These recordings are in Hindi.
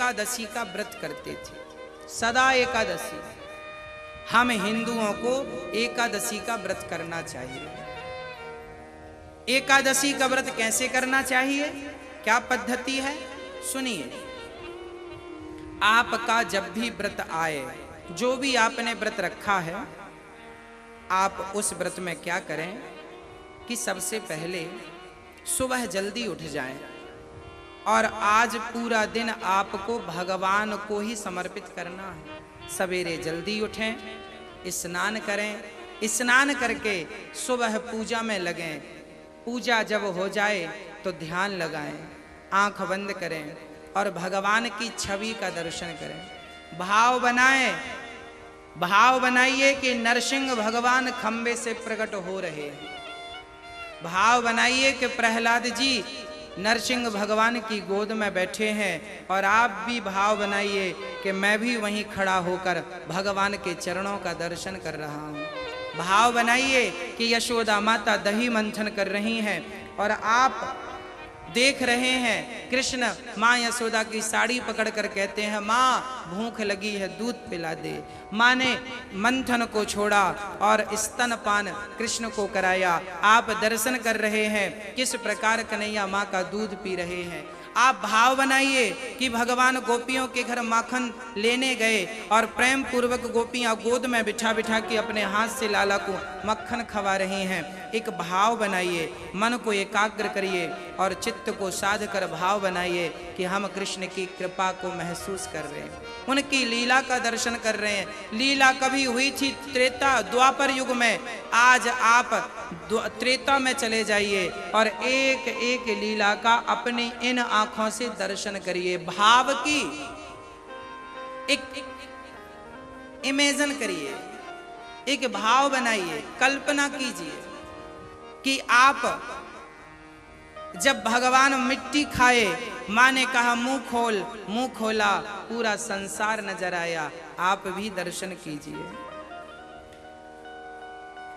एकादशी का व्रत करते थे, सदा एकादशी। हम हिंदुओं को एकादशी का व्रत करना चाहिए। एकादशी का व्रत कैसे करना चाहिए, क्या पद्धति है, सुनिए। आपका जब भी व्रत आए, जो भी आपने व्रत रखा है, आप उस व्रत में क्या करें कि सबसे पहले सुबह जल्दी उठ जाएं और आज पूरा दिन आपको भगवान को ही समर्पित करना है। सवेरे जल्दी उठें, स्नान करें, स्नान करके सुबह पूजा में लगें। पूजा जब हो जाए तो ध्यान लगाएं, आंख बंद करें और भगवान की छवि का दर्शन करें। भाव बनाएं, भाव बनाइए कि नरसिंह भगवान खंबे से प्रकट हो रहे हैं। भाव बनाइए कि प्रहलाद जी नरसिंह भगवान की गोद में बैठे हैं और आप भी भाव बनाइए कि मैं भी वहीं खड़ा होकर भगवान के चरणों का दर्शन कर रहा हूँ। भाव बनाइए कि यशोदा माता दही मंथन कर रही हैं और आप देख रहे हैं कृष्ण माँ यशोदा की साड़ी पकड़कर कहते हैं, माँ भूख लगी है, दूध पिला दे। माँ ने मंथन को छोड़ा और स्तनपान कृष्ण को कराया। आप दर्शन कर रहे हैं किस प्रकार कन्हैया माँ का दूध पी रहे हैं। आप भाव बनाइए कि भगवान गोपियों के घर माखन लेने गए और प्रेम पूर्वक गोपियां गोद में बिठा बिठा के अपने हाथ से लाला को मक्खन खवा रही हैं। एक भाव बनाइए, मन को एकाग्र करिए और चित्त को साध कर भाव बनाइए कि हम कृष्ण की कृपा को महसूस कर रहे हैं, उनकी लीला का दर्शन कर रहे हैं। लीला कभी हुई थी त्रेता द्वापर युग में, आज आप त्रेता में चले जाइए और एक एक लीला का अपनी इन आंखों से दर्शन करिए। भाव की एक इमेजिन करिए, एक भाव बनाइए, कल्पना कीजिए कि आप जब भगवान मिट्टी खाए, माँ ने कहा मुंह खोल, मुंह खोला, पूरा संसार नजर आया। आप भी दर्शन कीजिए,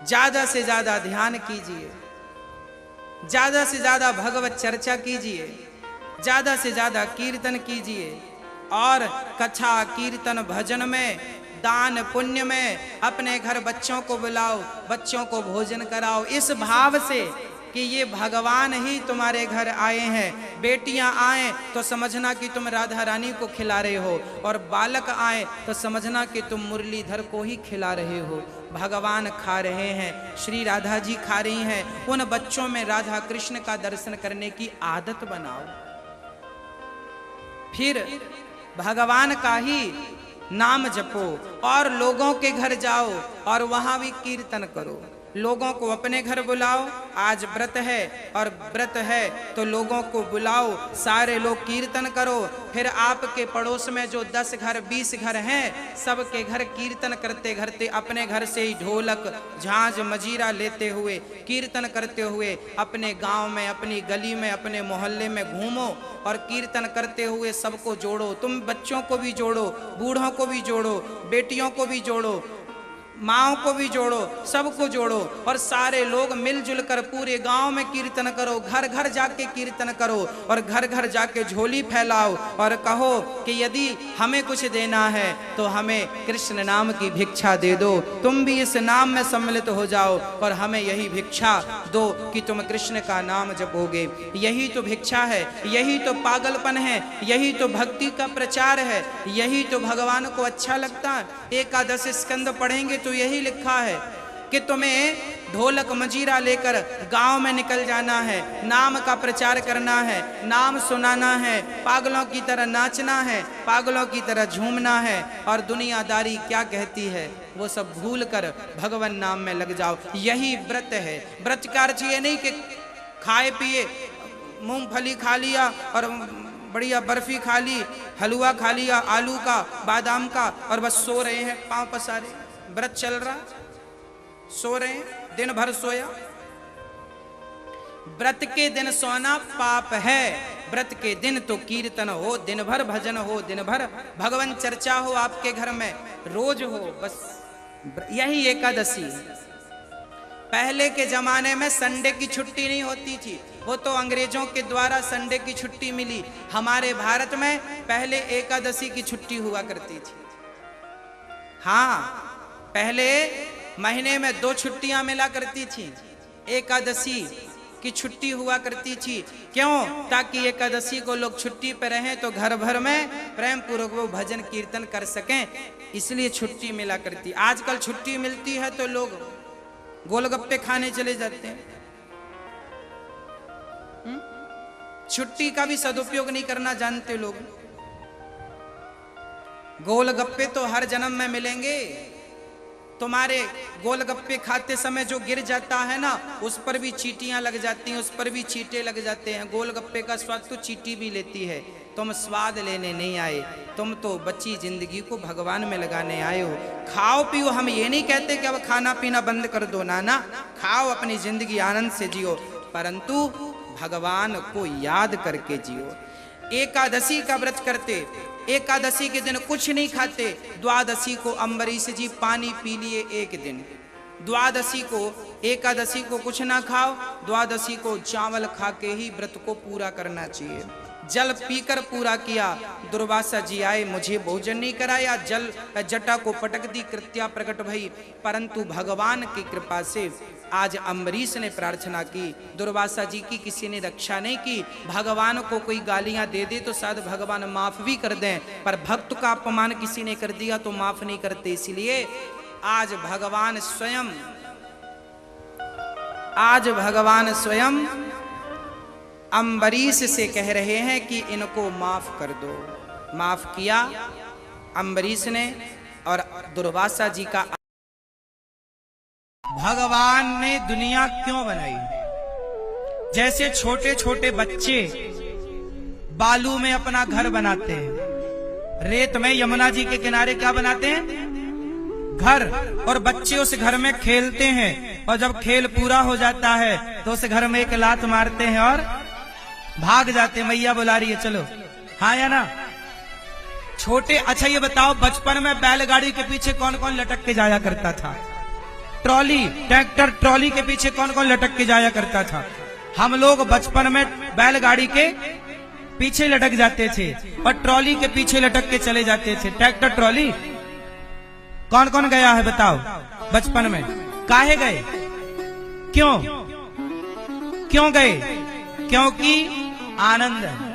ज्यादा से ज्यादा ध्यान कीजिए, ज्यादा से ज्यादा भगवत चर्चा कीजिए, ज्यादा से ज्यादा कीर्तन कीजिए और कथा कीर्तन भजन में, दान पुण्य में अपने घर बच्चों को बुलाओ, बच्चों को भोजन कराओ, इस भाव से कि ये भगवान ही तुम्हारे घर आए हैं। बेटियां आए तो समझना कि तुम राधा रानी को खिला रहे हो और बालक आए तो समझना कि तुम मुरलीधर को ही खिला रहे हो। भगवान खा रहे हैं, श्री राधा जी खा रही हैं। उन बच्चों में राधा कृष्ण का दर्शन करने की आदत बनाओ, फिर भगवान का ही नाम जपो और लोगों के घर जाओ और वहां भी कीर्तन करो। लोगों को अपने घर बुलाओ, आज व्रत है और व्रत है तो लोगों को बुलाओ, सारे लोग कीर्तन करो। फिर आपके पड़ोस में जो 10 घर 20 घर हैं, सबके घर कीर्तन करते करते अपने घर से ही ढोलक झांझ मजीरा लेते हुए कीर्तन करते हुए अपने गांव में, अपनी गली में, अपने मोहल्ले में घूमो और कीर्तन करते हुए सबको जोड़ो। तुम बच्चों को भी जोड़ो, बूढ़ों को भी जोड़ो, बेटियों को भी जोड़ो, माओ को भी जोड़ो, सबको जोड़ो और सारे लोग मिलजुल कर पूरे गांव में कीर्तन करो। घर घर जाके कीर्तन करो और घर घर जाके झोली फैलाओ और कहो कि यदि हमें कुछ देना है तो हमें कृष्ण नाम की भिक्षा दे दो। तुम भी इस नाम में सम्मिलित हो जाओ और हमें यही भिक्षा दो कि तुम कृष्ण का नाम जपोगे। यही तो भिक्षा है, यही तो पागलपन है, यही तो भक्ति का प्रचार है, यही तो भगवान को अच्छा लगता है। एकादश स्कंद पढ़ेंगे तो यही लिखा है कि तुम्हें ढोलक मजीरा लेकर गांव में निकल जाना है, नाम का प्रचार करना है, नाम सुनाना है, पागलों की तरह नाचना है, पागलों की तरह झूमना है और दुनियादारी क्या कहती है वो सब भूल कर भगवान नाम में लग जाओ। यही व्रत है। व्रत का अर्थ ये नहीं कि खाए पिए, मूंगफली खा लिया और बढ़िया बर्फी खा ली, हलवा खा लिया आलू का, बादाम का और बस सो रहे हैं पांव पसारे। व्रत चल रहा, सो रहे हैं, दिन भर सोया। व्रत के दिन सोना पाप है। व्रत के दिन तो कीर्तन हो, दिन भर भजन हो, दिन भर भगवान चर्चा हो, आपके घर में रोज हो। बस यही एकादशी। पहले के जमाने में संडे की छुट्टी नहीं होती थी, वो तो अंग्रेजों के द्वारा संडे की छुट्टी मिली। हमारे भारत में पहले एकादशी की छुट्टी हुआ करती थी। हाँ, पहले महीने में 2 छुट्टियां मिला करती थी। एकादशी की छुट्टी हुआ करती थी। क्यों? ताकि एकादशी को लोग छुट्टी पर रहें तो घर भर में प्रेम पूर्वक वो भजन कीर्तन कर सकें, इसलिए छुट्टी मिला करती। आजकल छुट्टी मिलती है तो लोग गोलगप्पे खाने चले जाते हैं। छुट्टी का भी सदुपयोग नहीं करना जानते लोग। गोलगप्पे तो हर जन्म में मिलेंगे। तुम्हारे गोलगप्पे खाते समय जो गिर जाता है ना, उस पर भी चींटियां लग जाती हैं, उस पर भी चींटे लग जाते हैं। गोलगप्पे का स्वाद तो चींटी भी लेती है। तुम स्वाद लेने नहीं आए, तुम तो बच्ची जिंदगी को भगवान में लगाने आए हो। खाओ पियो, हम ये नहीं कहते कि अब खाना पीना बंद कर दो, ना, खाओ, अपनी जिंदगी आनंद से जियो, परंतु भगवान को याद करके जियो। एकादशी का व्रत करते, एकादशी के दिन कुछ नहीं खाते। द्वादशी को अम्बरीश जी पानी पी लिए एक दिन। द्वादशी को, एकादशी को कुछ ना खाओ, द्वादशी को चावल खा के ही व्रत को पूरा करना चाहिए। जल पीकर पूरा किया। दुर्वासा जी आए, मुझे भोजन नहीं कराया, जल जटा को पटक दी, कृत्या प्रकट भई। परंतु भगवान की कृपा से आज अम्बरीश ने प्रार्थना की, दुर्वासा जी की किसी ने रक्षा नहीं की। भगवान को कोई गालियां दे दे तो शायद भगवान माफ भी कर दें, पर भक्त का अपमान किसी ने कर दिया तो माफ नहीं करते। इसलिए आज भगवान स्वयं अम्बरीश से कह रहे हैं कि इनको माफ कर दो। माफ किया अम्बरीश ने। और दुर्वासा जी का, भगवान ने दुनिया क्यों बनाई? जैसे छोटे छोटे बच्चे बालू में अपना घर बनाते हैं, रेत में यमुना जी के किनारे क्या बनाते हैं? घर। और बच्चे उस घर में खेलते हैं, और जब खेल पूरा हो जाता है तो उस घर में एक लात मारते हैं और भाग जाते। मैया बुला रही है, चलो। हाँ या ना? छोटे। अच्छा ये बताओ, बचपन में बैलगाड़ी के पीछे कौन कौन लटक के जाया करता था? ट्रॉली, ट्रैक्टर ट्रॉली के पीछे कौन कौन लटक के जाया करता था? हम लोग बचपन में बैलगाड़ी के पीछे लटक जाते थे और ट्रॉली के पीछे लटक के चले जाते थे। ट्रैक्टर ट्रॉली कौन कौन गया है बताओ बचपन में? काहे गए? क्यों गए? क्योंकि आनंद है।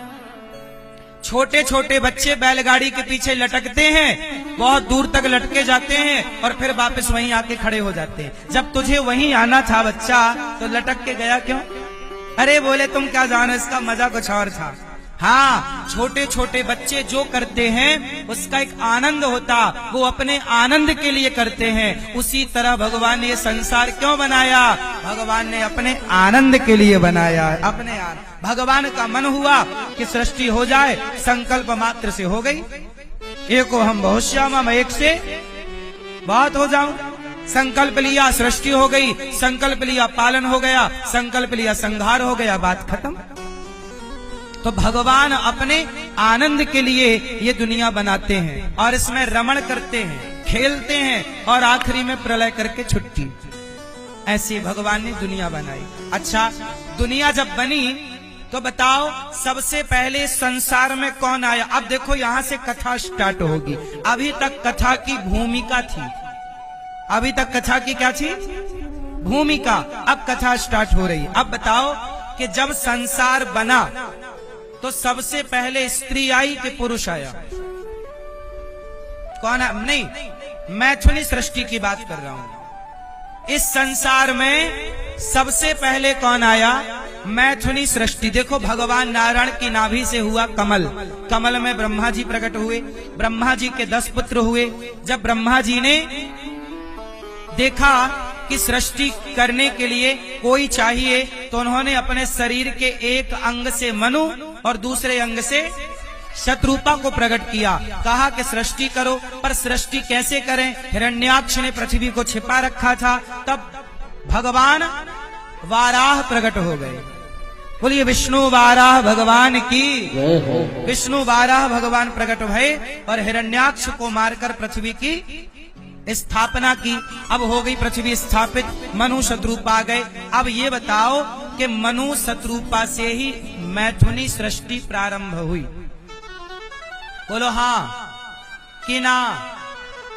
छोटे छोटे बच्चे बैलगाड़ी के पीछे लटकते हैं, बहुत दूर तक लटके जाते हैं और फिर वापस वहीं आके खड़े हो जाते हैं। जब तुझे वहीं आना था बच्चा, तो लटक के गया क्यों? अरे बोले तुम क्या जानो, इसका मजा कुछ और था। हाँ, छोटे छोटे बच्चे जो करते हैं उसका एक आनंद होता, वो अपने आनंद के लिए करते हैं। उसी तरह भगवान ने ये संसार क्यों बनाया? भगवान ने अपने आनंद के लिए बनाया। अपने भगवान का मन हुआ कि सृष्टि हो जाए, संकल्प मात्र से हो गई। एको हम बहुश्यामा, मैं एक से बहुत हो जाऊं। संकल्प लिया, सृष्टि हो गई। संकल्प लिया, पालन हो गया। संकल्प लिया, संहार हो गया, बात खत्म। तो भगवान अपने आनंद के लिए ये दुनिया बनाते हैं और इसमें रमण करते हैं, खेलते हैं और आखिरी में प्रलय करके छुट्टी। ऐसी भगवान ने दुनिया बनाई। अच्छा, दुनिया जब बनी तो बताओ सबसे पहले संसार में कौन आया? अब देखो यहां से कथा स्टार्ट होगी। अभी तक कथा की भूमिका थी। अभी तक कथा की क्या थी? भूमिका। अब कथा स्टार्ट हो रही। अब बताओ कि जब संसार बना तो सबसे पहले स्त्री आई कि पुरुष आया? कौन है? नहीं, मैथुनी सृष्टि की बात कर रहा हूं। इस संसार में सबसे पहले कौन आया? मैथुनी सृष्टि। देखो, भगवान नारायण की नाभि से हुआ कमल। कमल में ब्रह्मा जी प्रकट हुए। ब्रह्मा जी के 10 पुत्र हुए। जब ब्रह्मा जी ने देखा कि सृष्टि करने के लिए कोई चाहिए, तो उन्होंने अपने शरीर के एक अंग से मनु और दूसरे अंग से शत्रुपा को प्रकट किया। कहा कि सृष्टि करो, पर सृष्टि कैसे करें? हिरण्याक्ष ने पृथ्वी को छिपा रखा था। तब भगवान वाराह प्रकट हो गए। बोलिए विष्णु वाराह भगवान की। विष्णु वाराह भगवान प्रकट भये और हिरण्याक्ष को मारकर पृथ्वी की स्थापना की, अब हो गई पृथ्वी स्थापित, मनु शत्रुपा आ गए। अब ये बताओ कि मनु शत्रुपा से ही मैथुनी सृष्टि प्रारंभ हुई? बोलो हाँ कि ना?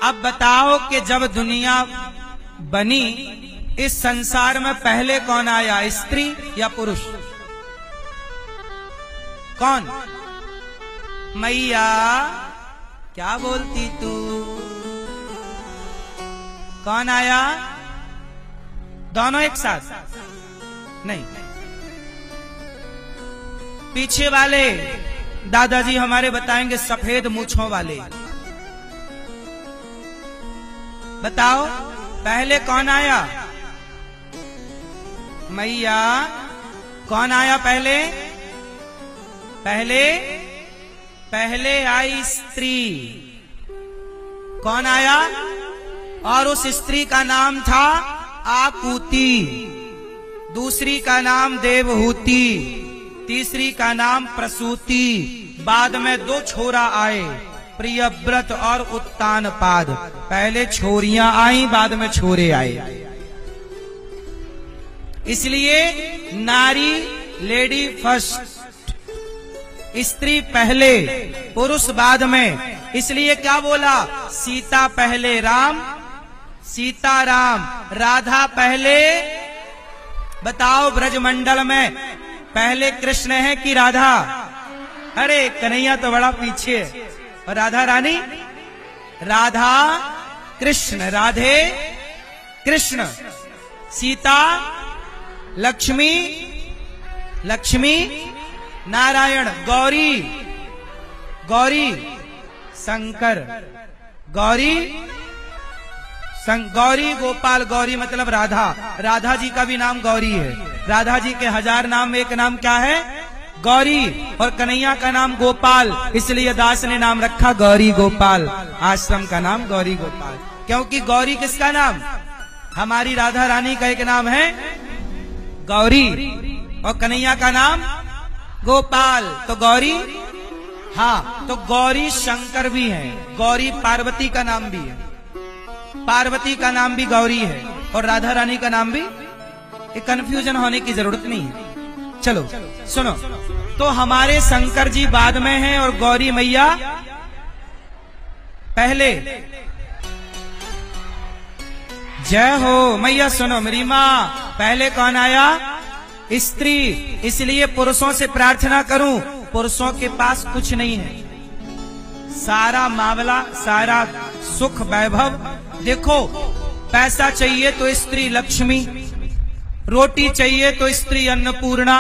अब बताओ कि जब दुनिया बनी, इस संसार में पहले कौन आया, स्त्री या पुरुष? कौन? मैया क्या बोलती तू? कौन आया? दोनों एक साथ नहीं। पीछे वाले दादाजी हमारे बताएंगे, सफेद मूंछों वाले। बताओ पहले कौन आया? मैया कौन आया पहले? पहले पहले आई स्त्री। कौन आया? और उस स्त्री का नाम था आकुति, दूसरी का नाम देवहूति, तीसरी का नाम प्रसूति। बाद में दो छोरा आए, प्रियव्रत और उत्तानपाद। पहले छोरियां आई, बाद में छोरे आए। इसलिए नारी लेडी फर्स्ट, स्त्री पहले पुरुष बाद में। इसलिए क्या बोला? सीता पहले राम, सीता राम, राधा पहले। बताओ ब्रजमंडल में पहले कृष्ण है कि राधा? अरे कन्हैया तो बड़ा पीछे है। और राधा रानी? राधा कृष्ण, राधे कृष्ण। सीता लक्ष्मी, लक्ष्मी नारायण। गौरी, गौरी शंकर, गौरी गौरी गोपाल। गौरी मतलब राधा। राधा जी का भी नाम गौरी है। राधा जी के 1000 नाम में एक नाम क्या है? गौरी। और कन्हैया का नाम गोपाल, इसलिए दास ने नाम रखा गौरी गोपाल। आश्रम का नाम गौरी गोपाल, क्योंकि गौरी किसका नाम? हमारी राधा रानी का एक नाम है गौरी, और कन्हैया का नाम गोपाल। तो गौरी, हाँ, तो गौरी शंकर भी है। गौरी पार्वती का नाम भी है, पार्वती का नाम भी गौरी है, और राधा रानी का नाम भी। एक कंफ्यूजन होने की जरूरत नहीं है। चलो सुनो, तो हमारे शंकर जी बाद में हैं और गौरी मैया पहले। जय हो मैया। सुनो मेरी माँ, पहले कौन आया? स्त्री। इसलिए पुरुषों से प्रार्थना करूं, पुरुषों के पास कुछ नहीं है। सारा मामला, सारा सुख वैभव, देखो पैसा चाहिए तो स्त्री लक्ष्मी, रोटी चाहिए तो स्त्री अन्नपूर्णा,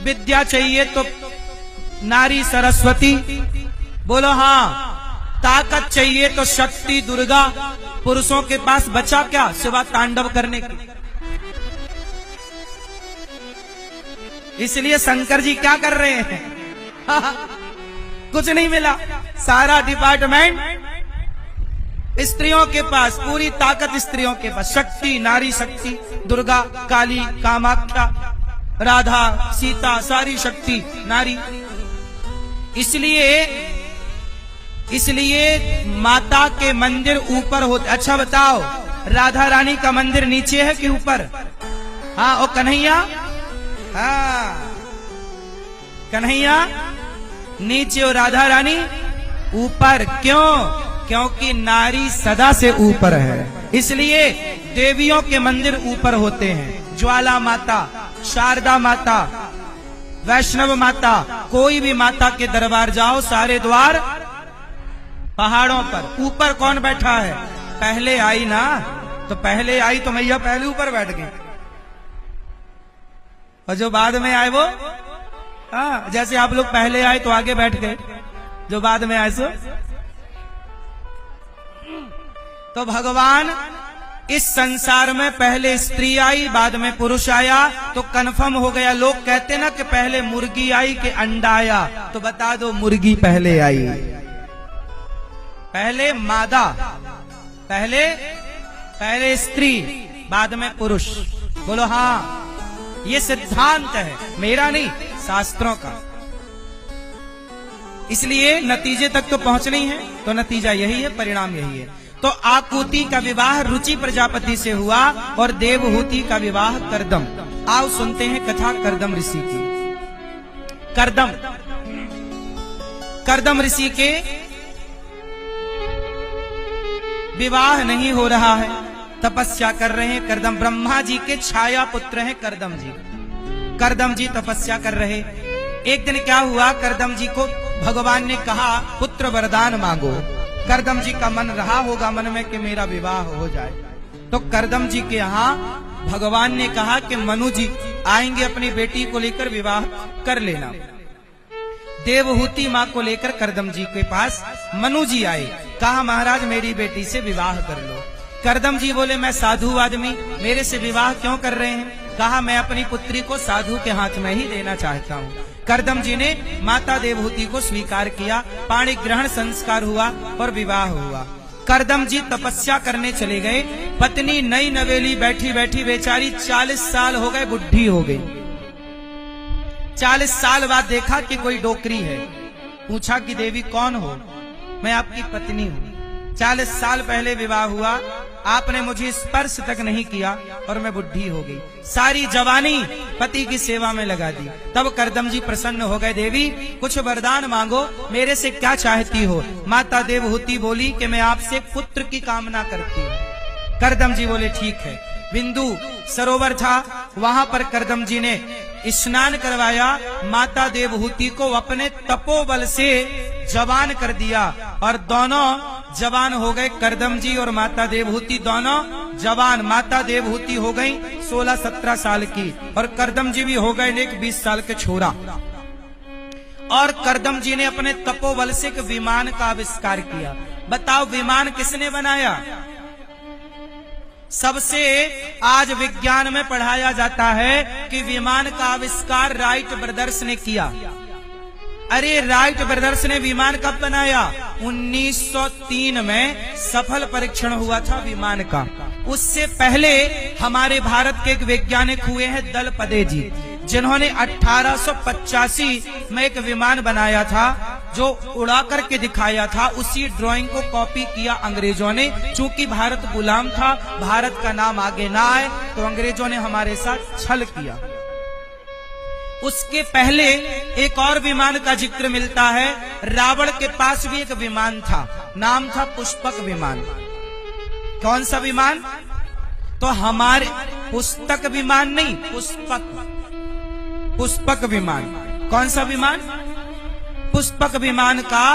विद्या चाहिए तो नारी सरस्वती। बोलो हाँ। ताकत चाहिए तो शक्ति दुर्गा। पुरुषों के पास बचा क्या सिवा तांडव करने की? इसलिए शंकर जी क्या कर रहे हैं? कुछ नहीं मिला। सारा डिपार्टमेंट स्त्रियों के पास, पूरी ताकत स्त्रियों के पास। शक्ति, नारी शक्ति, दुर्गा, काली, कामाख्या, राधा, सीता, सारी शक्ति नारी। इसलिए माता के मंदिर ऊपर होते। अच्छा बताओ, राधा रानी का मंदिर नीचे है कि ऊपर? हाँ, और कन्हैया? हाँ, कन्हैया नीचे और राधा रानी ऊपर। क्यों? क्योंकि नारी सदा से ऊपर है, इसलिए देवियों के मंदिर ऊपर होते हैं। ज्वाला माता, शारदा माता, वैष्णव माता, कोई भी माता के दरबार जाओ, सारे द्वार पहाड़ों पर। ऊपर कौन बैठा है? पहले आई ना, तो पहले आई तो मैया पहले ऊपर बैठ गई, और जो बाद में आए वो, हाँ, जैसे आप लोग पहले आए तो आगे बैठ गए, जो बाद में आए सो। तो भगवान इस संसार में पहले स्त्री आई, बाद में पुरुष आया, तो कंफर्म हो गया। लोग कहते ना कि पहले मुर्गी आई कि अंडा आया, तो बता दो मुर्गी पहले आई। पहले मादा, पहले स्त्री, बाद में पुरुष। बोलो हाँ। ये सिद्धांत है, मेरा नहीं, शास्त्रों का। इसलिए नतीजे तक तो पहुंचना ही है, तो नतीजा यही है, परिणाम यही है। तो आकुति का विवाह रुचि प्रजापति से हुआ और देवहूति का विवाह करदम। आओ सुनते हैं कथा करदम ऋषि की। करदम ऋषि के विवाह नहीं हो रहा है, तपस्या कर रहे हैं। करदम ब्रह्मा जी के छाया पुत्र हैं करदम जी। करदम जी तपस्या कर रहे। एक दिन क्या हुआ, करदम जी को भगवान ने कहा पुत्र वरदान मांगो। करदम जी का मन रहा होगा मन में कि मेरा विवाह हो जाए, तो करदम जी के यहाँ भगवान ने कहा कि मनु जी आएंगे, अपनी बेटी को लेकर विवाह कर लेना। देवहूति माँ को लेकर करदम जी के पास मनु जी आए, कहा महाराज मेरी बेटी से विवाह कर लो। करदम जी बोले मैं साधु आदमी, मेरे से विवाह क्यों कर रहे हैं? कहा मैं अपनी पुत्री को साधु के हाथ में ही देना चाहता हूँ। करदम जी ने माता देवहूति को स्वीकार किया, पाणी ग्रहण संस्कार हुआ और विवाह हुआ। करदम जी तपस्या करने चले गए। पत्नी नई नवेली बैठी बैठी बेचारी 40 साल हो गए, बुढ़ी हो गई। 40 साल बाद देखा कि कोई डोकरी है। पूछा कि देवी कौन हो? मैं आपकी पत्नी हूँ। 40 साल पहले विवाह हुआ, आपने मुझे स्पर्श तक नहीं किया और मैं बुढ़ी हो गई। सारी जवानी पति की सेवा में लगा दी। तब करदम जी प्रसन्न हो गए, देवी कुछ वरदान मांगो, मेरे से क्या चाहती हो? माता देवहूति बोली कि मैं आपसे पुत्र की कामना करती हूँ। करदम जी बोले ठीक है। बिंदु सरोवर था, वहां पर करदम जी ने स्नान करवाया। माता देवहूति को अपने तपोबल से जवान कर दिया और दोनों जवान हो गए। करदम जी और माता देवहूति दोनों जवान। माता देवहूति हो गई 16-17 साल की और करदम जी भी हो गए एक 20 साल के छोरा। और करदम जी ने अपने तपोबल से एक विमान का आविष्कार किया। बताओ विमान किसने बनाया? सबसे आज विज्ञान में पढ़ाया जाता है कि विमान का आविष्कार राइट ब्रदर्स ने किया। अरे राइट ब्रदर्स ने विमान कब बनाया? 1903 में सफल परीक्षण हुआ था विमान का। उससे पहले हमारे भारत के एक वैज्ञानिक हुए हैं दलपदे जी, जिन्होंने 1885 में एक विमान बनाया था जो उड़ा करके दिखाया था। उसी ड्राइंग को कॉपी किया अंग्रेजों ने। चूंकि भारत गुलाम था, भारत का नाम आगे ना आए, तो अंग्रेजों ने हमारे साथ छल किया। उसके पहले एक और विमान का जिक्र मिलता है। रावण के पास भी एक विमान था, नाम था पुष्पक विमान। कौन सा विमान? तो हमारे पुस्तक विमान नहीं, पुष्पक विमान। कौन सा विमान? पुष्पक विमान का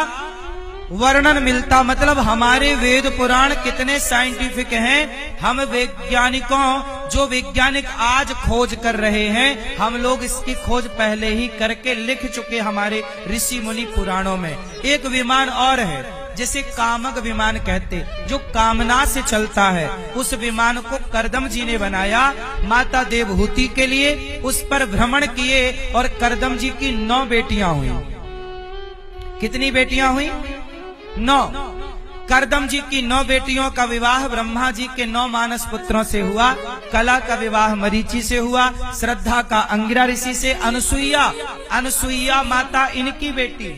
वर्णन मिलता। मतलब हमारे वेद पुराण कितने साइंटिफिक हैं। हम वैज्ञानिकों, जो वैज्ञानिक आज खोज कर रहे हैं, हम लोग इसकी खोज पहले ही करके लिख चुके हमारे ऋषि मुनि पुराणों में। एक विमान और है जिसे कामक विमान कहते, जो कामना से चलता है। उस विमान को करदम जी ने बनाया माता देवहूति के लिए। उस पर भ्रमण किए और करदम जी की 9 बेटियां हुई। कितनी बेटियां हुई? 9। करदम जी की 9 बेटियों का विवाह ब्रह्मा जी के 9 मानस पुत्रों से हुआ। कला का विवाह मरीचि से हुआ, श्रद्धा का अंगिरा ऋषि से। अनुसुईया माता इनकी बेटी।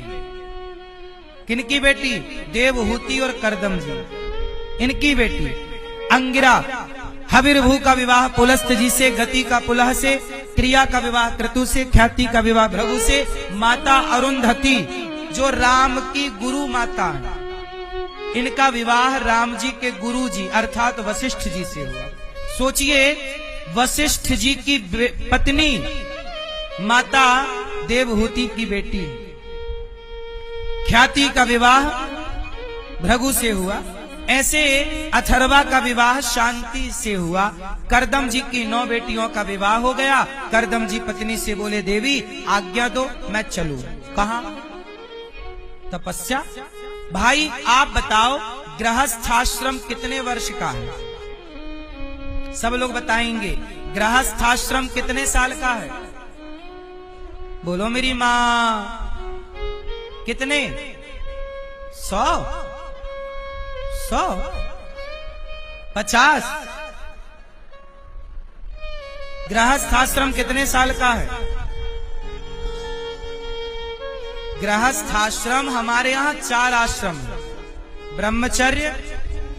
किनकी बेटी? देवहूति और करदम जी, इनकी बेटी अंगिरा। हविर्भू का विवाह पुलस्त जी से, गति का पुलह से, क्रिया का विवाह क्रतु से, ख्याति का विवाह भृगु से। माता अरुंधति जो राम की गुरु माता है, इनका विवाह राम जी के गुरु जी अर्थात वशिष्ठ जी से हुआ। सोचिए, वशिष्ठ जी की पत्नी माता देवहूति की बेटी। ख्याति का विवाह भृगु से हुआ। ऐसे अथर्वा का विवाह शांति से हुआ। करदम जी की 9 बेटियों का विवाह हो गया। करदम जी पत्नी से बोले देवी आज्ञा दो, मैं चलूं। कहां? तपस्या। भाई आप बताओ गृहस्थाश्रम कितने वर्ष का है? सब लोग बताएंगे। गृहस्थाश्रम कितने साल का है? बोलो मेरी माँ। कितने? 100 50? गृहस्थाश्रम कितने साल का है? गृहस्थाश्रम हमारे यहाँ 4 आश्रम है। ब्रह्मचर्य,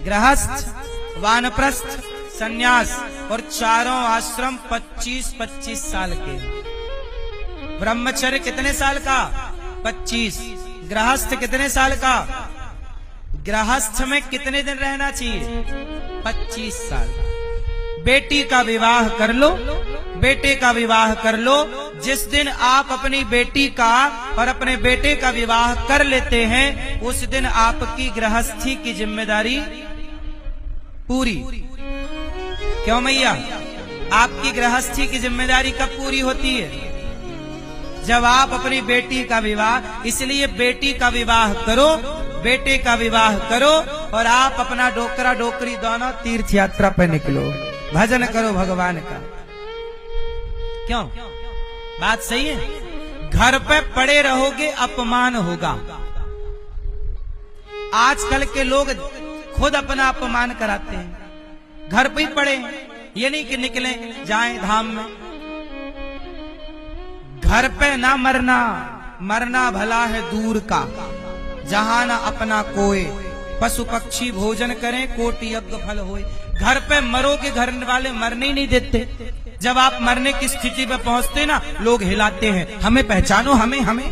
गृहस्थ, वानप्रस्थ, सन्यास और चारों आश्रम 25-25 साल के। ब्रह्मचर्य कितने साल का? 25। गृहस्थ कितने साल का? गृहस्थ में कितने दिन रहना चाहिए? 25 साल। बेटी का विवाह कर लो, बेटे का विवाह कर लो। जिस दिन आप अपनी बेटी का और अपने बेटे का विवाह कर लेते हैं, उस दिन आपकी गृहस्थी की जिम्मेदारी पूरी। क्यों मैया? आपकी गृहस्थी की जिम्मेदारी कब पूरी होती है? जब आप अपनी बेटी का विवाह, इसलिए बेटी का विवाह करो, बेटे का विवाह करो और आप अपना डोकरा डोकरी दोनों तीर्थ यात्रा पर निकलो, भजन करो भगवान का। क्यों? बात सही है। घर पे पड़े रहोगे अपमान होगा। आजकल के लोग खुद अपना अपमान कराते हैं। घर पे ही पड़े, ये नहीं कि निकले जाएं धाम में। घर पे ना मरना, मरना भला है दूर का, जहां ना अपना कोई। पशु पक्षी भोजन करें, कोटि यज्ञ फल होए। घर पे मरोगे, घर वाले मरने ही नहीं देते। जब आप मरने की स्थिति पे पहुंचते ना, लोग हिलाते हैं, हमें पहचानो, हमें हमें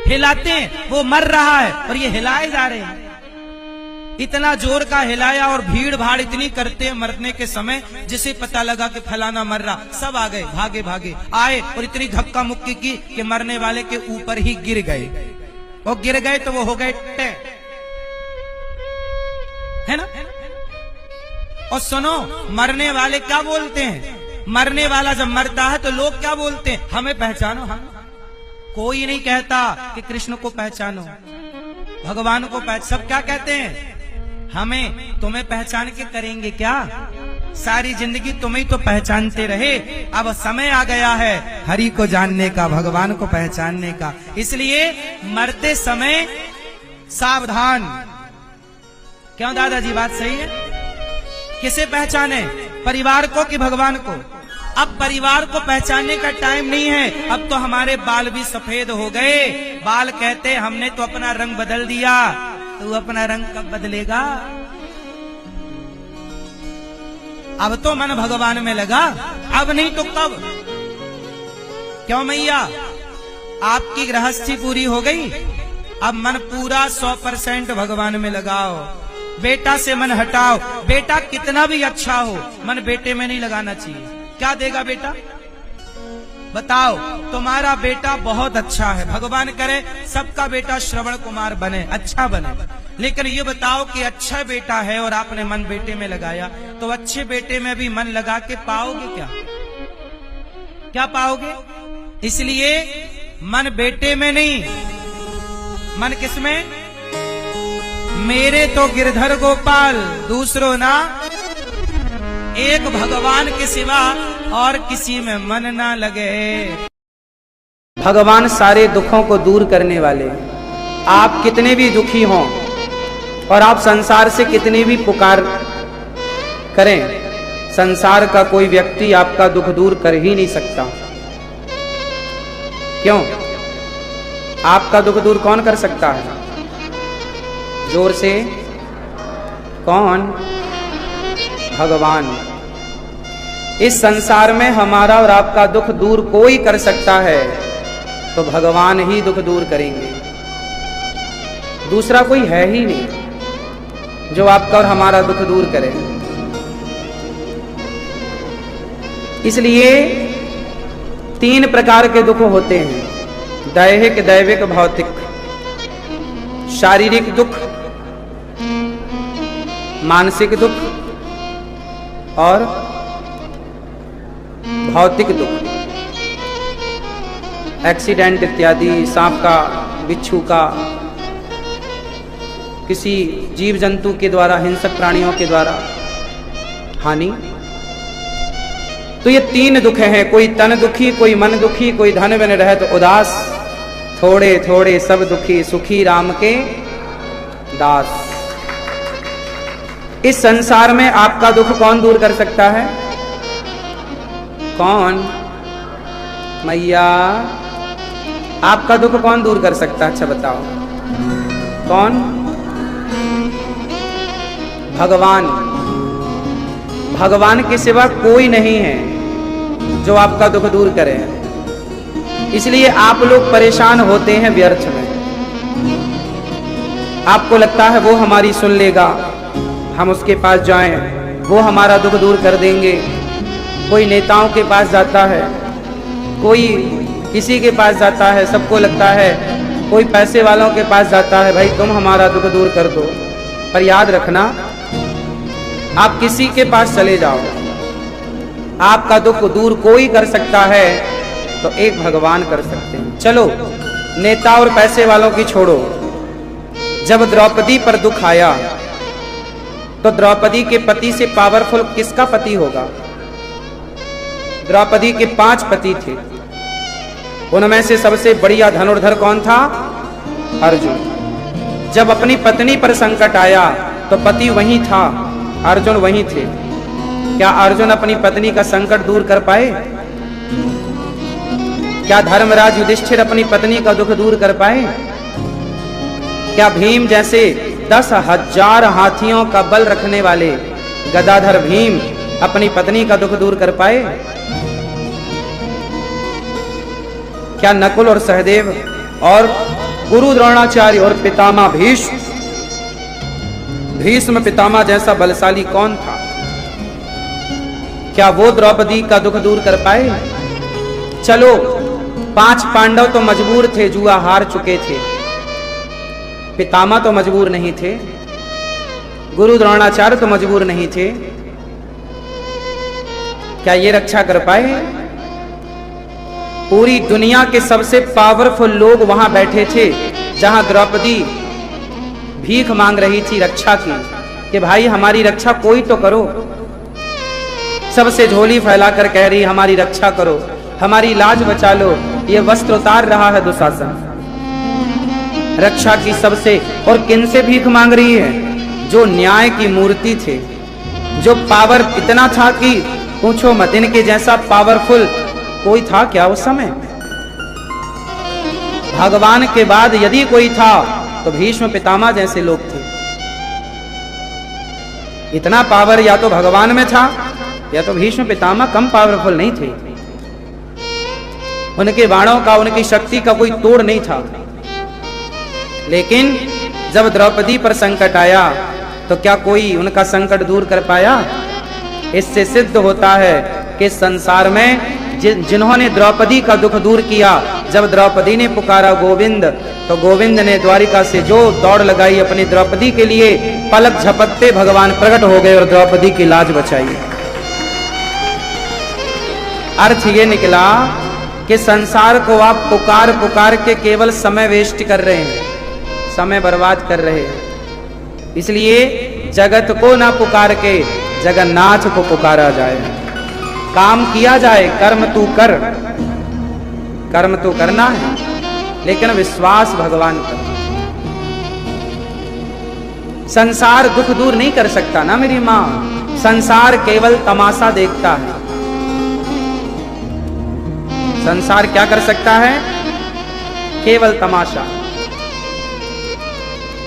हिलाते हैं। वो मर रहा है और ये हिलाए जा रहे हैं। इतना जोर का हिलाया और भीड़ भाड़ इतनी करते हैं मरने के समय, जिसे पता लगा कि फलाना मर रहा, सब आ गए, भागे भागे आए और इतनी धक्का मुक्की की कि मरने वाले के ऊपर ही गिर गए। वो गिर गए तो वो हो गए टे, है ना? और सुनो, मरने वाले क्या बोलते हैं? मरने वाला जब मरता है तो लोग क्या बोलते हैं? हमें पहचानो। हम कोई नहीं कहता कि कृष्ण को पहचानो, भगवान को पहचानो। सब क्या कहते हैं? हमें तुम्हें पहचान के करेंगे क्या? सारी जिंदगी तुम्हें तो पहचानते रहे। अब समय आ गया है हरि को जानने का, भगवान को पहचानने का। इसलिए मरते समय सावधान। क्यों दादाजी? बात सही है। किसे पहचाने? परिवार को कि भगवान को? अब परिवार को पहचानने का टाइम नहीं है। अब तो हमारे बाल भी सफेद हो गए। बाल कहते हमने तो अपना रंग बदल दिया। तो अपना रंग कब बदलेगा? अब तो मन भगवान में लगा, अब नहीं तो कब? क्यों मैया? आपकी गृहस्थी पूरी हो गई, अब मन पूरा 100% भगवान में लगाओ। बेटा से मन हटाओ। बेटा कितना भी अच्छा हो, मन बेटे में नहीं लगाना चाहिए। क्या देगा बेटा? बताओ। तुम्हारा बेटा बहुत अच्छा है, भगवान करे सबका बेटा श्रवण कुमार बने, अच्छा बने। लेकिन ये बताओ कि अच्छा बेटा है और आपने मन बेटे में लगाया, तो अच्छे बेटे में भी मन लगा के पाओगे क्या? क्या पाओगे? इसलिए मन बेटे में नहीं, मन किसमें? मेरे तो गिरधर गोपाल, दूसरों ना, एक भगवान के सिवा और किसी में मन ना लगे। भगवान सारे दुखों को दूर करने वाले। आप कितने भी दुखी हों और आप संसार से कितनी भी पुकार करें, संसार का कोई व्यक्ति आपका दुख दूर कर ही नहीं सकता। क्यों? आपका दुख दूर कौन कर सकता है? जोर से, कौन? भगवान। इस संसार में हमारा और आपका दुख दूर कोई कर सकता है तो भगवान ही दुख दूर करेंगे। दूसरा कोई है ही नहीं जो आपका और हमारा दुख दूर करे। इसलिए 3 प्रकार के दुख होते हैं, दैहिक, दैविक, भौतिक। शारीरिक दुख, मानसिक दुख और भौतिक दुख। एक्सीडेंट इत्यादि, सांप का, बिच्छू का, किसी जीव जंतु के द्वारा, हिंसक प्राणियों के द्वारा हानि। तो ये 3 दुख हैं। कोई तन दुखी, कोई मन दुखी, कोई धन बिन रहे तो उदास। थोड़े थोड़े सब दुखी, सुखी राम के दास। इस संसार में आपका दुख कौन दूर कर सकता है? कौन? मैया, आपका दुख कौन दूर कर सकता है? अच्छा बताओ, कौन? भगवान, भगवान के सिवा कोई नहीं है जो आपका दुख दूर करे। इसलिए आप लोग परेशान होते हैं व्यर्थ में। आपको लगता है वो हमारी सुन लेगा, हम उसके पास जाएं, वो हमारा दुख दूर कर देंगे। कोई नेताओं के पास जाता है, कोई किसी के पास जाता है, सबको लगता है कोई पैसे वालों के पास जाता है, भाई तुम हमारा दुख दूर कर दो। पर याद रखना, आप किसी के पास चले जाओ, आपका दुख दूर कोई कर सकता है तो एक भगवान कर सकते हैं। चलो नेता और पैसे वालों की छोड़ो, जब द्रौपदी पर दुख आया तो द्रौपदी के पति से पावरफुल किसका पति होगा? द्रौपदी के 5 पति थे, उनमें से सबसे बढ़िया धनुर्धर कौन था? अर्जुन। जब अपनी पत्नी पर संकट आया तो पति वहीं था, अर्जुन वहीं थे। क्या अर्जुन अपनी पत्नी का संकट दूर कर पाए? क्या धर्मराज युधिष्ठिर अपनी पत्नी का दुख दूर कर पाए? क्या भीम जैसे 10,000 हाथियों का बल रखने वाले गदाधर भीम अपनी पत्नी का दुख दूर कर पाए? क्या नकुल और सहदेव और गुरु द्रोणाचार्य और पितामह भीष्म पितामह जैसा बलशाली कौन था? क्या वो द्रौपदी का दुख दूर कर पाए? चलो 5 पांडव तो मजबूर थे, जुआ हार चुके थे, पितामह तो मजबूर नहीं थे, गुरु द्रोणाचार्य तो मजबूर नहीं थे। क्या ये रक्षा कर पाए? पूरी दुनिया के सबसे पावरफुल लोग वहां बैठे थे जहां द्रौपदी भीख मांग रही थी रक्षा की, कि भाई हमारी रक्षा कोई तो करो। सबसे झोली फैलाकर कह रही हमारी रक्षा करो, हमारी लाज बचा लो। ये वस्त्र उतार रहा है दुशासन रक्षा की सबसे, और किन से भीख मांग रही है? जो न्याय की मूर्ति थे, जो पावर इतना था कि पूछो मत, इनके जैसा पावरफुल कोई था क्या उस समय? भगवान के बाद यदि कोई था तो भीष्म पितामह जैसे लोग थे। इतना पावर या तो भगवान में था या तो भीष्म पितामह कम पावरफुल नहीं थे। उनके बाणों का, उनकी शक्ति का कोई तोड़ नहीं था। लेकिन जब द्रौपदी पर संकट आया तो क्या कोई उनका संकट दूर कर पाया? इससे सिद्ध होता है कि संसार में जिन्होंने द्रौपदी का दुख दूर किया, जब द्रौपदी ने पुकारा गोविंद, तो गोविंद ने द्वारिका से जो दौड़ लगाई अपनी द्रौपदी के लिए, पलक झपकते भगवान प्रकट हो गए और द्रौपदी की लाज बचाई। अर्थ ये निकला कि संसार को आप पुकार पुकार के केवल समय वेस्ट कर रहे हैं, समय बर्बाद कर रहे हैं। इसलिए जगत को ना पुकार के जगन्नाथ को पुकारा जाए, काम किया जाए। कर्म तू कर, कर्म तो करना है, लेकिन विश्वास भगवान पर। संसार दुख दूर नहीं कर सकता ना मेरी मां, संसार केवल तमाशा देखता है। संसार क्या कर सकता है? केवल तमाशा।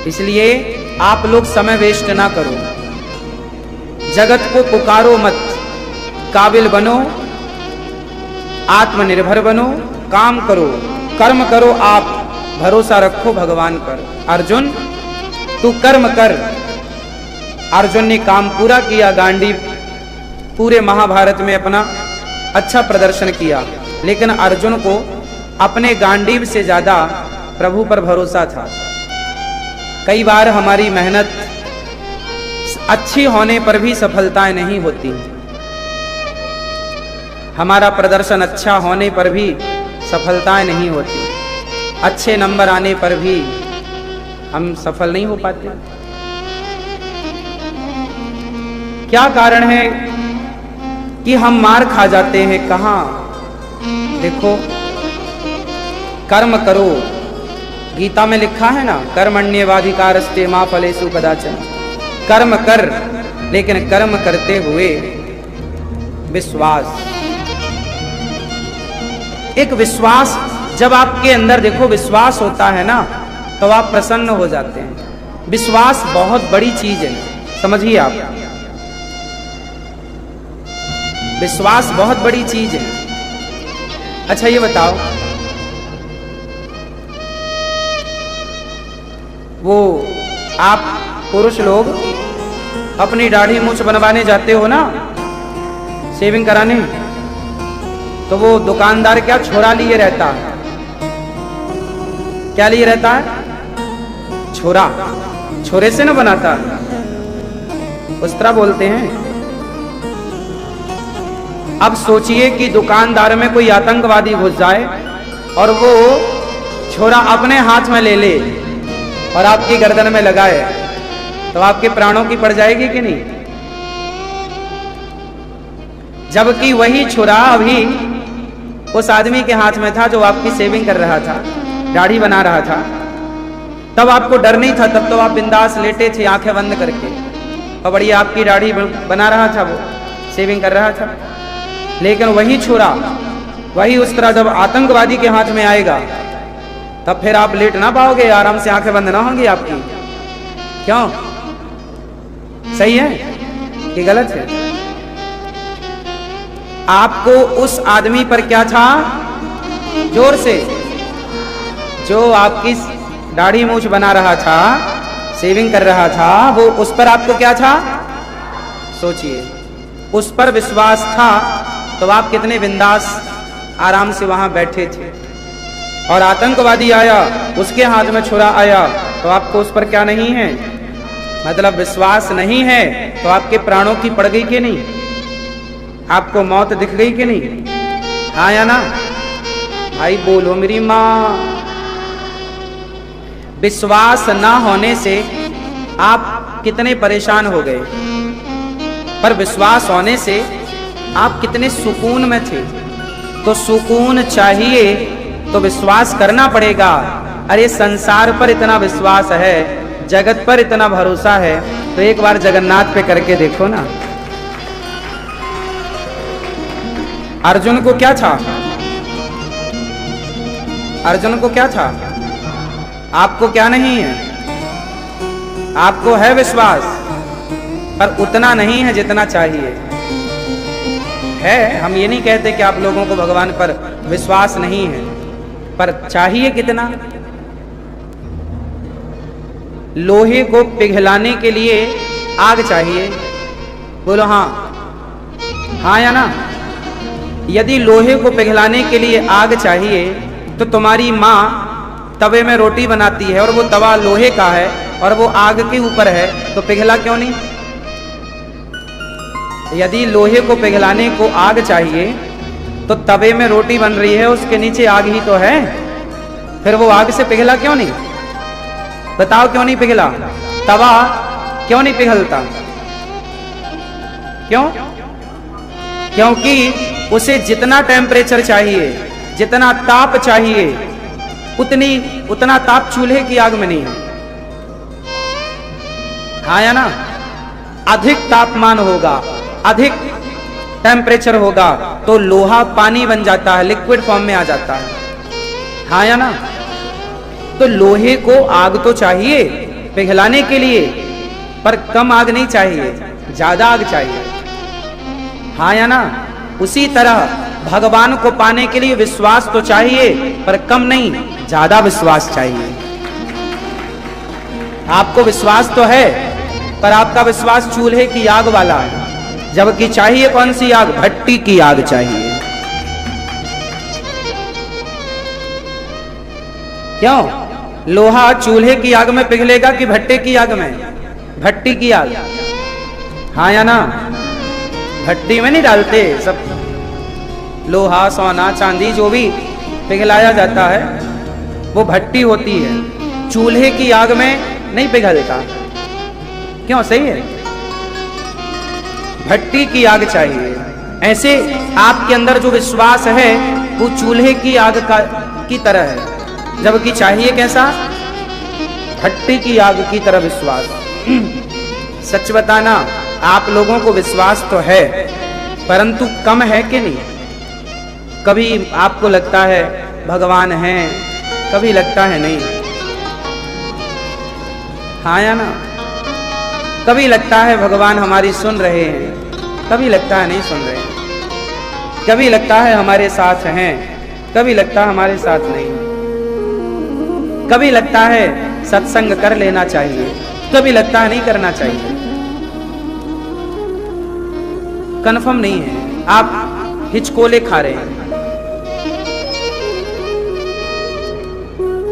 इसलिए आप लोग समय वेस्ट ना करो, जगत को पुकारो मत, काबिल बनो, आत्मनिर्भर बनो, काम करो, कर्म करो, आप भरोसा रखो भगवान पर। अर्जुन तू कर्म कर। अर्जुन ने काम पूरा किया, गांडीव पूरे महाभारत में अपना अच्छा प्रदर्शन किया, लेकिन अर्जुन को अपने गांडीव से ज्यादा प्रभु पर भरोसा था। कई बार हमारी मेहनत अच्छी होने पर भी सफलताएं नहीं होती, हमारा प्रदर्शन अच्छा होने पर भी सफलताएं नहीं होती, अच्छे नंबर आने पर भी हम सफल नहीं हो पाते। क्या कारण है कि हम मार खा जाते हैं? कहां? देखो, कर्म करो, गीता में लिखा है ना, कर्मण्येवाधिकारस्ते मा फलेषु कदाचन। कर्म कर, लेकिन कर्म करते हुए विश्वास, एक विश्वास जब आपके अंदर देखो विश्वास होता है ना, तो आप प्रसन्न हो जाते हैं। विश्वास बहुत बड़ी चीज है। समझिए आप, विश्वास बहुत बड़ी चीज है। अच्छा ये बताओ, वो आप पुरुष लोग अपनी दाढ़ी मूछ बनवाने जाते हो ना, शेविंग कराने, तो वो दुकानदार क्या छोरा लिए रहता है? क्या लिए रहता है? छोरा। छोरे से ना बनाता, उस तरह बोलते हैं। अब सोचिए कि दुकानदार में कोई आतंकवादी घुस जाए और वो छोरा अपने हाथ में ले ले और आपकी गर्दन में लगाए, तो आपके प्राणों की पड़ जाएगी कि नहीं? जबकि वही छुरा अभी उस आदमी के हाथ में था जो आपकी सेविंग कर रहा था, दाढ़ी बना रहा था। तब आपको डर नहीं था, तब तो आप बिंदास लेटे थे आंखें बंद करके, और बढ़िया आपकी दाढ़ी बना रहा था, वो सेविंग कर रहा था। लेकिन वही छुरा, वही उस तरह जब आतंकवादी के हाथ में आएगा, तब फिर आप लेट ना पाओगे, आराम से आंखें बंद ना होंगी आपकी। क्यों? सही है कि गलत है? आपको उस आदमी पर क्या था? जोर से, जो आपकी दाढ़ी मूछ बना रहा था, सेविंग कर रहा था, वो उस पर आपको क्या था? सोचिए, उस पर विश्वास था तो आप कितने बिंदास आराम से वहां बैठे थे। और आतंकवादी आया, उसके हाथ में छुरा आया, तो आपको उस पर क्या नहीं है? मतलब विश्वास नहीं है, तो आपके प्राणों की पड़ गई कि नहीं? आपको मौत दिख गई कि नहीं? हाँ या ना? भाई बोलो मेरी माँ। विश्वास ना होने से आप कितने परेशान हो गए, पर विश्वास होने से आप कितने सुकून में थे। तो सुकून चाहिए तो विश्वास करना पड़ेगा। अरे संसार पर इतना विश्वास है, जगत पर इतना भरोसा है, तो एक बार जगन्नाथ पे करके देखो ना। अर्जुन को क्या था? अर्जुन को क्या था? आपको क्या नहीं है? आपको है विश्वास, पर उतना नहीं है जितना चाहिए। है, हम ये नहीं कहते कि आप लोगों को भगवान पर विश्वास नहीं है, पर चाहिए कितना? लोहे को पिघलाने के लिए आग चाहिए। बोलो हाँ, हाँ या ना? यदि लोहे को पिघलाने के लिए आग चाहिए, तो तुम्हारी माँ तवे में रोटी बनाती है और वो तवा लोहे का है और वो आग के ऊपर है, तो पिघला क्यों नहीं? यदि लोहे को पिघलाने को आग चाहिए, तो तवे में रोटी बन रही है, उसके नीचे आग ही तो है, फिर वो आग से पिघला क्यों नहीं? बताओ क्यों नहीं पिघला? तवा क्यों नहीं पिघलता? क्यों? क्योंकि उसे जितना टेम्परेचर चाहिए, जितना ताप चाहिए, उतना ताप चूल्हे की आग में नहीं है। हाँ या ना? अधिक तापमान होगा, अधिक टेम्परेचर होगा, तो लोहा पानी बन जाता है, लिक्विड फॉर्म में आ जाता है। हाँ या ना? तो लोहे को आग तो चाहिए पिघलाने के लिए, पर कम आग नहीं चाहिए, ज्यादा आग चाहिए। हाँ या ना? उसी तरह भगवान को पाने के लिए विश्वास तो चाहिए, पर कम नहीं, ज्यादा विश्वास चाहिए। आपको विश्वास तो है, पर आपका विश्वास चूल्हे की आग वाला है, जबकि चाहिए कौन सी आग? भट्टी की आग चाहिए। क्यों? लोहा चूल्हे की आग में पिघलेगा कि भट्टे की आग में? भट्टी की आग। हाँ या ना? भट्टी में नहीं डालते सब लोहा, सोना, चांदी जो भी पिघलाया जाता है, वो भट्टी होती है, चूल्हे की आग में नहीं पिघलता। क्यों? सही है, भट्टी की आग चाहिए। ऐसे आपके अंदर जो विश्वास है वो चूल्हे की आग की तरह है, जबकि चाहिए कैसा? भट्टी की आग की तरह विश्वास। सच बताना, आप लोगों को विश्वास तो है, परंतु कम है कि नहीं? कभी आपको लगता है भगवान है, कभी लगता है नहीं। हाँ या ना? कभी लगता है भगवान हमारी सुन रहे हैं, कभी लगता है नहीं सुन रहे हैं, कभी लगता है हमारे साथ हैं, कभी लगता है हमारे साथ नहीं, कभी लगता है सत्संग कर लेना चाहिए, कभी लगता है नहीं करना चाहिए। कन्फर्म नहीं है, आप हिचकोले खा रहे हैं।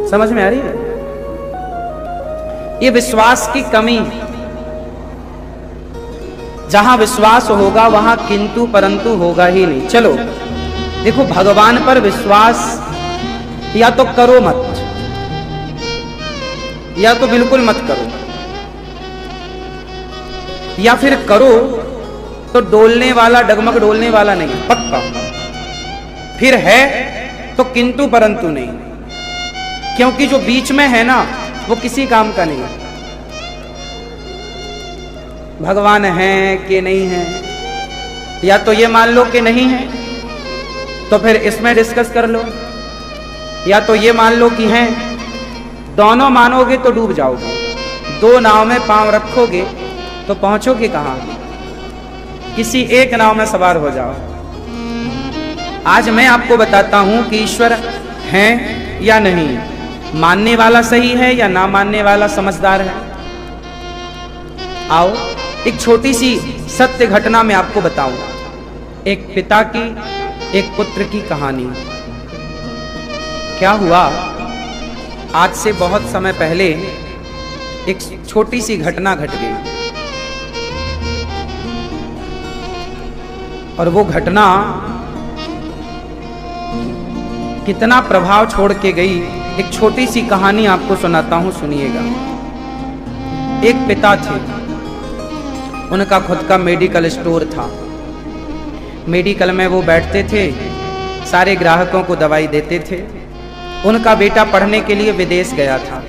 समझ में आ रही है? ये विश्वास की कमी। जहां विश्वास होगा वहां किंतु परंतु होगा ही नहीं। चलो देखो, भगवान पर विश्वास या तो करो मत, या तो बिल्कुल मत करो, या फिर करो तो डोलने वाला, डगमग डोलने वाला नहीं, पक्का। फिर है तो किंतु परंतु नहीं, क्योंकि जो बीच में है ना वो किसी काम का नहीं है। भगवान है कि नहीं है, या तो ये मान लो कि नहीं है तो फिर इसमें डिस्कस कर लो, या तो ये मान लो कि हैं। दोनों मानोगे तो डूब जाओगे। दो नाव में पांव रखोगे तो पहुंचोगे कहां? किसी एक नाव में सवार हो जाओ। आज मैं आपको बताता हूं कि ईश्वर है या नहीं, मानने वाला सही है या ना मानने वाला समझदार है। आओ एक छोटी सी सत्य घटना मैं आपको बताऊं। एक पिता की एक पुत्र की कहानी। क्या हुआ, आज से बहुत समय पहले एक छोटी सी घटना घट गई, और वो घटना कितना प्रभाव छोड़ के गई, एक छोटी सी कहानी आपको सुनाता हूं, सुनिएगा। एक पिता थे, उनका खुद का मेडिकल स्टोर था। मेडिकल में वो बैठते थे, सारे ग्राहकों को दवाई देते थे। उनका बेटा पढ़ने के लिए विदेश गया था,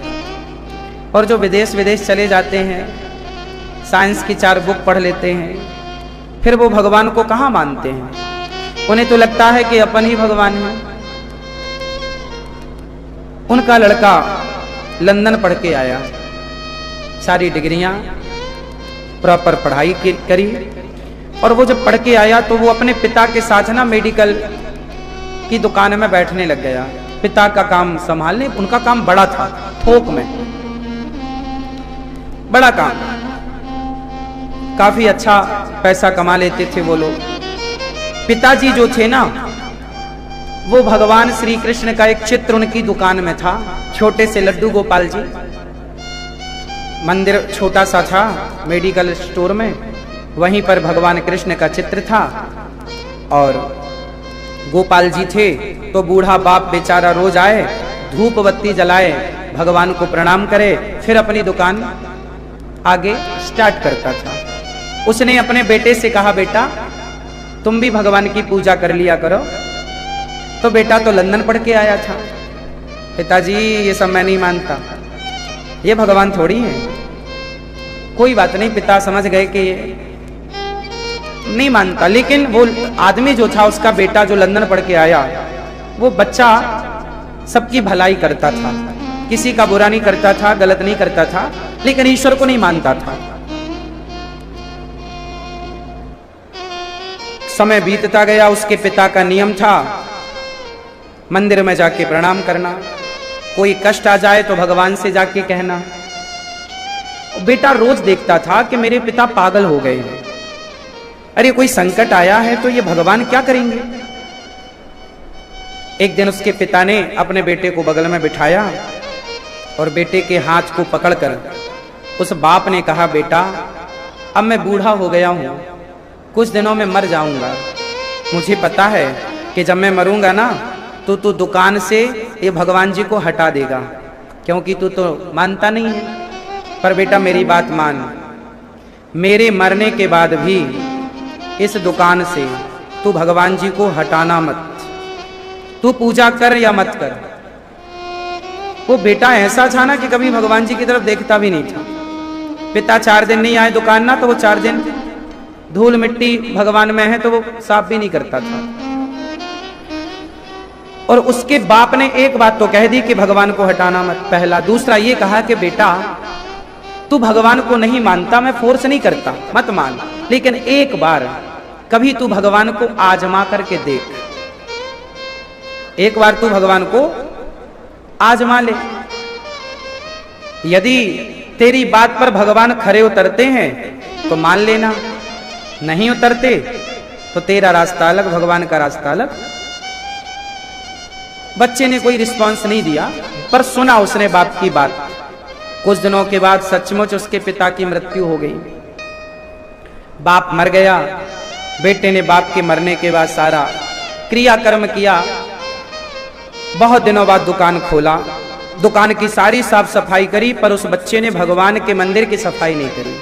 और जो विदेश चले जाते हैं, साइंस की 4 बुक पढ़ लेते हैं, फिर वो भगवान को कहाँ मानते हैं? उन्हें तो लगता है कि अपन ही भगवान है। उनका लड़का लंदन पढ़ के आया, सारी डिग्रियां प्रॉपर पढ़ाई करी, और वो जब पढ़ के आया तो वो अपने पिता के साथ ना मेडिकल की दुकान में बैठने लग गया। पिता का काम संभालने, उनका काम बड़ा था, थोक में बड़ा काम, काफी अच्छा पैसा कमा लेते थे वो लोग। पिताजी जो थे ना, वो भगवान श्री कृष्ण का एक चित्र उनकी दुकान में था, छोटे से लड्डू गोपाल जी। मंदिर छोटा सा था मेडिकल स्टोर में, वहीं पर भगवान कृष्ण का चित्र था, और गोपाल जी थे तो बूढ़ा बाप बेचारा रोज आए, धूप बत्ती जलाए, भगवान को प्रणाम करे, फिर अपनी दुकान आगे स्टार्ट करता था। उसने अपने बेटे से कहा, बेटा तुम भी भगवान की पूजा कर लिया करो। तो बेटा तो लंदन पढ़ के आया था, पिताजी ये सब मैं नहीं मानता, ये भगवान थोड़ी है। कोई बात नहीं, पिता समझ गए कि ये नहीं मानता। लेकिन वो आदमी जो था, उसका बेटा जो लंदन पढ़ के आया, वो बच्चा सबकी भलाई करता था, किसी का बुरा नहीं करता था, गलत नहीं करता था, लेकिन ईश्वर को नहीं मानता था। समय बीतता गया, उसके पिता का नियम था मंदिर में जाके प्रणाम करना, कोई कष्ट आ जाए तो भगवान से जाके कहना। बेटा रोज देखता था कि मेरे पिता पागल हो गए हैं, अरे कोई संकट आया है तो ये भगवान क्या करेंगे। एक दिन उसके पिता ने अपने बेटे को बगल में बिठाया और बेटे के हाथ को पकड़कर उस बाप ने कहा, बेटा अब मैं बूढ़ा हो गया हूं, कुछ दिनों में मर जाऊंगा, मुझे पता है कि जब मैं मरूंगा ना तो तू दुकान से ये भगवान जी को हटा देगा, क्योंकि तू तो मानता नहीं है। पर बेटा मेरी बात मान, मेरे मरने के बाद भी इस दुकान से तू भगवान जी को हटाना मत, तू पूजा कर या मत कर। वो बेटा ऐसा था ना कि कभी भगवान जी की तरफ देखता भी नहीं था। पिता 4 दिन नहीं आए दुकान ना तो वो 4 दिन धूल मिट्टी भगवान में है तो वो साफ भी नहीं करता था। और उसके बाप ने एक बात तो कह दी कि भगवान को हटाना मत, पहला। दूसरा ये कहा कि बेटा तू भगवान को नहीं मानता, मैं फोर्स नहीं करता, मत मान, लेकिन एक बार कभी तू भगवान को आजमा करके देख, एक बार तू भगवान को आजमा ले। यदि तेरी बात पर भगवान खरे उतरते हैं तो मान लेना, नहीं उतरते तो तेरा रास्ता अलग, भगवान का रास्ता अलग। बच्चे ने कोई रिस्पांस नहीं दिया, पर सुना उसने बाप की बात। कुछ दिनों के बाद सचमुच उसके पिता की मृत्यु हो गई, बाप मर गया। बेटे ने बाप के मरने के बाद सारा क्रियाकर्म किया। बहुत दिनों बाद दुकान खोला, दुकान की सारी साफ सफाई करी, पर उस बच्चे ने भगवान के मंदिर की सफाई नहीं करी।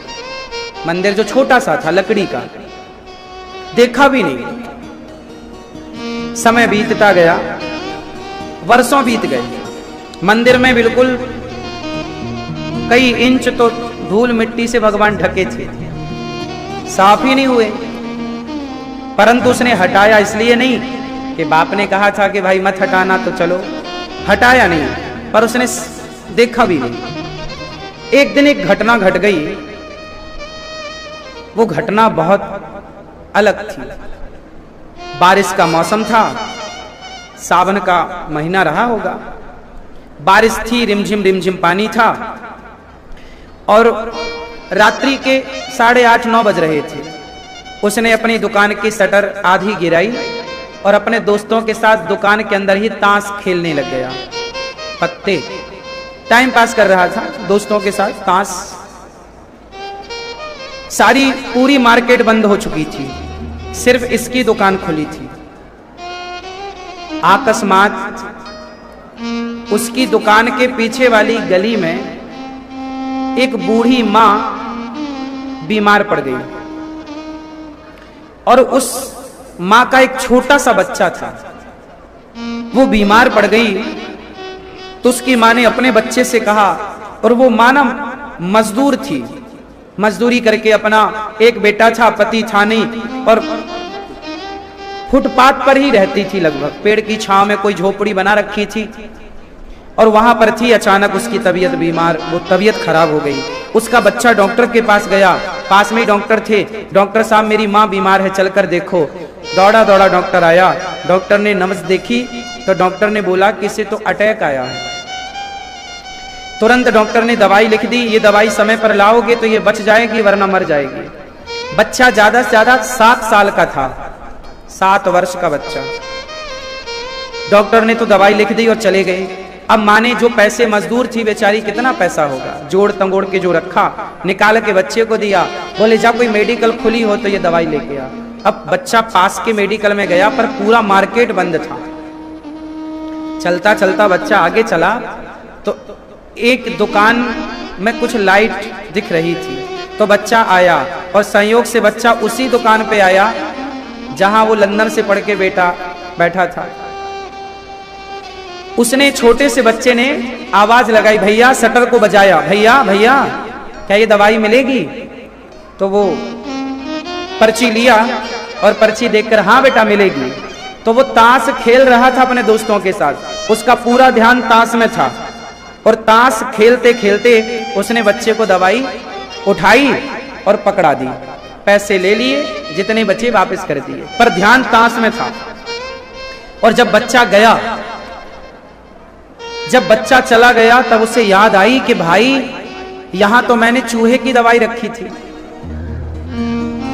मंदिर जो छोटा सा था लकड़ी का, देखा भी नहीं। समय बीतता गया, वर्षों बीत गए, मंदिर में बिल्कुल कई इंच तो धूल मिट्टी से भगवान ढके थे, साफ ही नहीं हुए। परंतु उसने हटाया इसलिए नहीं कि बाप ने कहा था कि भाई मत हटाना, तो चलो हटाया नहीं, पर उसने देखा भी नहीं। एक दिन एक घटना घट गई, वो घटना बहुत अलग थी। बारिश का मौसम था, सावन का महीना रहा होगा, बारिश थी, रिमझिम रिमझिम पानी था, और रात्रि के 8:30-9 बज रहे थे। उसने अपनी दुकान की शटर आधी गिराई और अपने दोस्तों के साथ दुकान के अंदर ही ताश खेलने लग गया। पत्ते टाइम पास कर रहा था दोस्तों के साथ ताश। सारी पूरी मार्केट बंद हो चुकी थी, सिर्फ इसकी दुकान खुली थी। अकस्मात उसकी दुकान के पीछे वाली गली में एक बूढ़ी मां बीमार पड़ गई, और उस मां का एक छोटा सा बच्चा था। वो बीमार पड़ गई तो उसकी मां ने अपने बच्चे से कहा, और वो मां ना मजदूर थी, मजदूरी करके अपना एक बेटा था, पति था नहीं, और फुटपाथ पर ही रहती थी लगभग, पेड़ की छांव में कोई झोपड़ी बना रखी थी, और वहां पर थी। अचानक उसकी तबीयत बीमार, वो तबीयत खराब हो गई। उसका बच्चा डॉक्टर के पास गया, पास में ही डॉक्टर थे। डॉक्टर साहब मेरी माँ बीमार है, चलकर देखो। दौड़ा दौड़ा डॉक्टर आया, डॉक्टर ने नब्ज देखी तो डॉक्टर ने बोला कि इसे तो अटैक आया है। तुरंत डॉक्टर ने दवाई लिख दी, ये दवाई समय पर लाओगे तो ये बच जाएगी वरना मर जाएगी। बच्चा ज्यादा से ज्यादा 7 साल का था, 7 वर्ष का बच्चा। डॉक्टर ने तो दवाई लिख दी और चले गए। अब माने जो पैसे, मजदूर थी बेचारी, कितना पैसा होगा, जोड़ तंगोड़ के जो रखा, निकाल के बच्चे को दिया। बोले जा कोई मेडिकल खुली हो तो ये दवाई लेके आ। अब बच्चा पास के मेडिकल में गया, पर पूरा मार्केट बंद था। चलता चलता बच्चा आगे चला तो एक दुकान में कुछ लाइट दिख रही थी, तो बच्चा आया, और संयोग से बच्चा उसी दुकान पे आया जहां वो लंदन से पढ़ के बेटा बैठा था। उसने, छोटे से बच्चे ने आवाज लगाई, भैया, शटर को बजाया, भैया भैया क्या ये दवाई मिलेगी? तो वो पर्ची लिया और पर्ची देखकर हाँ बेटा मिलेगी। तो वो ताश खेल रहा था अपने दोस्तों के साथ, उसका पूरा ध्यान ताश में था, और ताश खेलते खेलते उसने बच्चे को दवाई उठाई और पकड़ा दी। पैसे ले लिए, जितने बचे वापस कर दिए, पर ध्यान ताश में था। और जब बच्चा चला गया तब उसे याद आई कि भाई यहां तो मैंने चूहे की दवाई रखी थी,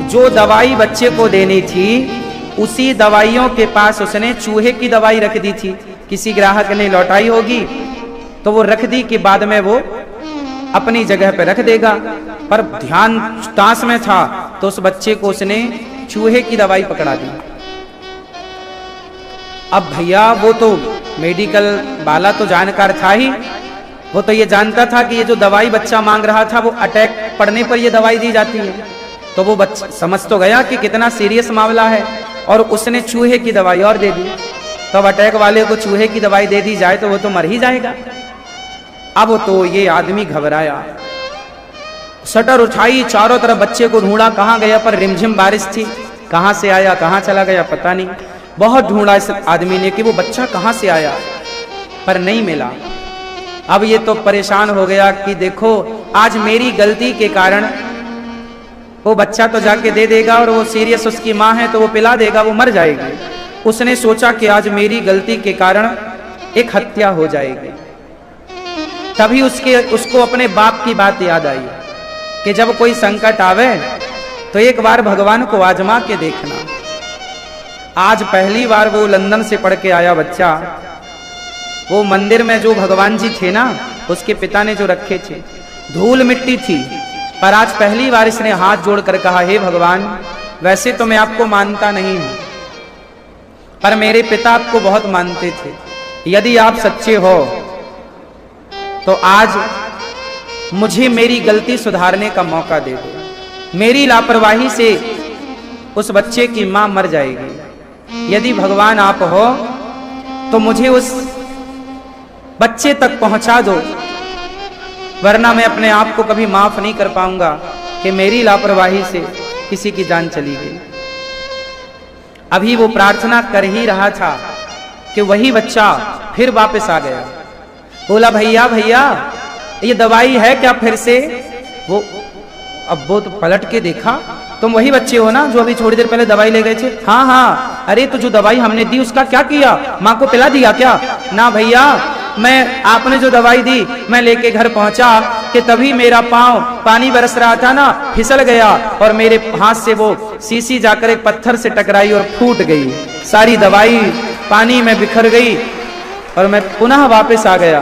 जो दवाई बच्चे को देनी थी उसी दवाइयों के पास उसने चूहे की दवाई रख दी थी। किसी ग्राहक ने लौटाई होगी तो वो रख दी कि बाद में वो अपनी जगह पे रख देगा, पर ध्यान ताश में था तो उस बच्चे को उसने चूहे की दवाई पकड़ा दी। अब भैया वो तो मेडिकल वाला तो जानकार था ही, वो तो ये जानता था कि ये जो दवाई बच्चा मांग रहा था वो अटैक पड़ने पर ये दवाई दी जाती है। तो वो बच्चा समझ तो गया कि कितना सीरियस मामला है, और उसने चूहे की दवाई और दे दी। तो अटैक वाले को चूहे की दवाई दे दी जाए तो वो तो मर ही जाएगा। अब तो ये आदमी घबराया, शटर उठाई, चारों तरफ बच्चे को ढूंढा, कहाँ गया, पर रिमझिम बारिश थी, कहाँ से आया कहाँ चला गया पता नहीं। बहुत ढूंढा इस आदमी ने कि वो बच्चा कहाँ से आया, पर नहीं मिला। अब ये तो परेशान हो गया कि देखो आज मेरी गलती के कारण वो बच्चा तो जाके दे देगा और वो सीरियस उसकी माँ है तो वो पिला देगा, वो मर जाएगी। उसने सोचा कि आज मेरी गलती के कारण एक हत्या हो जाएगी। तभी उसको अपने बाप की बात याद आई कि जब कोई संकट आवे तो एक बार भगवान को आजमा के देखना। आज पहली बार वो लंदन से पढ़ के आया बच्चा, वो मंदिर में जो भगवान जी थे ना, उसके पिता ने जो रखे थे, धूल मिट्टी थी, पर आज पहली बार इसने हाथ जोड़कर कहा, हे भगवान, वैसे तो मैं आपको मानता नहीं हूं, पर मेरे पिता आपको बहुत मानते थे। यदि आप सच्चे हो तो आज मुझे मेरी गलती सुधारने का मौका दे दो। मेरी लापरवाही से उस बच्चे की मां मर जाएगी। यदि भगवान आप हो तो मुझे उस बच्चे तक पहुंचा दो, वरना मैं अपने आप को कभी माफ नहीं कर पाऊंगा कि मेरी लापरवाही से किसी की जान चली गई। अभी वो प्रार्थना कर ही रहा था कि वही बच्चा फिर वापस आ गया। बोला, भैया भैया ये दवाई है क्या फिर से? अब वो तो पलट के देखा, तुम वही बच्चे हो ना जो अभी थोड़ी देर पहले दवाई ले गए थे? हाँ हाँ। अरे तो जो दवाई हमने दी उसका क्या किया? माँ को पिला दिया क्या? ना भैया, मैं आपने जो दवाई दी मैं लेके घर पहुंचा कि तभी मेरा पांव पानी बरस रहा था ना, फिसल गया और मेरे हाथ से वो शीशी जाकर एक पत्थर से टकराई और फूट गई। सारी दवाई पानी में बिखर गई और मैं पुनः वापस आ गया।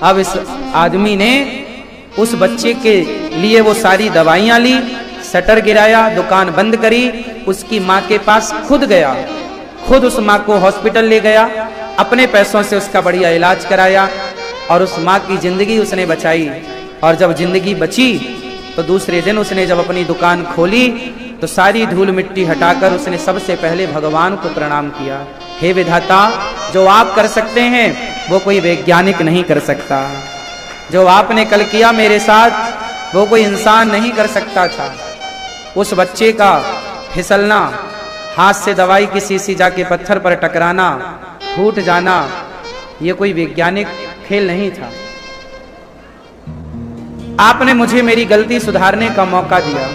अब इस आदमी ने उस बच्चे के लिए वो सारी दवाइयां ली, शटर गिराया, दुकान बंद करी, उसकी माँ के पास खुद गया, खुद उस माँ को हॉस्पिटल ले गया, अपने पैसों से उसका बढ़िया इलाज कराया और उस माँ की जिंदगी उसने बचाई। और जब जिंदगी बची तो दूसरे दिन उसने जब अपनी दुकान खोली तो सारी धूल मिट्टी हटाकर उसने सबसे पहले भगवान को प्रणाम किया। हे विधाता, जो आप कर सकते हैं वो कोई वैज्ञानिक नहीं कर सकता। जो आपने कल किया मेरे साथ वो कोई इंसान नहीं कर सकता था। उस बच्चे का फिसलना, हाथ से दवाई की शीशी जाके पत्थर पर टकराना, फूट जाना, ये कोई वैज्ञानिक खेल नहीं था। आपने मुझे मेरी गलती सुधारने का मौका दिया।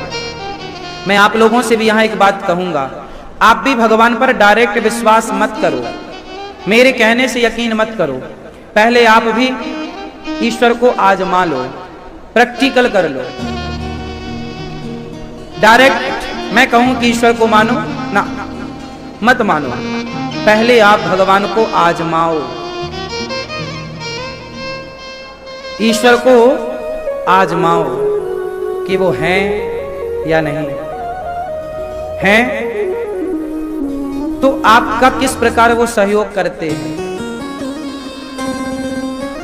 मैं आप लोगों से भी यहां एक बात कहूंगा, आप भी भगवान पर डायरेक्ट विश्वास मत करो, मेरे कहने से यकीन मत करो। पहले आप भी ईश्वर को आजमा लो, प्रैक्टिकल कर लो। डायरेक्ट मैं कहूं कि ईश्वर को मानो ना, मत मानो। पहले आप भगवान को आजमाओ, ईश्वर को आजमाओ कि वो हैं या नहीं हैं, तो आपका किस प्रकार वो सहयोग करते हैं।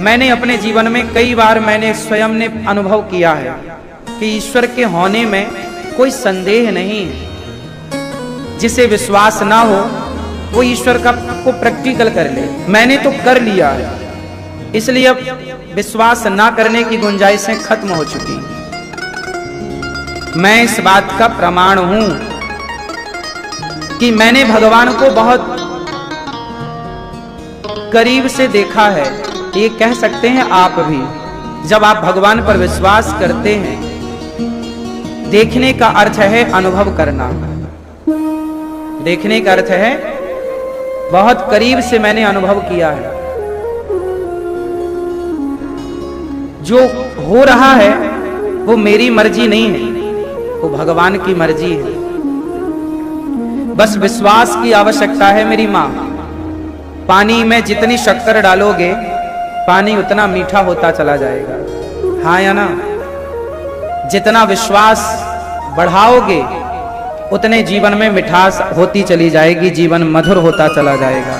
मैंने अपने जीवन में कई बार मैंने स्वयं ने अनुभव किया है कि ईश्वर के होने में कोई संदेह नहीं है। जिसे विश्वास ना हो वो ईश्वर का को प्रैक्टिकल कर ले। मैंने तो कर लिया है, इसलिए अब विश्वास ना करने की गुंजाइशें खत्म हो चुकी। मैं इस बात का प्रमाण हूं कि मैंने भगवान को बहुत करीब से देखा है। ये कह सकते हैं आप भी, जब आप भगवान पर विश्वास करते हैं, देखने का अर्थ है अनुभव करना। देखने का अर्थ है बहुत करीब से मैंने अनुभव किया है। जो हो रहा है वो मेरी मर्जी नहीं है, वो भगवान की मर्जी है। बस विश्वास की आवश्यकता है। मेरी माँ, पानी में जितनी शक्कर डालोगे पानी उतना मीठा होता चला जाएगा, हाँ या ना? जितना विश्वास बढ़ाओगे उतने जीवन में मिठास होती चली जाएगी, जीवन मधुर होता चला जाएगा।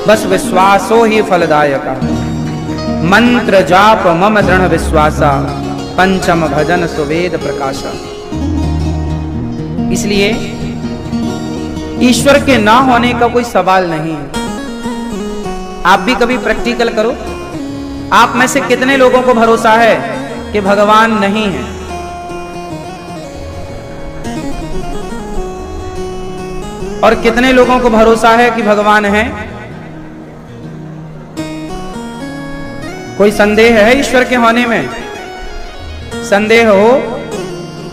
बस विश्वासो ही फलदायक। मंत्र जाप मम दृढ़ विश्वासा, पंचम भजन सुवेद प्रकाशा। इसलिए ईश्वर के ना होने का कोई सवाल नहीं है। आप भी कभी प्रैक्टिकल करो। आप में से कितने लोगों को भरोसा है कि भगवान नहीं है? और कितने लोगों को भरोसा है कि भगवान है? कोई संदेह है ईश्वर के होने में? संदेह हो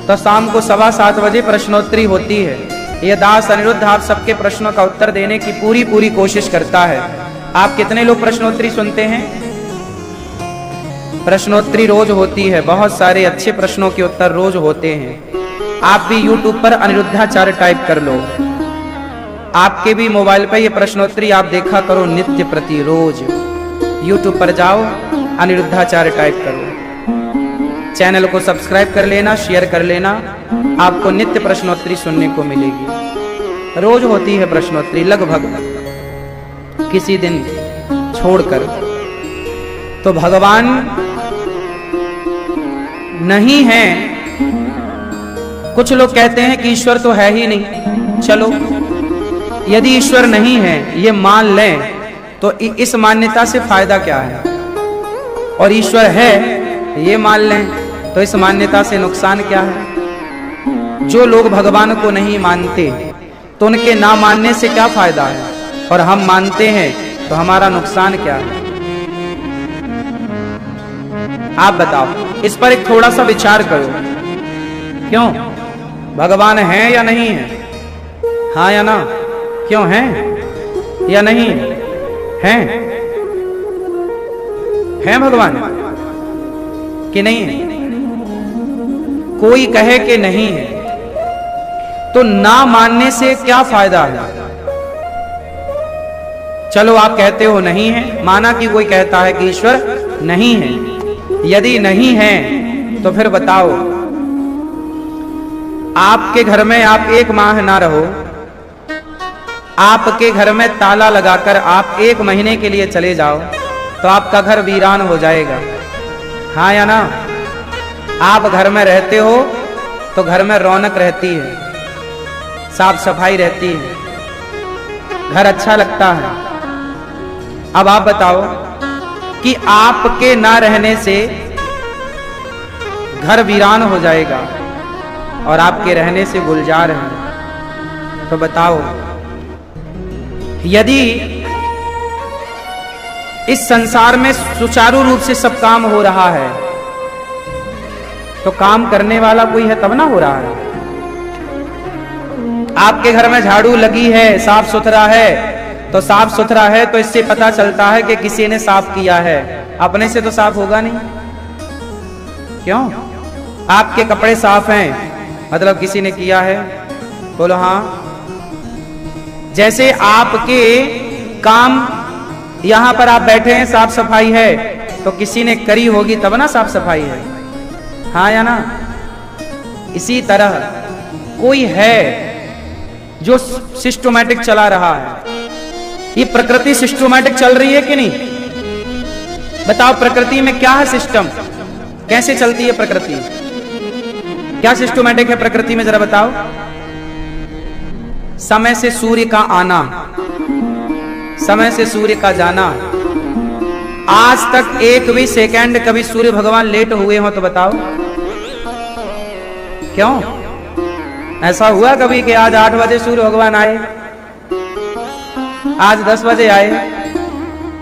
तो शाम को 7:15 बजे प्रश्नोत्तरी होती है। ये दास अनिरुद्ध आप सबके प्रश्नों का उत्तर देने की पूरी कोशिश करता है। आप कितने लोग प्रश्नोत्तरी सुनते हैं? प्रश्नोत्तरी रोज होती है, बहुत सारे अच्छे प्रश्नों के उत्तर रोज होते हैं। आप भी YouTube पर अनिरुद्धाचार्य टाइप कर लो, आपके भी मोबाइल पर ये प्रश्नोत्तरी आप देखा करो नित्य प्रति रोज। YouTube पर जाओ, अनिरुद्धाचार्य टाइप करो, चैनल को सब्सक्राइब कर लेना, शेयर कर लेना, आपको नित्य प्रश्नोत्तरी सुनने को मिलेगी। रोज होती है प्रश्नोत्तरी, लगभग किसी दिन छोड़कर। तो भगवान नहीं है, कुछ लोग कहते हैं कि ईश्वर तो है ही नहीं। चलो, यदि ईश्वर नहीं है ये मान लें तो इस मान्यता से फायदा क्या है? और ईश्वर है ये मान लें तो इस मान्यता से नुकसान क्या है? जो लोग भगवान को नहीं मानते तो उनके ना मानने से क्या फायदा है, और हम मानते हैं तो हमारा नुकसान क्या है? आप बताओ, इस पर एक थोड़ा सा विचार करो। क्यों भगवान है या नहीं है? हाँ या ना? क्यों है या नहीं है? है भगवान कि नहीं है? कोई कहे कि नहीं है तो ना मानने से क्या फायदा है? चलो आप कहते हो नहीं है, माना कि कोई कहता है कि ईश्वर नहीं है। यदि नहीं है तो फिर बताओ, आपके घर में आप 1 माह ना रहो, आपके घर में ताला लगाकर आप 1 महीने के लिए चले जाओ तो आपका घर वीरान हो जाएगा। हाँ या ना? आप घर में रहते हो तो घर में रौनक रहती है, साफ सफाई रहती है, घर अच्छा लगता है। अब आप बताओ कि आपके ना रहने से घर वीरान हो जाएगा और आपके रहने से गुलजार है, तो बताओ, यदि इस संसार में सुचारू रूप से सब काम हो रहा है तो काम करने वाला कोई है तब ना हो रहा है। आपके घर में झाड़ू लगी है, साफ सुथरा है, तो साफ सुथरा है तो इससे पता चलता है कि किसी ने साफ किया है, अपने से तो साफ होगा नहीं। क्यों? आपके कपड़े साफ हैं मतलब किसी ने किया है, बोलो हाँ। जैसे आपके काम, यहां पर आप बैठे हैं, साफ सफाई है तो किसी ने करी होगी तब ना साफ सफाई है। हाँ या ना? इसी तरह कोई है जो सिस्टमैटिक चला रहा है। ये प्रकृति सिस्टमैटिक चल रही है कि नहीं? बताओ, प्रकृति में क्या है सिस्टम? कैसे चलती है प्रकृति? क्या सिस्टमैटिक है प्रकृति में, जरा बताओ। समय से सूर्य का आना, समय से सूर्य का जाना। आज तक एक भी सेकंड कभी सूर्य भगवान लेट हुए हो तो बताओ। क्यों? ऐसा हुआ कभी कि आज 8 बजे सूर्य भगवान आए, आज 10 बजे आए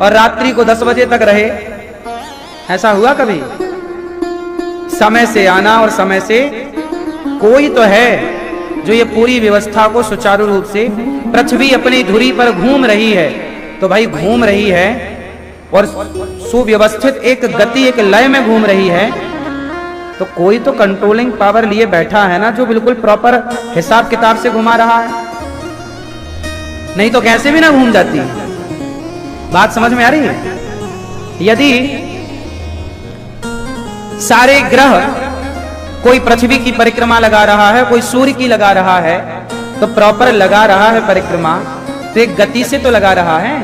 और रात्रि को 10 बजे तक रहे? ऐसा हुआ कभी? समय से आना और समय से कोई तो है जो ये पूरी व्यवस्था को सुचारू रूप से, पृथ्वी अपनी धुरी पर घूम रही है तो भाई घूम रही है और सुव्यवस्थित एक गति, एक लय में घूम रही है, तो कोई तो कंट्रोलिंग पावर लिए बैठा है ना, जो बिल्कुल प्रॉपर हिसाब किताब से घुमा रहा है। नहीं तो कैसे भी ना घूम जाती। बात समझ में आ रही है? यदि सारे ग्रह, कोई पृथ्वी की परिक्रमा लगा रहा है, कोई सूर्य की लगा रहा है, तो प्रॉपर लगा रहा है परिक्रमा तो एक गति से तो लगा रहा है।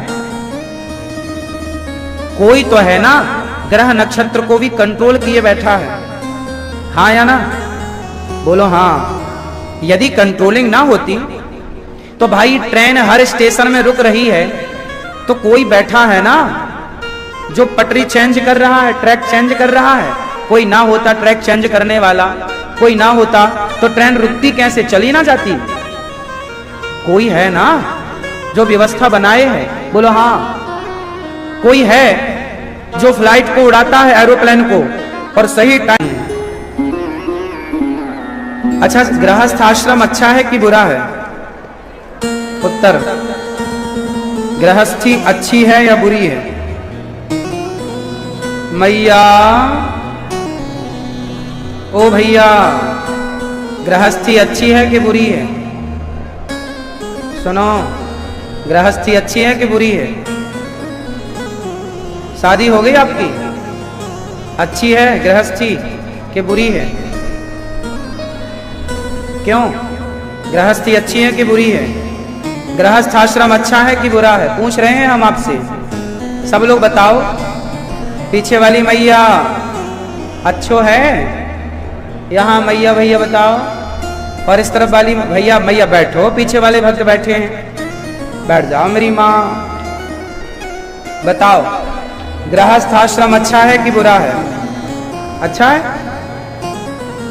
कोई तो है ना, ग्रह नक्षत्र को भी कंट्रोल किए बैठा है। हाँ या ना? बोलो हाँ। यदि कंट्रोलिंग ना होती तो भाई ट्रेन हर स्टेशन में रुक रही है तो कोई बैठा है ना जो पटरी चेंज कर रहा है, ट्रैक चेंज कर रहा है। कोई ना होता ट्रैक चेंज करने वाला, कोई ना होता तो ट्रेन रुकती कैसे, चली ना जाती। कोई है ना जो व्यवस्था बनाए है, बोलो हाँ। कोई है जो फ्लाइट को उड़ाता है, एरोप्लेन को, और सही टाइम अच्छा, गृहस्थ आश्रम अच्छा है कि बुरा है? उत्तर, गृहस्थी अच्छी है या बुरी है? मैया, ओ भैया, गृहस्थी अच्छी है कि बुरी है? सुनो, गृहस्थी अच्छी है कि बुरी है? शादी हो गई आपकी? अच्छी है गृहस्थी कि बुरी है? क्यों? गृहस्थी अच्छी है कि बुरी है? गृहस्थ आश्रम अच्छा है कि बुरा है? पूछ रहे हैं हम आपसे, सब लोग बताओ। पीछे वाली मैया, अच्छो है? यहाँ मैया भैया बताओ। और इस तरफ वाली भैया, मैया बैठो, पीछे वाले भक्त बैठे हैं, बैठ जाओ मेरी माँ। बताओ, गृहस्थ आश्रम अच्छा है कि बुरा है? अच्छा है।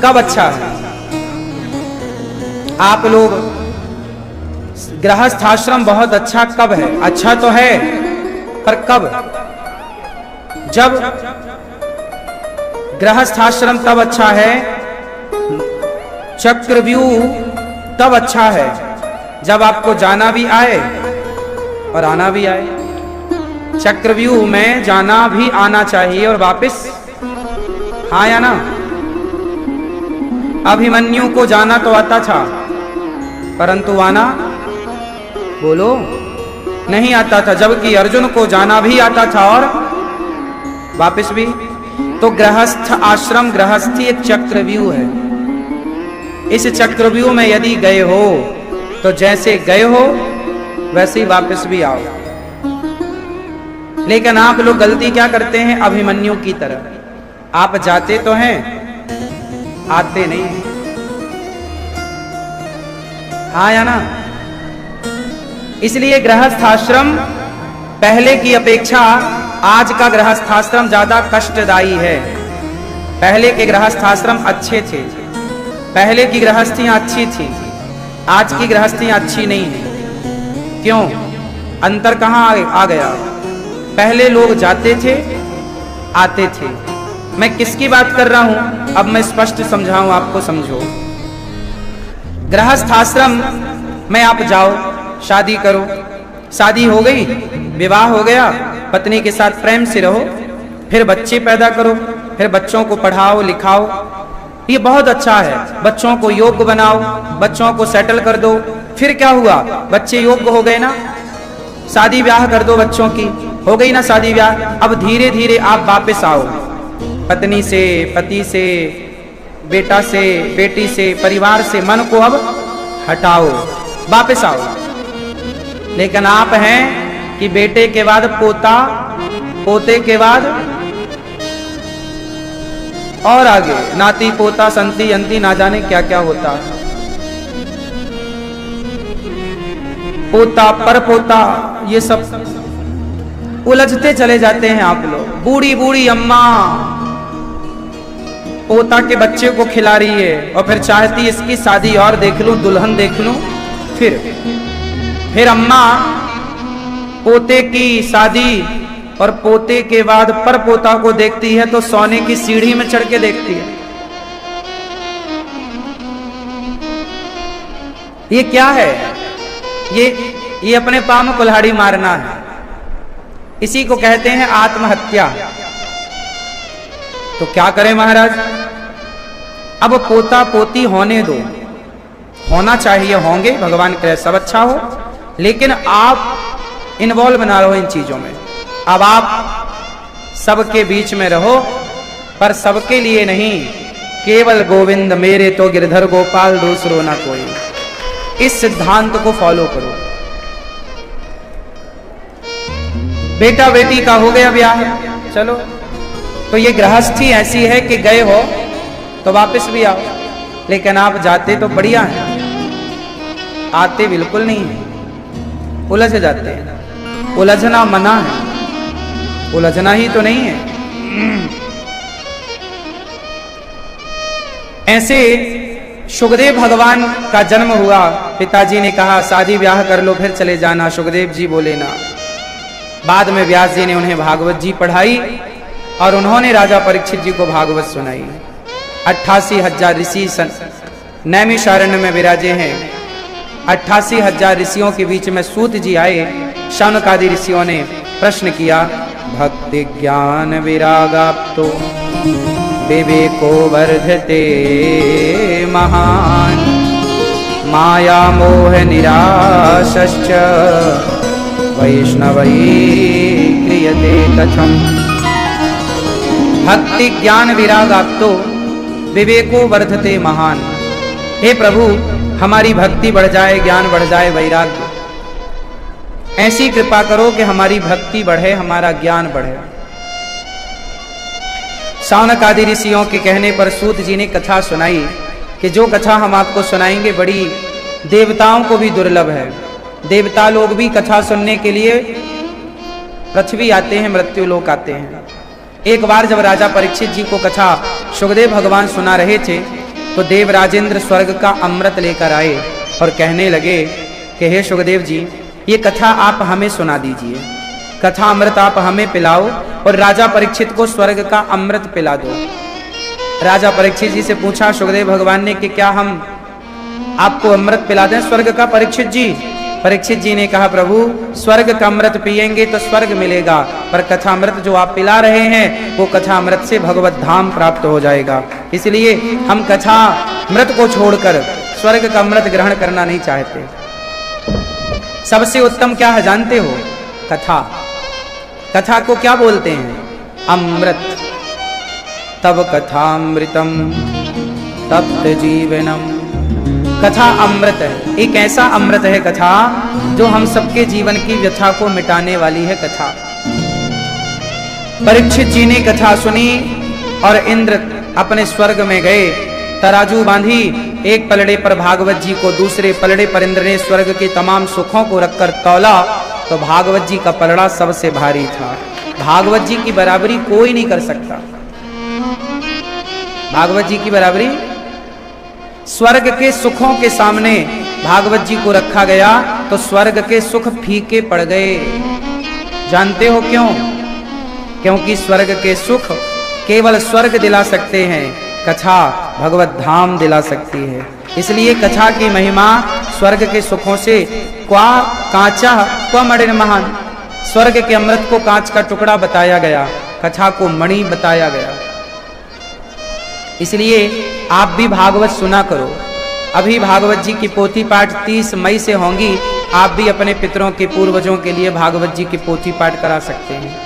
कब अच्छा है? आप लोग, गृहस्थ आश्रम बहुत अच्छा कब है? अच्छा तो है, पर कब? जब गृहस्थ आश्रम तब अच्छा है, चक्रव्यूह तब अच्छा है जब आपको जाना भी आए और आना भी आए। चक्रव्यूह में जाना भी आना चाहिए और वापस, हाँ या ना? अभिमन्यु को जाना तो आता था, परंतु आना, बोलो, नहीं आता था, जबकि अर्जुन को जाना भी आता था और वापस भी। तो गृहस्थ आश्रम, गृहस्थी एक चक्रव्यूह है। इस चक्रव्यूह में यदि गए हो तो जैसे गए हो वैसे ही वापस भी आओ। लेकिन आप लोग गलती क्या करते हैं? अभिमन्यु की तरह। आप जाते तो हैं, आते नहीं, हाँ या ना? इसलिए गृहस्थ आश्रम पहले की अपेक्षा आज का गृहस्थ आश्रम ज्यादा कष्टदायी है। पहले के गृहस्थ आश्रम अच्छे थे, पहले की गृहस्थियां अच्छी थी, आज की गृहस्थियां अच्छी नहीं है। क्यों? अंतर कहां आ गया? पहले लोग जाते थे, आते थे। मैं किसकी बात कर रहा हूं अब मैं स्पष्ट समझाऊं, आपको समझो। गृहस्थ आश्रम में आप जाओ, शादी करो, शादी हो गई, विवाह हो गया, पत्नी के साथ प्रेम से रहो, फिर बच्चे पैदा करो, फिर बच्चों को पढ़ाओ लिखाओ, ये बहुत अच्छा है। बच्चों को योग्य बनाओ, बच्चों को सेटल कर दो। फिर क्या हुआ? बच्चे योग्य हो गए ना, शादी ब्याह कर दो, बच्चों की हो गई ना शादी ब्याह। अब धीरे धीरे आप वापस आओ, पत्नी से, पति से, बेटा से, बेटी से, परिवार से मन को अब हटाओ, वापस आओ। लेकिन आप हैं कि बेटे के बाद पोता, पोते के बाद और आगे नाती पोता संती अंती, ना जाने क्या क्या होता है। पोता पर पोता, ये सब उलझते चले जाते हैं आप लोग। बूढ़ी बूढ़ी अम्मा पोता के बच्चे को खिला रही है और फिर चाहती इसकी शादी और देख लूं, दुल्हन देख लूं। फिर अम्मा पोते की शादी और पोते के बाद पर पोता को देखती है तो सोने की सीढ़ी में चढ़ के देखती है। ये क्या है? ये अपने पांव में कुल्हाड़ी मारना है। इसी को कहते हैं आत्महत्या। तो क्या करें महाराज? अब पोता पोती होने दो, होना चाहिए, होंगे, भगवान करे सब अच्छा हो, लेकिन आप इन्वॉल्व ना रहो इन चीजों में। अब आप सबके बीच में रहो, पर सबके लिए नहीं, केवल गोविंद मेरे तो गिरधर गोपाल दूसरो ना कोई। इस सिद्धांत को फॉलो करो। बेटा बेटी का हो गया ब्याह, चलो, तो ये गृहस्थी ऐसी है कि गए हो तो वापस भी आओ। लेकिन आप जाते तो बढ़िया है, आते बिल्कुल नहीं है, उलझ जाते हैं। उलझना मना है, उलझना ही तो नहीं है। ऐसे सुखदेव भगवान का जन्म हुआ, पिताजी ने कहा शादी ब्याह कर लो फिर चले जाना। सुखदेव जी बोले ना। बाद में व्यास जी ने उन्हें भागवत जी पढ़ाई और उन्होंने राजा परीक्षित जी को भागवत सुनाई। 88,000 ऋषि नैमिषारण्य में विराजे हैं। 88,000 ऋषियों के बीच में सूत जी आए। शौनकादि ऋषियों ने प्रश्न किया, भक्ति ज्ञान विरागाप्तो विवेको वर्धते महान, माया मोह निराशश्च वैष्णवै क्रियते कथम। भक्ति ज्ञान विरागाप्तो विवेको वर्धते महान। हे प्रभु, हमारी भक्ति बढ़ जाए, ज्ञान बढ़ जाए, वैराग्य, ऐसी कृपा करो कि हमारी भक्ति बढ़े, हमारा ज्ञान बढ़े। शौनक आदि ऋषियों के कहने पर सूत जी ने कथा सुनाई कि जो कथा हम आपको सुनाएंगे बड़ी देवताओं को भी दुर्लभ है। देवता लोग भी कथा सुनने के लिए पृथ्वी आते हैं, मृत्यु लोक आते हैं। एक बार जब राजा परीक्षित जी को कथा सुखदेव भगवान सुना रहे थे तो देव राजेंद्र स्वर्ग का अमृत लेकर आए और कहने लगे कि हे सुखदेव जी, ये कथा आप हमें सुना दीजिए, कथा अमृत आप हमें पिलाओ और राजा परीक्षित को स्वर्ग का अमृत पिला दो। राजा परीक्षित जी से पूछा सुखदेव भगवान ने कि क्या हम आपको अमृत पिला दें स्वर्ग का परीक्षित जी? परीक्षित जी ने कहा, प्रभु स्वर्ग का अमृत पिएंगे तो स्वर्ग मिलेगा, पर कथा अमृत जो आप पिला रहे हैं वो कथा अमृत से भगवत धाम प्राप्त हो जाएगा, इसलिए हम कथा अमृत को छोड़कर स्वर्ग का अमृत ग्रहण करना नहीं चाहते। सबसे उत्तम क्या है जानते हो? कथा। कथा को क्या बोलते हैं? अमृत। तब कथामृतम तप्त जीवनम। कथा अमृत है। एक ऐसा अमृत है कथा जो हम सबके जीवन की व्यथा को मिटाने वाली है कथा। परीक्षित जी ने कथा सुनी और इंद्र अपने स्वर्ग में गए, तराजू बांधी, एक पलड़े पर भागवत जी को, दूसरे पलड़े पर इंद्र ने स्वर्ग के तमाम सुखों को रखकर तौला तो भागवत जी का पलड़ा सबसे भारी था। भागवत जी की बराबरी कोई नहीं कर सकता। भागवत जी की बराबरी स्वर्ग के सुखों के सामने भागवत जी को रखा गया तो स्वर्ग के सुख फीके पड़ गए। जानते हो क्यों? क्योंकि स्वर्ग के सुख केवल स्वर्ग दिला सकते हैं, कथा भगवत धाम दिला सकती है। इसलिए कथा की महिमा स्वर्ग के सुखों से क्वा कांचा क्वा मणि महान। स्वर्ग के अमृत को कांच का टुकड़ा बताया गया, कथा को मणि बताया गया। इसलिए आप भी भागवत सुना करो। अभी भागवत जी की पोथी पाठ 30 मई से होंगी। आप भी अपने पितरों के पूर्वजों के लिए भागवत जी की पोथी पाठ करा सकते हैं।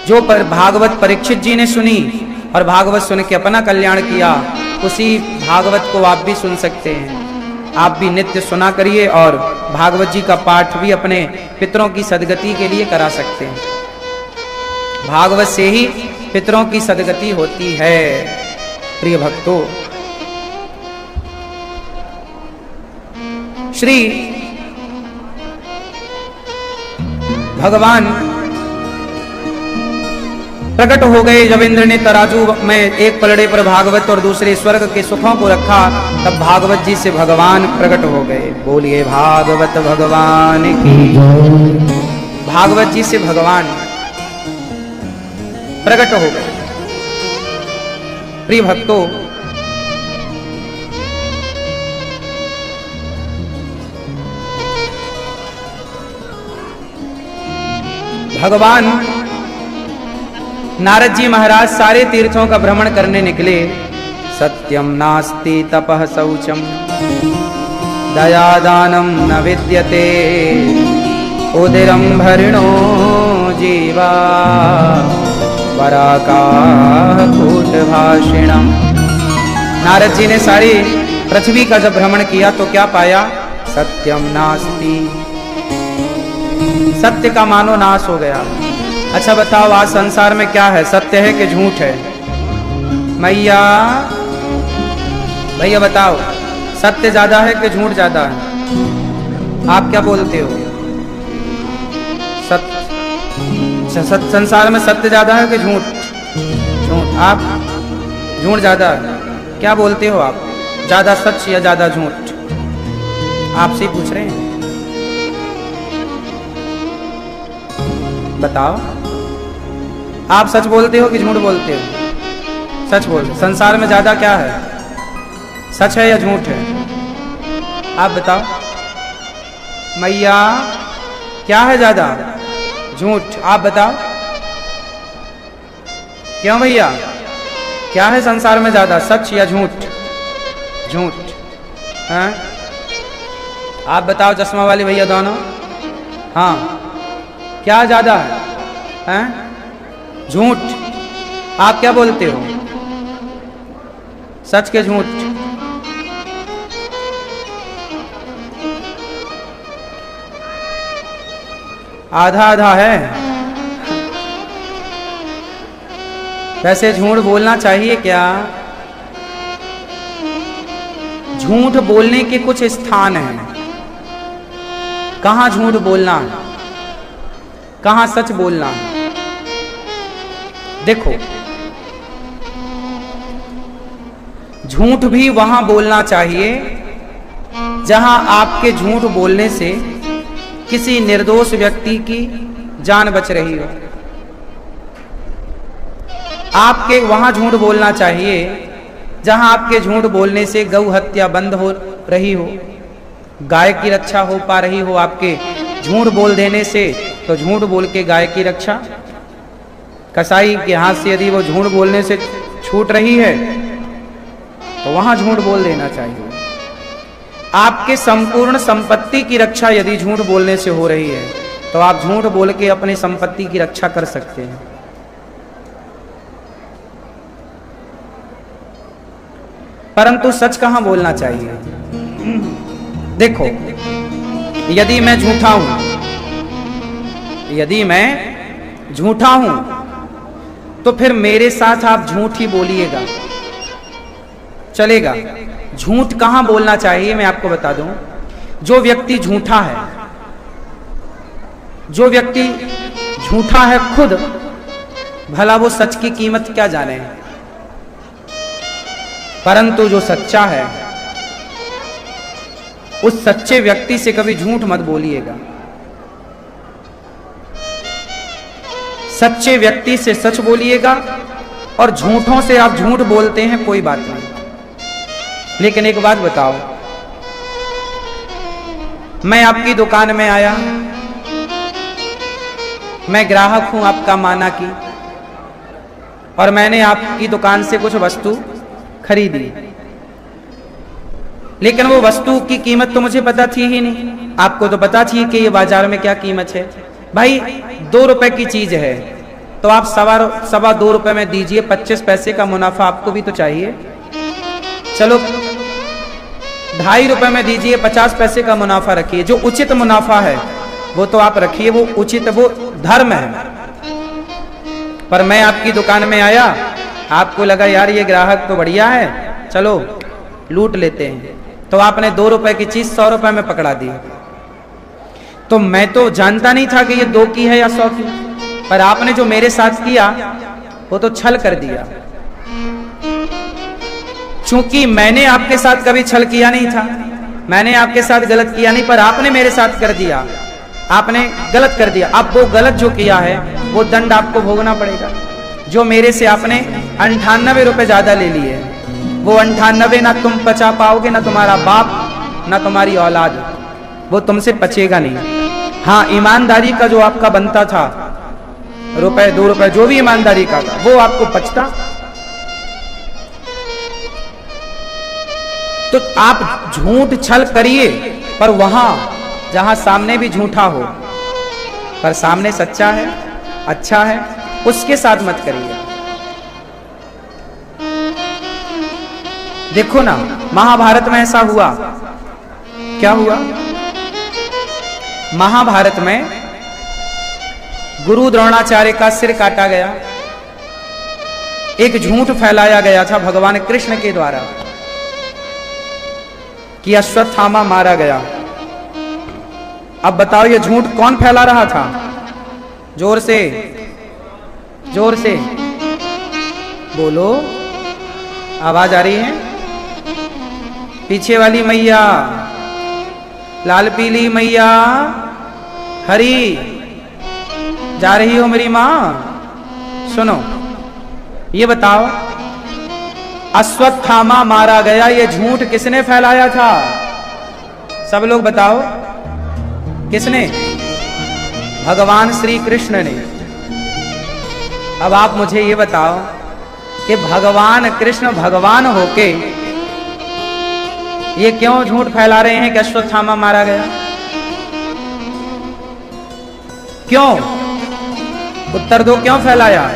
जो पर भागवत परीक्षित जी ने सुनी और भागवत सुन के अपना कल्याण किया, उसी भागवत को आप भी सुन सकते हैं। आप भी नित्य सुना करिए और भागवत जी का पाठ भी अपने पितरों की सदगति के लिए करा सकते हैं। भागवत से ही पितरों की सदगति होती है। प्रिय भक्तों, श्री भगवान प्रकट हो गए जब इंद्र ने तराजू में एक पलड़े पर भागवत और दूसरे स्वर्ग के सुखों को रखा, तब भागवत जी से भगवान प्रकट हो गए। बोलिए भागवत भगवान की। भागवत जी से भगवान प्रकट हो गए। प्रिय भक्तों, भगवान नारद जी महाराज सारे तीर्थों का भ्रमण करने निकले। सत्यम नास्ति तपः शौचम दयादानम न विद्यते उदरम भरिणो जीवा पराकाः कूटभाषिणम्। नारद जी ने सारी पृथ्वी का जब भ्रमण किया तो क्या पाया? सत्यम नास्ति। सत्य का मानो नाश हो गया। अच्छा बताओ, आज संसार में क्या है? सत्य है कि झूठ है? मैया भैया बताओ, सत्य ज्यादा है कि झूठ ज्यादा है? आप क्या बोलते हो? संसार में सत्य ज्यादा है कि झूठ? झूठ। आप झूठ ज्यादा है। क्या बोलते हो आप? ज्यादा सच या ज्यादा झूठ? आपसे पूछ रहे हैं, बताओ। आप सच बोलते हो कि झूठ बोलते हो? सच बोलते। संसार में ज्यादा क्या है? सच है या झूठ है? आप बताओ मैया, क्या है ज्यादा? झूठ। आप बताओ क्यों भैया, क्या है संसार में ज्यादा, सच या झूठ? झूठ। हैं? आप बताओ चश्मा वाले भैया दोनों, हाँ क्या ज्यादा है? हैं? झूठ। आप क्या बोलते हो, सच के झूठ? आधा आधा है। वैसे झूठ बोलना चाहिए क्या? झूठ बोलने के कुछ स्थान हैं, कहां झूठ बोलना है, कहां सच बोलना है। देखो, झूठ भी वहां बोलना चाहिए जहां आपके झूठ बोलने से किसी निर्दोष व्यक्ति की जान बच रही हो। आपके वहां झूठ बोलना चाहिए जहां आपके झूठ बोलने से गौ हत्या बंद हो रही हो, गाय की रक्षा हो पा रही हो आपके झूठ बोल देने से। तो झूठ बोल के गाय की रक्षा, कसाई के हाथ से यदि वो झूठ बोलने से छूट रही है तो वहां झूठ बोल देना चाहिए। आपके संपूर्ण संपत्ति की रक्षा यदि झूठ बोलने से हो रही है तो आप झूठ बोल के अपनी संपत्ति की रक्षा कर सकते हैं। परंतु सच कहां बोलना चाहिए? देखो, यदि मैं झूठा हूं, यदि मैं झूठा हूं तो फिर मेरे साथ आप झूठ ही बोलिएगा, चलेगा। झूठ कहां बोलना चाहिए मैं आपको बता दूं। जो व्यक्ति झूठा है, जो व्यक्ति झूठा है खुद, भला वो सच की कीमत क्या जाने। परंतु जो सच्चा है, उस सच्चे व्यक्ति से कभी झूठ मत बोलिएगा। सच्चे व्यक्ति से सच बोलिएगा, और झूठों से आप झूठ बोलते हैं कोई बात नहीं। लेकिन एक बात बताओ, मैं आपकी दुकान में आया, मैं ग्राहक हूं आपका माना की, और मैंने आपकी दुकान से कुछ वस्तु खरीदी, लेकिन वो वस्तु की कीमत तो मुझे पता थी ही नहीं। आपको तो पता थी कि ये बाजार में क्या कीमत है। भाई 2 रुपए की चीज है तो आप सवा 2 रुपए में दीजिए, 25 पैसे का मुनाफा आपको भी तो चाहिए। चलो 2.5 रुपए में दीजिए, 50 पैसे का मुनाफा रखिए। जो उचित मुनाफा है वो तो आप रखिए, वो उचित, वो धर्म है। पर मैं आपकी दुकान में आया, आपको लगा यार ये ग्राहक तो बढ़िया है, चलो लूट लेते हैं, तो आपने 2 रुपए की चीज 100 रुपए में पकड़ा दी। तो मैं तो जानता नहीं था कि ये 2 की है या 100 की, पर आपने जो मेरे साथ किया वो तो छल कर दिया। चूंकि मैंने आपके साथ कभी छल किया नहीं था, मैंने आपके साथ गलत किया नहीं, पर आपने मेरे साथ कर दिया, आपने गलत कर दिया। अब वो गलत जो किया है वो दंड आपको भोगना पड़ेगा। जो मेरे से आपने 98 रुपए ज्यादा ले लिए, वो 98 ना तुम बचा पाओगे, ना तुम्हारा बाप, ना तुम्हारी औलाद, वो तुमसे बचेगा नहीं। हाँ, ईमानदारी का जो आपका बनता था, रुपए 2 रुपए जो भी ईमानदारी का था, वो आपको बचता। तो आप झूठ छल करिए, पर वहां जहां सामने भी झूठा हो पर सामने सच्चा है, अच्छा है, उसके साथ मत करिए। देखो ना, महाभारत में ऐसा हुआ। क्या हुआ? महाभारत में गुरु द्रोणाचार्य का सिर काटा गया। एक झूठ फैलाया गया था भगवान कृष्ण के द्वारा कि अश्वत्थामा मारा गया। अब बताओ ये झूठ कौन फैला रहा था? जोर से, जोर से बोलो, आवाज आ रही है? पीछे वाली मैया, लाल पीली मैया, हरी, जा रही हो मेरी मां? सुनो, ये बताओ अश्वत्थामा मारा गया, ये झूठ किसने फैलाया था? सब लोग बताओ, किसने? भगवान श्री कृष्ण ने। अब आप मुझे ये बताओ कि भगवान कृष्ण भगवान होके ये क्यों झूठ फैला रहे हैं कि अश्वत्थामा मारा गया? क्यों? उत्तर दो, क्यों फैलाया?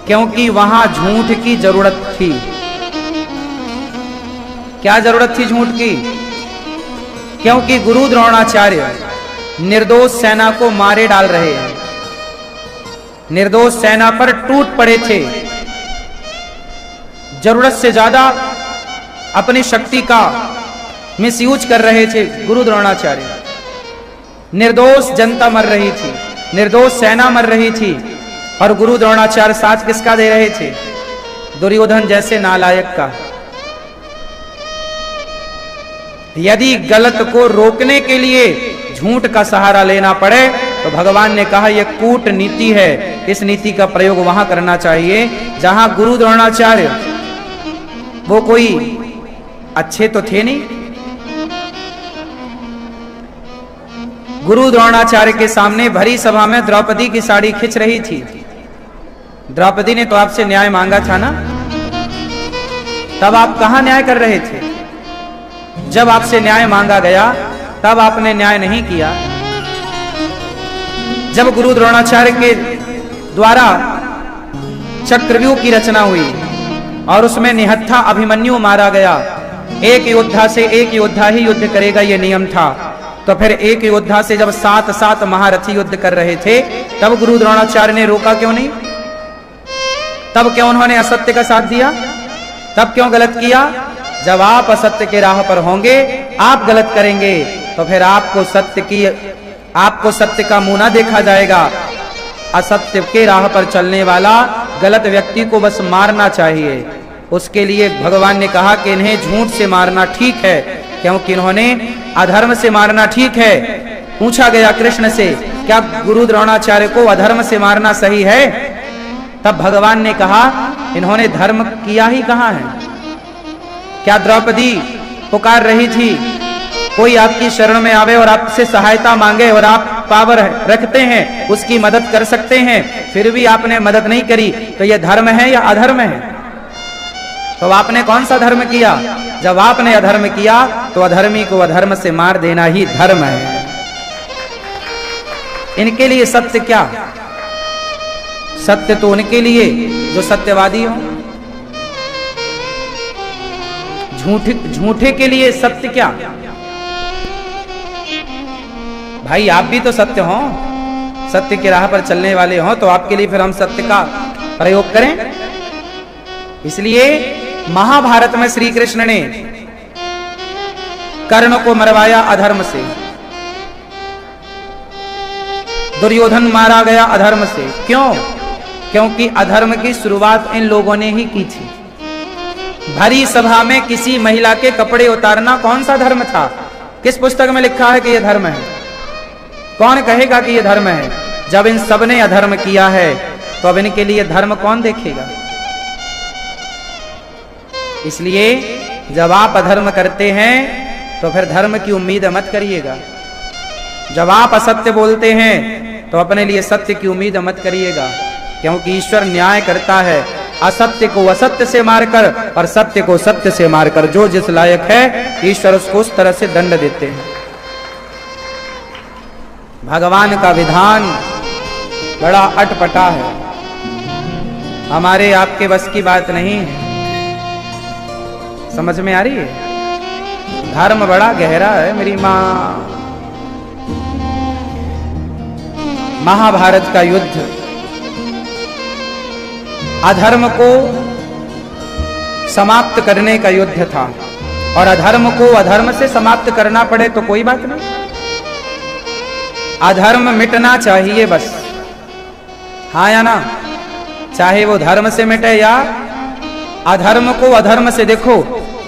क्योंकि वहां झूठ की जरूरत थी। क्या जरूरत थी झूठ की? क्योंकि गुरु द्रोणाचार्य निर्दोष सेना को मारे डाल रहे हैं, निर्दोष सेना पर टूट पड़े थे, जरूरत से ज्यादा अपनी शक्ति का मिसयूज कर रहे थे गुरु द्रोणाचार्य। निर्दोष जनता मर रही थी, निर्दोष सेना मर रही थी, और गुरु द्रोणाचार्य साथ किसका दे रहे थे? दुर्योधन जैसे नालायक का। यदि गलत को रोकने के लिए झूठ का सहारा लेना पड़े तो भगवान ने कहा यह कूटनीति है, इस नीति का प्रयोग वहां करना चाहिए जहां गुरु द्रोणाचार्य वो कोई अच्छे तो थे नहीं। गुरु द्रोणाचार्य के सामने भरी सभा में द्रौपदी की साड़ी खिंच रही थी। द्रौपदी ने तो आपसे न्याय मांगा था ना, तब आप कहां न्याय कर रहे थे? जब आपसे न्याय मांगा गया तब आपने न्याय नहीं किया। जब गुरु द्रोणाचार्य के द्वारा चक्रव्यूह की रचना हुई और उसमें निहत्था अभिमन्यु मारा गया, एक योद्धा से एक योद्धा ही युद्ध करेगा ये नियम था, तो फिर एक योद्धा से जब 7 महारथी युद्ध कर रहे थे तब गुरु द्रोणाचार्य ने रोका क्यों नहीं? तब क्यों उन्होंने असत्य का साथ दिया? तब क्यों गलत किया? जब आप असत्य के राह पर होंगे, आप गलत करेंगे, तो फिर आपको सत्य का मुंह ना देखा जाएगा। असत्य के राह पर चलने वाला गलत व्यक्ति को बस मारना चाहिए। उसके लिए भगवान ने कहा कि इन्हें झूठ से मारना ठीक है, क्योंकि इन्होंने अधर्म से मारना ठीक है। पूछा गया कृष्ण से, क्या गुरु द्रोणाचार्य को अधर्म से मारना सही है? तब भगवान ने कहा इन्होंने धर्म किया ही कहां है? क्या द्रौपदी पुकार रही थी कोई आपकी शरण में आवे और आपसे सहायता मांगे और आप पावर रखते हैं, उसकी मदद कर सकते हैं, फिर भी आपने मदद नहीं करी, तो यह धर्म है या अधर्म है? तो आपने कौन सा धर्म किया? जब आपने अधर्म किया तो अधर्मी को अधर्म से मार देना ही धर्म है। इनके लिए सत्य क्या? सत्य तो उनके लिए जो सत्यवादी हो। झूठे के लिए सत्य क्या? भाई आप भी तो सत्य हो, सत्य की राह पर चलने वाले हो, तो आपके लिए फिर हम सत्य का प्रयोग करें। इसलिए महाभारत में श्री कृष्ण ने कर्ण को मरवाया अधर्म से, दुर्योधन मारा गया अधर्म से। क्यों? क्योंकि अधर्म की शुरुआत इन लोगों ने ही की थी। भरी सभा में किसी महिला के कपड़े उतारना कौन सा धर्म था? किस पुस्तक में लिखा है कि यह धर्म है? कौन कहेगा कि यह धर्म है? जब इन सब ने अधर्म किया है तो अब इनके लिए धर्म कौन देखेगा? इसलिए जब आप अधर्म करते हैं तो फिर धर्म की उम्मीद मत करिएगा। जब आप असत्य बोलते हैं तो अपने लिए सत्य की उम्मीद मत करिएगा, क्योंकि ईश्वर न्याय करता है, असत्य को असत्य से मारकर और सत्य को सत्य से मारकर। जो जिस लायक है ईश्वर उसको उस तरह से दंड देते हैं। भगवान का विधान बड़ा अटपटा है, हमारे आपके बस की बात नहीं है। समझ में आ रही है? धर्म बड़ा गहरा है मेरी मां। महाभारत का युद्ध अधर्म को समाप्त करने का युद्ध था, और अधर्म को अधर्म से समाप्त करना पड़े तो कोई बात नहीं, अधर्म मिटना चाहिए बस। हाँ या ना? चाहे वो धर्म से मिटे या अधर्म को अधर्म से। देखो,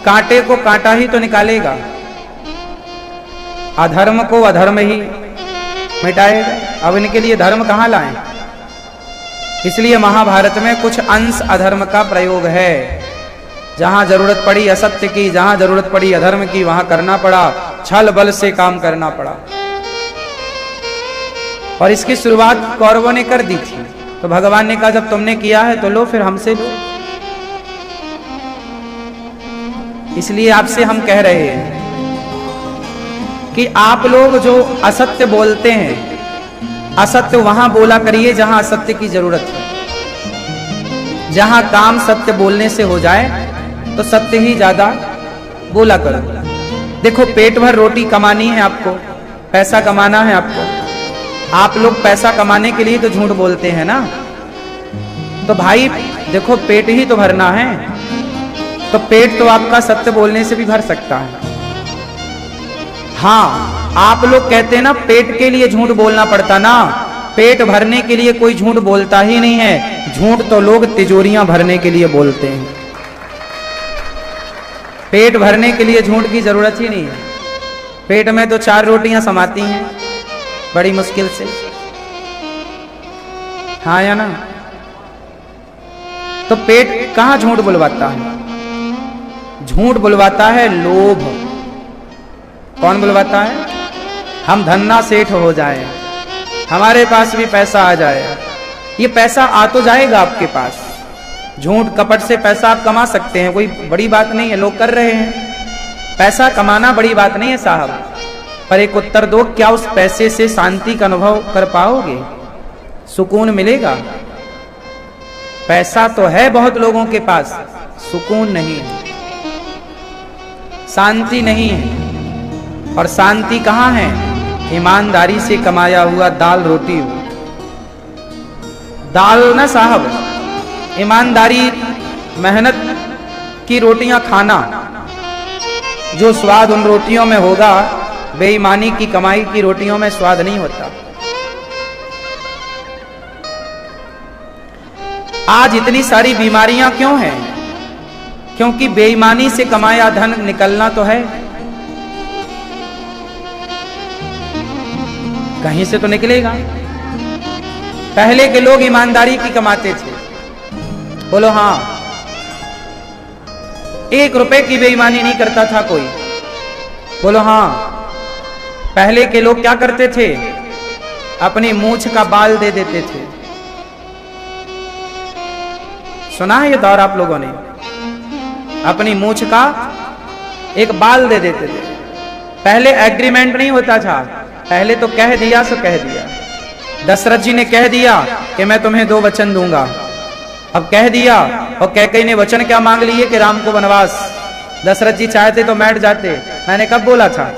कांटे को कांटा ही तो निकालेगा, अधर्म को अधर्म ही मिटाएगा। अब इनके लिए धर्म कहां लाएं? इसलिए महाभारत में कुछ अंश अधर्म का प्रयोग है, जहां जरूरत पड़ी असत्य की, जहां जरूरत पड़ी अधर्म की, वहां करना पड़ा, छल बल से काम करना पड़ा। और इसकी शुरुआत कौरवों ने कर दी थी, तो भगवान ने कहा जब तुमने किया है तो लो, फिर हमसे लो। इसलिए आपसे हम कह रहे हैं कि आप लोग जो असत्य बोलते हैं, असत्य वहां बोला करिए जहां असत्य की जरूरत है। जहां काम सत्य बोलने से हो जाए तो सत्य ही ज्यादा बोला करो। देखो, पेट भर रोटी कमानी है आपको, पैसा कमाना है आपको। आप लोग पैसा कमाने के लिए तो झूठ बोलते हैं ना। तो भाई देखो, पेट ही तो भरना है, तो पेट तो आपका सत्य बोलने से भी भर सकता है। हाँ, आप लोग कहते हैं ना पेट के लिए झूठ बोलना पड़ता ना, पेट भरने के लिए कोई झूठ बोलता ही नहीं है। झूठ तो लोग तिजोरियां भरने के लिए बोलते हैं। पेट भरने के लिए झूठ की जरूरत ही नहीं है। पेट में तो 4 रोटियां समाती हैं बड़ी मुश्किल से, हाँ या ना। तो पेट कहां झूठ बुलवाता है? झूठ बुलवाता है लोभ। कौन बुलवाता है? हम धन्ना सेठ हो जाए, हमारे पास भी पैसा आ जाए। ये पैसा आ तो जाएगा आपके पास, झूठ कपट से पैसा आप कमा सकते हैं, कोई बड़ी बात नहीं है, लोग कर रहे हैं। पैसा कमाना बड़ी बात नहीं है साहब, पर एक उत्तर दो, क्या उस पैसे से शांति का अनुभव कर पाओगे? सुकून मिलेगा? पैसा तो है बहुत लोगों के पास, सुकून नहीं है, शांति नहीं है। और शांति कहां है? ईमानदारी से कमाया हुआ दाल रोटी। दाल ना साहब, ईमानदारी मेहनत की रोटियां खाना, जो स्वाद उन रोटियों में होगा, बेईमानी की कमाई की रोटियों में स्वाद नहीं होता। आज इतनी सारी बीमारियां क्यों हैं? क्योंकि बेईमानी से कमाया धन निकलना तो है, कहीं से तो निकलेगा। पहले के लोग ईमानदारी की कमाते थे, बोलो हाँ। 1 रुपए की बेईमानी नहीं करता था कोई, बोलो हाँ। पहले के लोग क्या करते थे? अपनी मूंछ का बाल दे देते थे। सुना है ये दौर आप लोगों ने? अपनी मूंछ का एक बाल दे देते थे। पहले एग्रीमेंट नहीं होता था, पहले तो कह दिया सो कह दिया। दशरथ जी ने कह दिया कि मैं तुम्हें 2 वचन दूंगा, अब कह दिया। और कैकेयी ने वचन क्या मांग लिए कि राम को वनवास। दशरथ जी चाहते तो बैठ जाते, मैंने कब बोला था?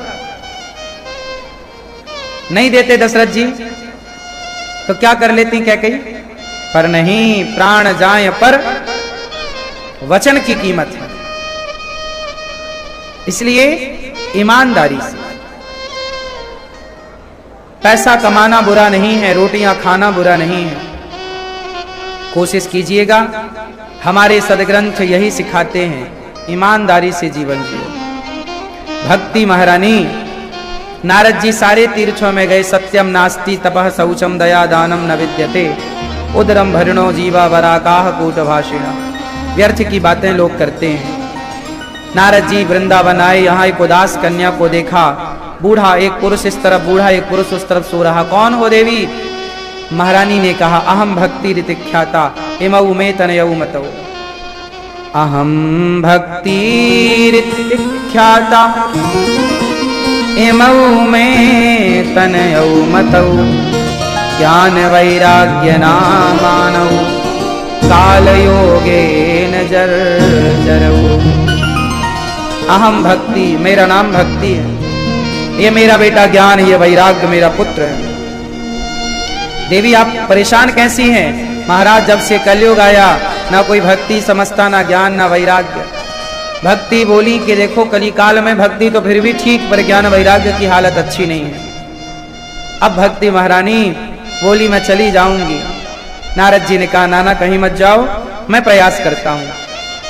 नहीं देते दशरथ जी, तो क्या कर लेती कैकेयी? पर नहीं, प्राण जाए पर वचन की कीमत है। इसलिए ईमानदारी से पैसा कमाना बुरा नहीं है, रोटियां खाना बुरा नहीं है। कोशिश कीजिएगा, हमारे सदग्रंथ यही सिखाते हैं, ईमानदारी से जीवन जियो। भक्ति महारानी, नारद जी सारे तीर्थों में गए। सत्यम नास्ति तपः शौचम दया दानम न विद्यते उदरम भरणो जीवा वराकाह कूट भाषिणा। व्यर्थ की बातें लोग करते हैं। नारद जी वृंदावन आए, यहाँ एक उदास कन्या को देखा। बूढ़ा एक पुरुष इस तरफ, बूढ़ा एक पुरुष उस तरफ सो रहा। कौन हो देवी? महारानी ने कहा, अहम भक्ति ऋतिख्याता इमऊ में तनयऊ मतौ। अहम भक्ति ऋतिख्याता इमऊ में तनयऊ मतौ। ज्ञान वैराग्य नामानौ काल योगेन जर्जरौ। अहम भक्ति, मेरा नाम भक्ति है, ये मेरा बेटा ज्ञान, ये वैराग्य मेरा पुत्र है। देवी आप परेशान कैसी हैं? महाराज जब से कलयुग आया, ना कोई भक्ति समझता, ना ज्ञान, ना वैराग्य। भक्ति बोली कि देखो कलिकाल में भक्ति तो फिर भी ठीक, पर ज्ञान वैराग्य की हालत अच्छी नहीं है। अब भक्ति महारानी बोली मैं चली जाऊंगी। नारद जी ने कहा नाना कहीं मत जाओ, मैं प्रयास करता हूं।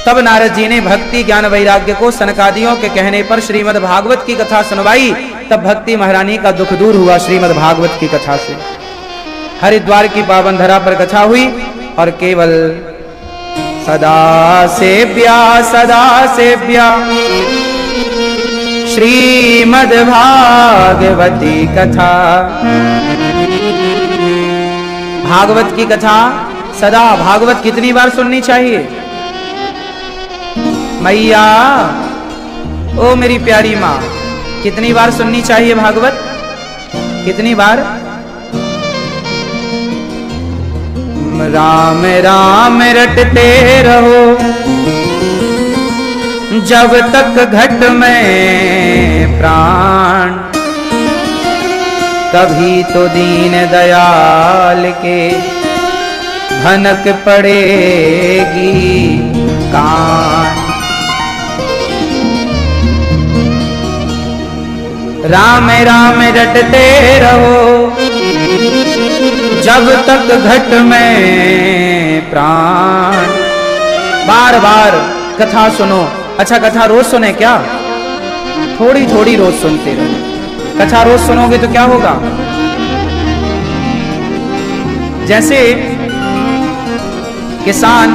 तब नारद जी ने भक्ति ज्ञान वैराग्य को सनकादियों के कहने पर श्रीमद् भागवत की कथा सुनवाई। तब भक्ति महारानी का दुख दूर हुआ श्रीमद् भागवत की कथा से। हरिद्वार की पावन धरा पर कथा हुई और केवल सदा सेव्या श्रीमद्भागवती कथा। भागवत की कथा सदा, भागवत कितनी बार सुननी चाहिए? मैया, ओ मेरी प्यारी माँ, कितनी बार सुननी चाहिए भागवत? कितनी बार? राम राम रटते रहो जब तक घट में प्राण, कभी तो दीन दयाल के भनक पड़ेगी कान। राम राम रटते रहो जब तक घट में प्राण। बार बार कथा सुनो। अच्छा, कथा रोज सुने क्या? थोड़ी थोड़ी रोज सुनते रहो। कथा रोज सुनोगे तो क्या होगा? जैसे किसान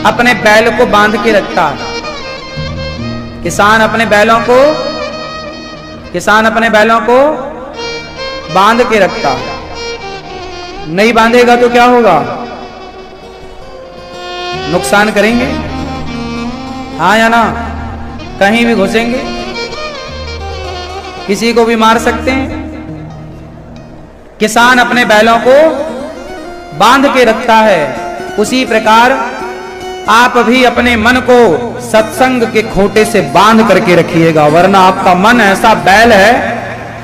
अपने बैल को बांध के रखता है। किसान अपने बैलों को बांध के रखता है। नहीं बांधेगा तो क्या होगा? नुकसान करेंगे, हाँ या ना? कहीं भी घुसेंगे, किसी को भी मार सकते हैं। किसान अपने बैलों को बांध के रखता है, उसी प्रकार आप भी अपने मन को सत्संग के खोटे से बांध करके रखिएगा, वरना आपका मन ऐसा बैल है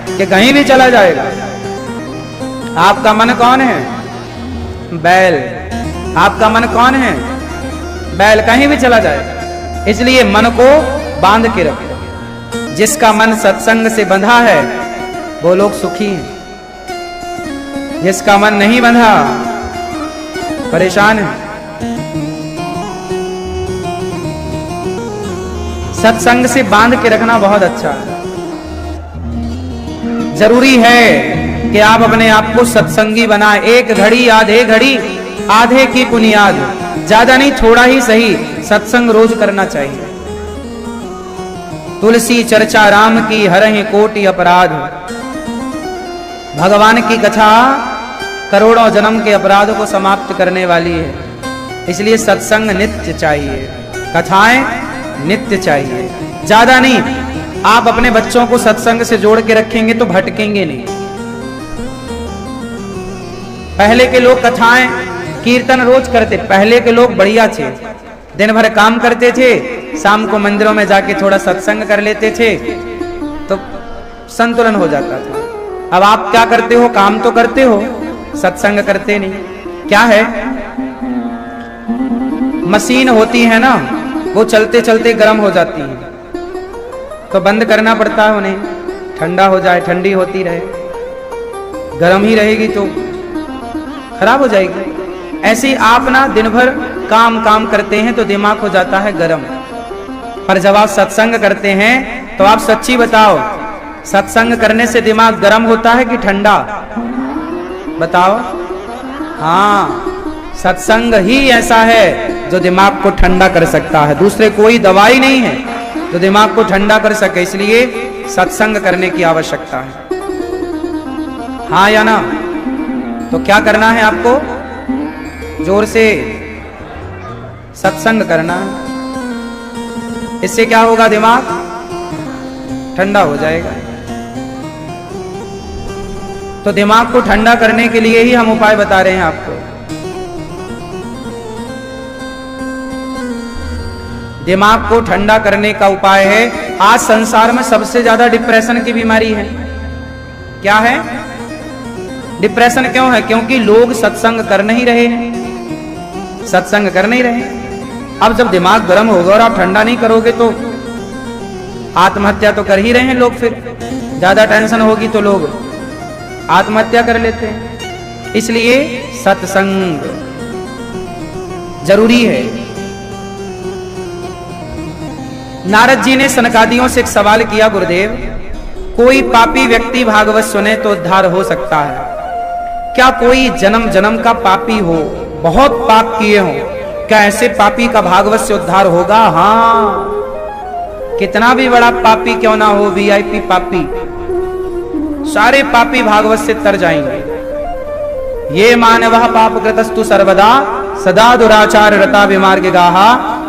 कि कहीं भी चला जाएगा। आपका मन कौन है? बैल। आपका मन कौन है? बैल, कहीं भी चला जाएगा। इसलिए मन को बांध के रखो। जिसका मन सत्संग से बंधा है वो लोग सुखी हैं। जिसका मन नहीं बंधा परेशान है। सत्संग से बांध के रखना बहुत अच्छा है। जरूरी है कि आप अपने आप को सत्संगी बनाए। एक घड़ी आधे घड़ी, आधे की बुनियाद, ज्यादा नहीं, थोड़ा ही सही सत्संग रोज करना चाहिए। तुलसी चर्चा राम की हरहि कोटि अपराध। भगवान की कथा करोड़ों जन्म के अपराध को समाप्त करने वाली है। इसलिए सत्संग नित्य चाहिए, कथाएं नित्य चाहिए, ज्यादा नहीं। आप अपने बच्चों को सत्संग से जोड़ के रखेंगे तो भटकेंगे नहीं। पहले के लोग कथाएं कीर्तन रोज करते। पहले के लोग बढ़िया थे, दिन भर काम करते थे, शाम को मंदिरों में जाके थोड़ा सत्संग कर लेते थे तो संतुलन हो जाता था। अब आप क्या करते हो? काम तो करते हो, सत्संग करते नहीं। क्या है? मशीन होती है ना, वो चलते चलते गर्म हो जाती है तो बंद करना पड़ता है उन्हें, ठंडा हो जाए। ठंडी होती रहे, गर्म ही रहेगी तो खराब हो जाएगी। ऐसे ही आप ना दिन भर काम करते हैं तो दिमाग हो जाता है गर्म। पर जब आप सत्संग करते हैं तो आप सच्ची बताओ, सत्संग करने से दिमाग गर्म होता है कि ठंडा? बताओ। हाँ, सत्संग ही ऐसा है जो दिमाग को ठंडा कर सकता है। दूसरे कोई दवाई नहीं है जो दिमाग को ठंडा कर सके। इसलिए सत्संग करने की आवश्यकता है। हाँ या ना? तो क्या करना है आपको? जोर से सत्संग करना है। इससे क्या होगा? दिमाग ठंडा हो जाएगा। तो दिमाग को ठंडा करने के लिए ही हम उपाय बता रहे हैं आपको। दिमाग को ठंडा करने का उपाय है, आज संसार में सबसे ज्यादा डिप्रेशन की बीमारी है। क्या है? डिप्रेशन क्यों है? क्योंकि लोग सत्संग कर नहीं रहे हैं। सत्संग कर नहीं रहे। अब जब दिमाग गर्म होगा और आप ठंडा नहीं करोगे तो आत्महत्या तो कर ही रहे हैं लोग। फिर ज्यादा टेंशन होगी तो लोग आत्महत्या कर लेते हैं। इसलिए सत्संग जरूरी है। नारद जी ने सनकादियों से एक सवाल किया, गुरुदेव, कोई पापी व्यक्ति भागवत सुने तो उद्धार हो सकता है क्या? कोई जन्म जन्म का पापी हो, बहुत पाप किए हो क्या ऐसे पापी का भागवत से उद्धार होगा? हाँ, कितना भी बड़ा पापी क्यों ना हो, वीआईपी पापी, सारे पापी भागवत से तर जाएंगे। ये मानवः पाप कृतस्तु सर्वदा सदा दुराचार रता विमार्गिगाः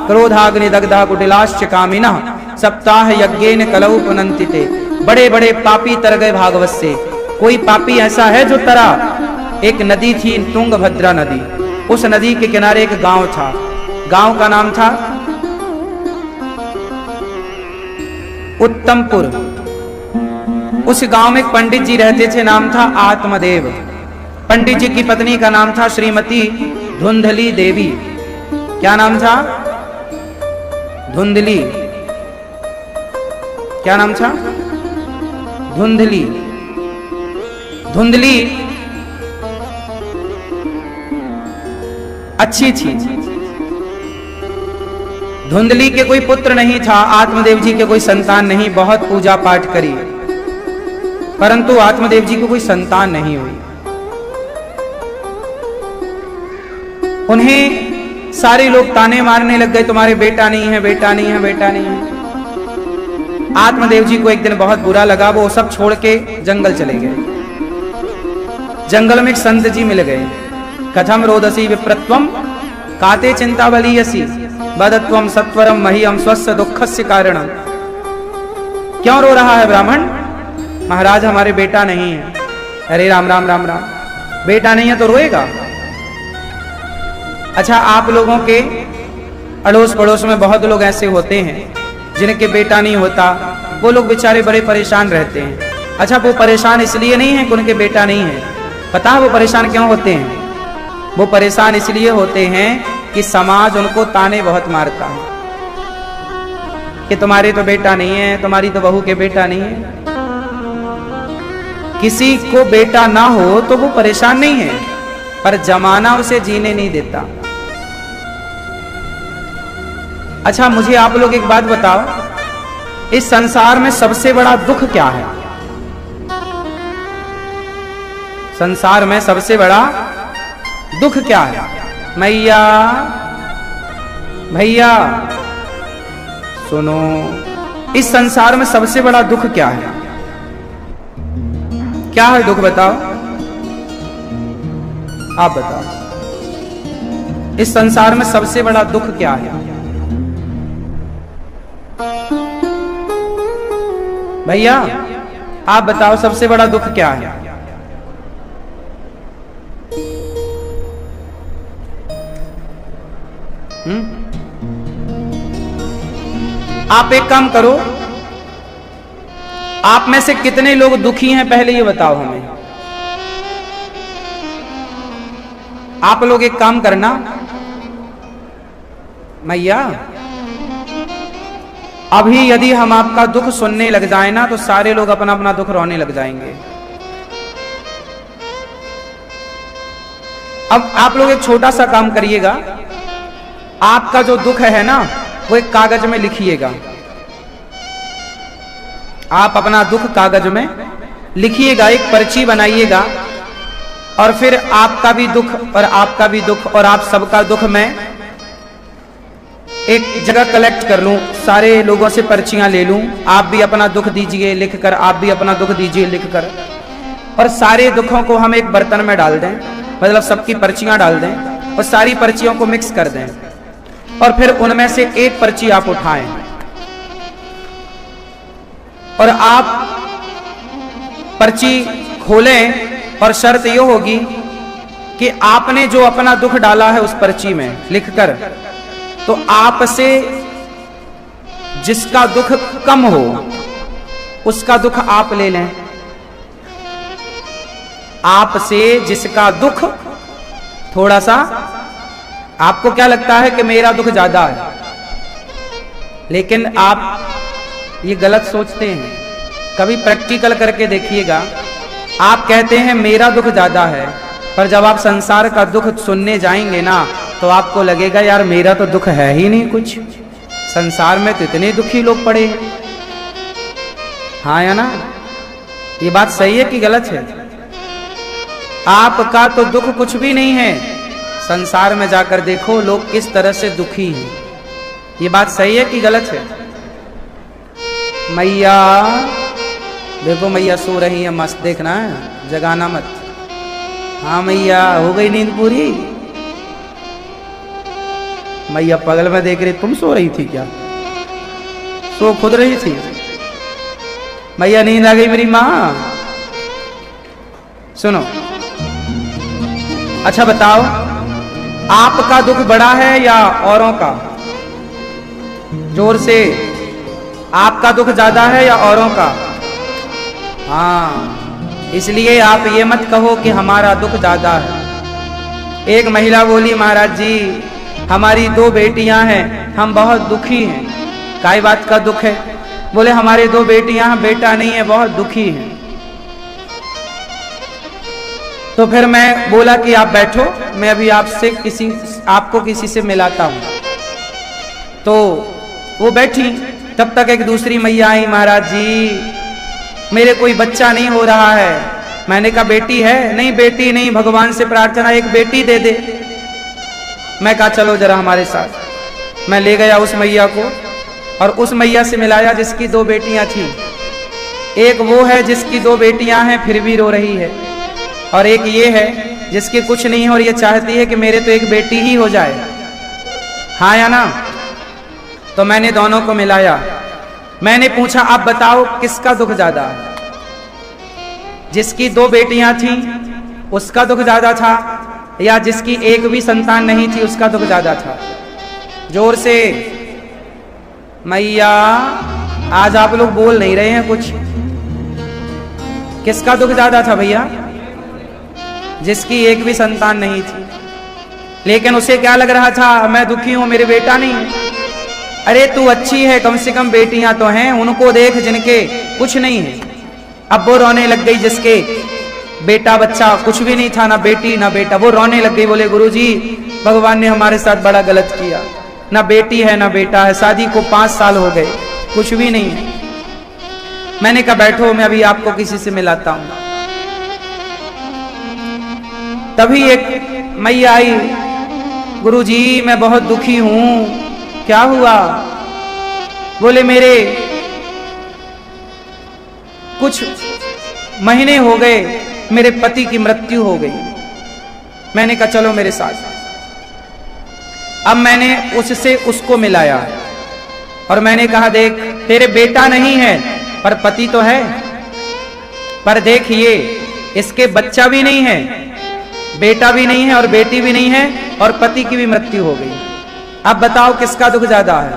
क्रोधाग्नि दग्धा कुटिलाश्च कामिनः सप्ताह यज्ञेन कलौ पुनन्ति ते। बड़े बड़े पापी तर गए भागवत से। कोई पापी ऐसा है जो तरा? एक नदी थी, तुंगभद्रा नदी। उस नदी के किनारे एक गांव था। गांव का नाम था उत्तमपुर। उस गांव में एक पंडित जी रहते थे, नाम था आत्मदेव। पंडित जी की पत्नी का नाम था श्रीमती धुंधली देवी। क्या नाम था? धुंधली। क्या नाम था? धुंधली। धुंधली अच्छी थी। धुंधली के कोई पुत्र नहीं था, आत्मदेव जी के कोई संतान नहीं। बहुत पूजा पाठ करी, परंतु आत्मदेव जी को कोई संतान नहीं हुई। उन्हें सारे लोग ताने मारने लग गए, तुम्हारे बेटा नहीं है, बेटा नहीं है, बेटा नहीं है। आत्मदेव जी को एक दिन बहुत बुरा लगा, वो सब छोड़ के जंगल चले गए। जंगल में एक संत जी मिल गए। कथम रोदसी विप्रत्वम काते चिंता बलीयसी बदत्वम सत्वरम मह्यम स्वस्य दुखस्य कारणम। क्यों रो रहा है ब्राह्मण? महाराज हमारे बेटा नहीं है। अरे राम राम राम राम, बेटा नहीं है तो रोएगा? अच्छा, आप लोगों के अड़ोस पड़ोस में बहुत लोग ऐसे होते हैं जिनके बेटा नहीं होता। वो लोग बेचारे बड़े परेशान रहते हैं। अच्छा, वो परेशान इसलिए नहीं है कि उनके बेटा नहीं है। पता है वो परेशान क्यों होते हैं? वो परेशान इसलिए होते हैं कि समाज उनको ताने बहुत मारता है कि तुम्हारे तो बेटा नहीं है, तुम्हारी तो बहू के बेटा नहीं है। किसी को बेटा ना हो तो वो परेशान नहीं है, पर जमाना उसे जीने नहीं देता। अच्छा, मुझे आप लोग एक बात बताओ, इस संसार में सबसे बड़ा दुख क्या है? संसार में सबसे बड़ा दुख क्या है? मैया भैया सुनो, इस संसार में सबसे बड़ा दुख क्या है? क्या है दुख? बताओ, आप बताओ। इस संसार में सबसे बड़ा दुख क्या है? भैया आप बताओ, सबसे बड़ा दुख क्या है? आप एक काम करो, आप में से कितने लोग दुखी हैं पहले ये बताओ हमें। आप लोग एक काम करना, मैया अभी यदि हम आपका दुख सुनने लग जाए ना तो सारे लोग अपना अपना दुख रोने लग जाएंगे। अब आप लोग एक छोटा सा काम करिएगा, आपका जो दुख है ना वो एक कागज में लिखिएगा। आप अपना दुख कागज में लिखिएगा, एक पर्ची बनाइएगा, और फिर आपका भी दुख और आपका भी दुख और आप सबका दुख मैं एक जगह कलेक्ट कर लूं, सारे लोगों से पर्चियां ले लूं। आप भी अपना दुख दीजिए लिखकर, आप भी अपना दुख दीजिए लिखकर, और सारे दुखों को हम एक बर्तन में डाल दें, मतलब सबकी पर्चियां डाल दें और सारी पर्चियों को मिक्स कर दें, और फिर उनमें से एक पर्ची आप उठाएं और आप पर्ची खोलें, और शर्त यह होगी कि आपने जो अपना दुख डाला है उस पर्ची में लिखकर, तो आपसे जिसका दुख कम हो उसका दुख आप ले लें। आपसे जिसका दुख थोड़ा सा, आपको क्या लगता है कि मेरा दुख ज्यादा है, लेकिन आप ये गलत सोचते हैं। कभी प्रैक्टिकल करके देखिएगा, आप कहते हैं मेरा दुख ज्यादा है, पर जब आप संसार का दुख सुनने जाएंगे ना तो आपको लगेगा यार मेरा तो दुख है ही नहीं कुछ, संसार में तो इतने दुखी लोग पड़े हैं। हाँ या ना? ये बात सही है कि गलत है? आपका तो दुख कुछ भी नहीं है, संसार में जाकर देखो लोग किस तरह से दुखी हैं। ये बात सही है कि गलत है? मैया देखो, मैया सो रही है मस्त, देखना है, जगाना मत। हाँ मैया, हो गई नींद पूरी? मैया पगल में देख रही, तुम सो रही थी क्या? सो खुद रही थी। मैया नींद आ गई मेरी माँ। सुनो, अच्छा बताओ, आपका दुख बड़ा है या औरों का? जोर से, आपका दुख ज्यादा है या औरों का? हाँ, इसलिए आप ये मत कहो कि हमारा दुख ज्यादा है। एक महिला बोली, महाराज जी हमारी 2 बेटियां हैं, हम बहुत दुखी हैं। काय बात का दुख है? बोले हमारे 2 बेटियां हैं, बेटा नहीं है, बहुत दुखी हैं। तो फिर मैं बोला कि आप बैठो, मैं अभी आपको किसी से मिलाता हूं। तो वो बैठी, तब तक एक दूसरी मैया आई, महाराज जी मेरे कोई बच्चा नहीं हो रहा है। मैंने कहा बेटी है? नहीं बेटी नहीं, भगवान से प्रार्थना एक बेटी दे दे। मैं कहा चलो जरा हमारे साथ। मैं ले गया उस मैया को और उस मैया से मिलाया जिसकी 2 बेटियां थी। एक वो है जिसकी 2 बेटियां हैं फिर भी रो रही है, और एक ये है जिसकी कुछ नहीं है और ये चाहती है कि मेरे तो एक बेटी ही हो जाए। हाँ या ना? तो मैंने दोनों को मिलाया। मैंने पूछा आप बताओ किसका दुख ज्यादा है? जिसकी 2 बेटियां थी उसका दुख ज्यादा था, या जिसकी एक भी संतान नहीं थी उसका दुख ज्यादा था? जोर से। मैया आज आप लोग बोल नहीं रहे हैं कुछ। किसका दुख ज्यादा था भैया? जिसकी एक भी संतान नहीं थी। लेकिन उसे क्या लग रहा था, मैं दुखी हूं, मेरे बेटा नहीं है। अरे तू अच्छी है, कम से कम बेटियां तो हैं, उनको देख जिनके कुछ नहीं है। अब वो रोने लग गई जिसके बेटा बच्चा कुछ भी नहीं था, ना बेटी ना बेटा, वो रोने लग गई। बोले गुरुजी भगवान ने हमारे साथ बड़ा गलत किया, ना बेटी है ना बेटा है, शादी को 5 साल हो गए, कुछ भी नहीं है। मैंने कहा बैठो, मैं अभी आपको किसी से मिलाता हूं। तभी एक मैया आई, गुरुजी मैं बहुत दुखी हूं। क्या हुआ? बोले मेरे कुछ महीने हो गए, मेरे पति की मृत्यु हो गई। मैंने कहा चलो मेरे साथ। अब मैंने उससे उसको मिलाया और मैंने कहा देख तेरे बेटा नहीं है पर पति तो है, पर देख ये इसके बच्चा भी नहीं है, बेटा भी नहीं है और बेटी भी नहीं है, और पति की भी मृत्यु हो गई। अब बताओ किसका दुख ज्यादा है?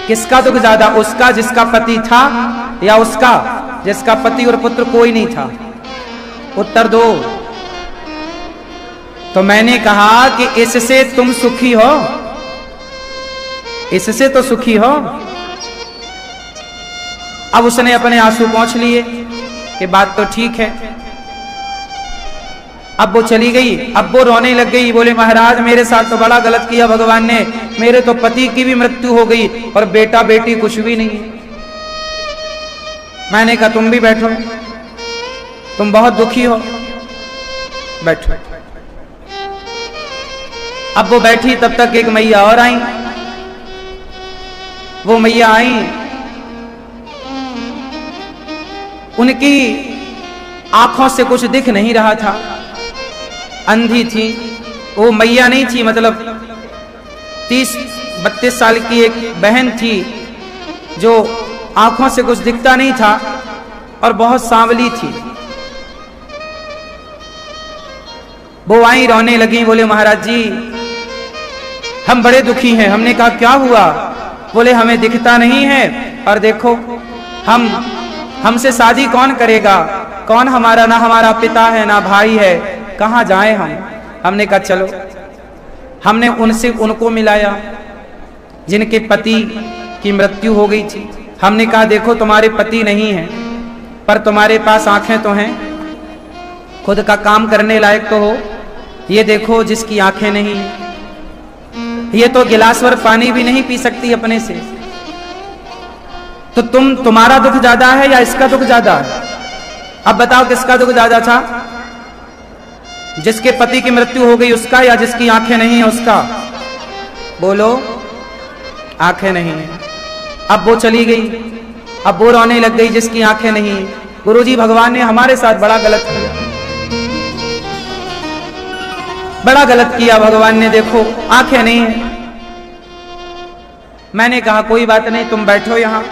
किसका दुख ज्यादा? उसका जिसका पति था, या उसका जिसका पति और पुत्र कोई नहीं था? उत्तर दो। तो मैंने कहा कि इससे तुम सुखी हो, इससे तो सुखी हो। अब उसने अपने आंसू पोंछ लिए कि बात तो ठीक है। अब वो चली गई। अब वो रोने लग गई, बोले महाराज मेरे साथ तो बड़ा गलत किया भगवान ने, मेरे तो पति की भी मृत्यु हो गई और बेटा बेटी कुछ भी नहीं है। मैंने कहा तुम भी बैठो, तुम बहुत दुखी हो, बैठो। अब वो बैठी, तब तक एक मैया और आई। वो मैया आई, उनकी आंखों से कुछ दिख नहीं रहा था, अंधी थी। वो मैया नहीं थी, मतलब 30-32 साल की एक बहन थी जो आंखों से कुछ दिखता नहीं था और बहुत सांवली थी। वो आई, रोने लगी, बोले महाराज जी हम बड़े दुखी हैं। हमने कहा क्या हुआ? बोले हमें दिखता नहीं है और देखो हमसे शादी कौन करेगा? कौन हमारा, ना हमारा पिता है ना भाई है, कहाँ जाएं हम? हमने कहा चलो। हमने उनको मिलाया जिनके पति की मृत्यु हो गई थी। हमने कहा देखो तुम्हारे पति नहीं है पर तुम्हारे पास आंखें तो हैं, खुद का काम करने लायक तो हो। ये देखो जिसकी आंखें नहीं है, ये तो गिलास भर पानी भी नहीं पी सकती अपने से। तो तुम्हारा दुख ज्यादा है या इसका दुख ज्यादा है? अब बताओ किसका दुख ज्यादा था? जिसके पति की मृत्यु हो गई उसका, या जिसकी आंखें नहीं है उसका? बोलो, आंखें नहीं है। अब वो चली गई, अब वो रोने लग गई जिसकी आंखें नहीं है। गुरुजी, भगवान ने हमारे साथ बड़ा गलत किया, बड़ा गलत किया भगवान ने। देखो आंखें नहीं है। मैंने कहा कोई बात नहीं, तुम बैठो यहां।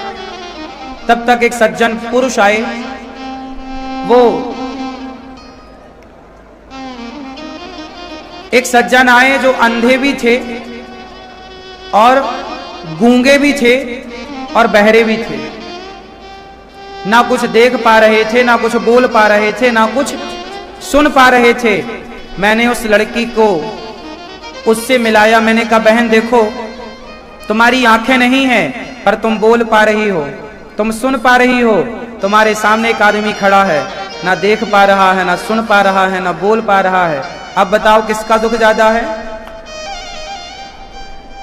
तब तक एक सज्जन पुरुष आए। वो एक सज्जन आए जो अंधे भी थे और गूंगे भी थे और बहरे भी थे। ना कुछ देख पा रहे थे, ना कुछ बोल पा रहे थे, ना कुछ सुन पा रहे थे। मैंने उस लड़की को उससे मिलाया। मैंने कहा बहन देखो, तुम्हारी आंखें नहीं हैं पर तुम बोल पा रही हो, तुम सुन पा रही हो। तुम्हारे सामने एक आदमी खड़ा है, ना देख पा रहा है, ना सुन पा रहा है, ना बोल पा रहा है। अब बताओ किसका दुख ज्यादा है?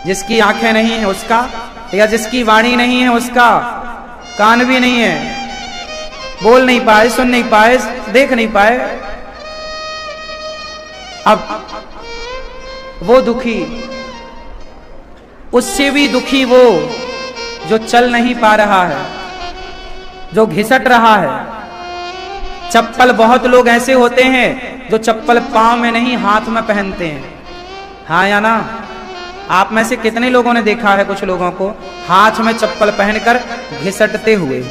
जिसकी आंखें नहीं है उसका, या जिसकी वाणी नहीं है उसका? कान भी नहीं है, बोल नहीं पाए, सुन नहीं पाए, देख नहीं पाए। अब वो दुखी, उससे भी दुखी वो जो चल नहीं पा रहा है, जो घिसट रहा है। चप्पल, बहुत लोग ऐसे होते हैं जो चप्पल पांव में नहीं हाथ में पहनते हैं। हाँ या ना? आप में से कितने लोगों ने देखा है कुछ लोगों को हाथ में चप्पल पहनकर घिसटते हुए?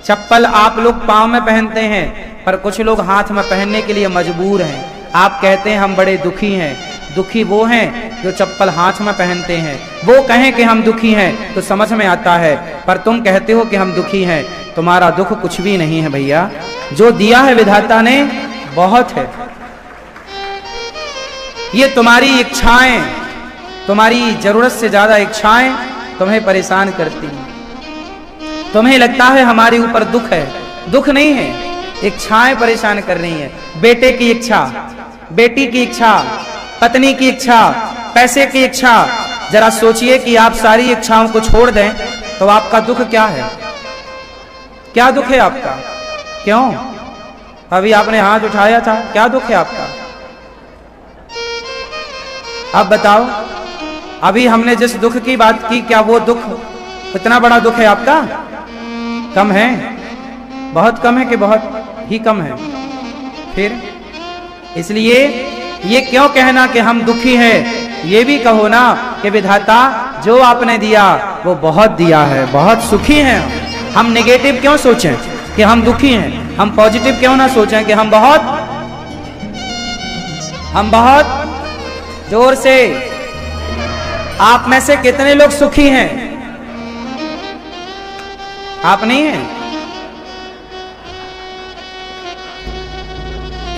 चप्पल आप लोग पांव में पहनते हैं, पर कुछ लोग हाथ में पहनने के लिए मजबूर हैं। आप कहते हैं हम बड़े दुखी हैं। दुखी वो हैं जो चप्पल हाथ में पहनते हैं। वो कहें कि हम दुखी हैं तो समझ में आता है, पर तुम कहते हो कि हम दुखी हैं। तुम्हारा दुख कुछ भी नहीं है भैया, जो दिया है विधाता ने बहुत है। ये तुम्हारी इच्छाएं, तुम्हारी जरूरत से ज्यादा इच्छाएं तुम्हें परेशान करती हैं। तुम्हें लगता है हमारे ऊपर दुख है, दुख नहीं है, इच्छाएं परेशान कर रही हैं। बेटे की इच्छा, बेटी की इच्छा, पत्नी की इच्छा, पैसे की इच्छा। जरा सोचिए कि आप सारी इच्छाओं को छोड़ दें तो आपका दुख क्या है? क्या दुख है आपका? क्यों? अभी आपने हाथ उठाया था, क्या दुख है आपका? अब बताओ, अभी हमने जिस दुख की बात की, क्या वो दुख इतना बड़ा दुख है आपका? कम है? बहुत कम है कि बहुत ही कम है? फिर इसलिए ये क्यों कहना कि हम दुखी हैं? ये भी कहो ना कि विधाता जो आपने दिया वो बहुत दिया है, बहुत सुखी हैं। हम नेगेटिव क्यों सोचें कि हम दुखी हैं? हम पॉजिटिव क्यों ना सोचें कि हम बहुत जोर से। आप में से कितने लोग सुखी हैं? आप नहीं हैं।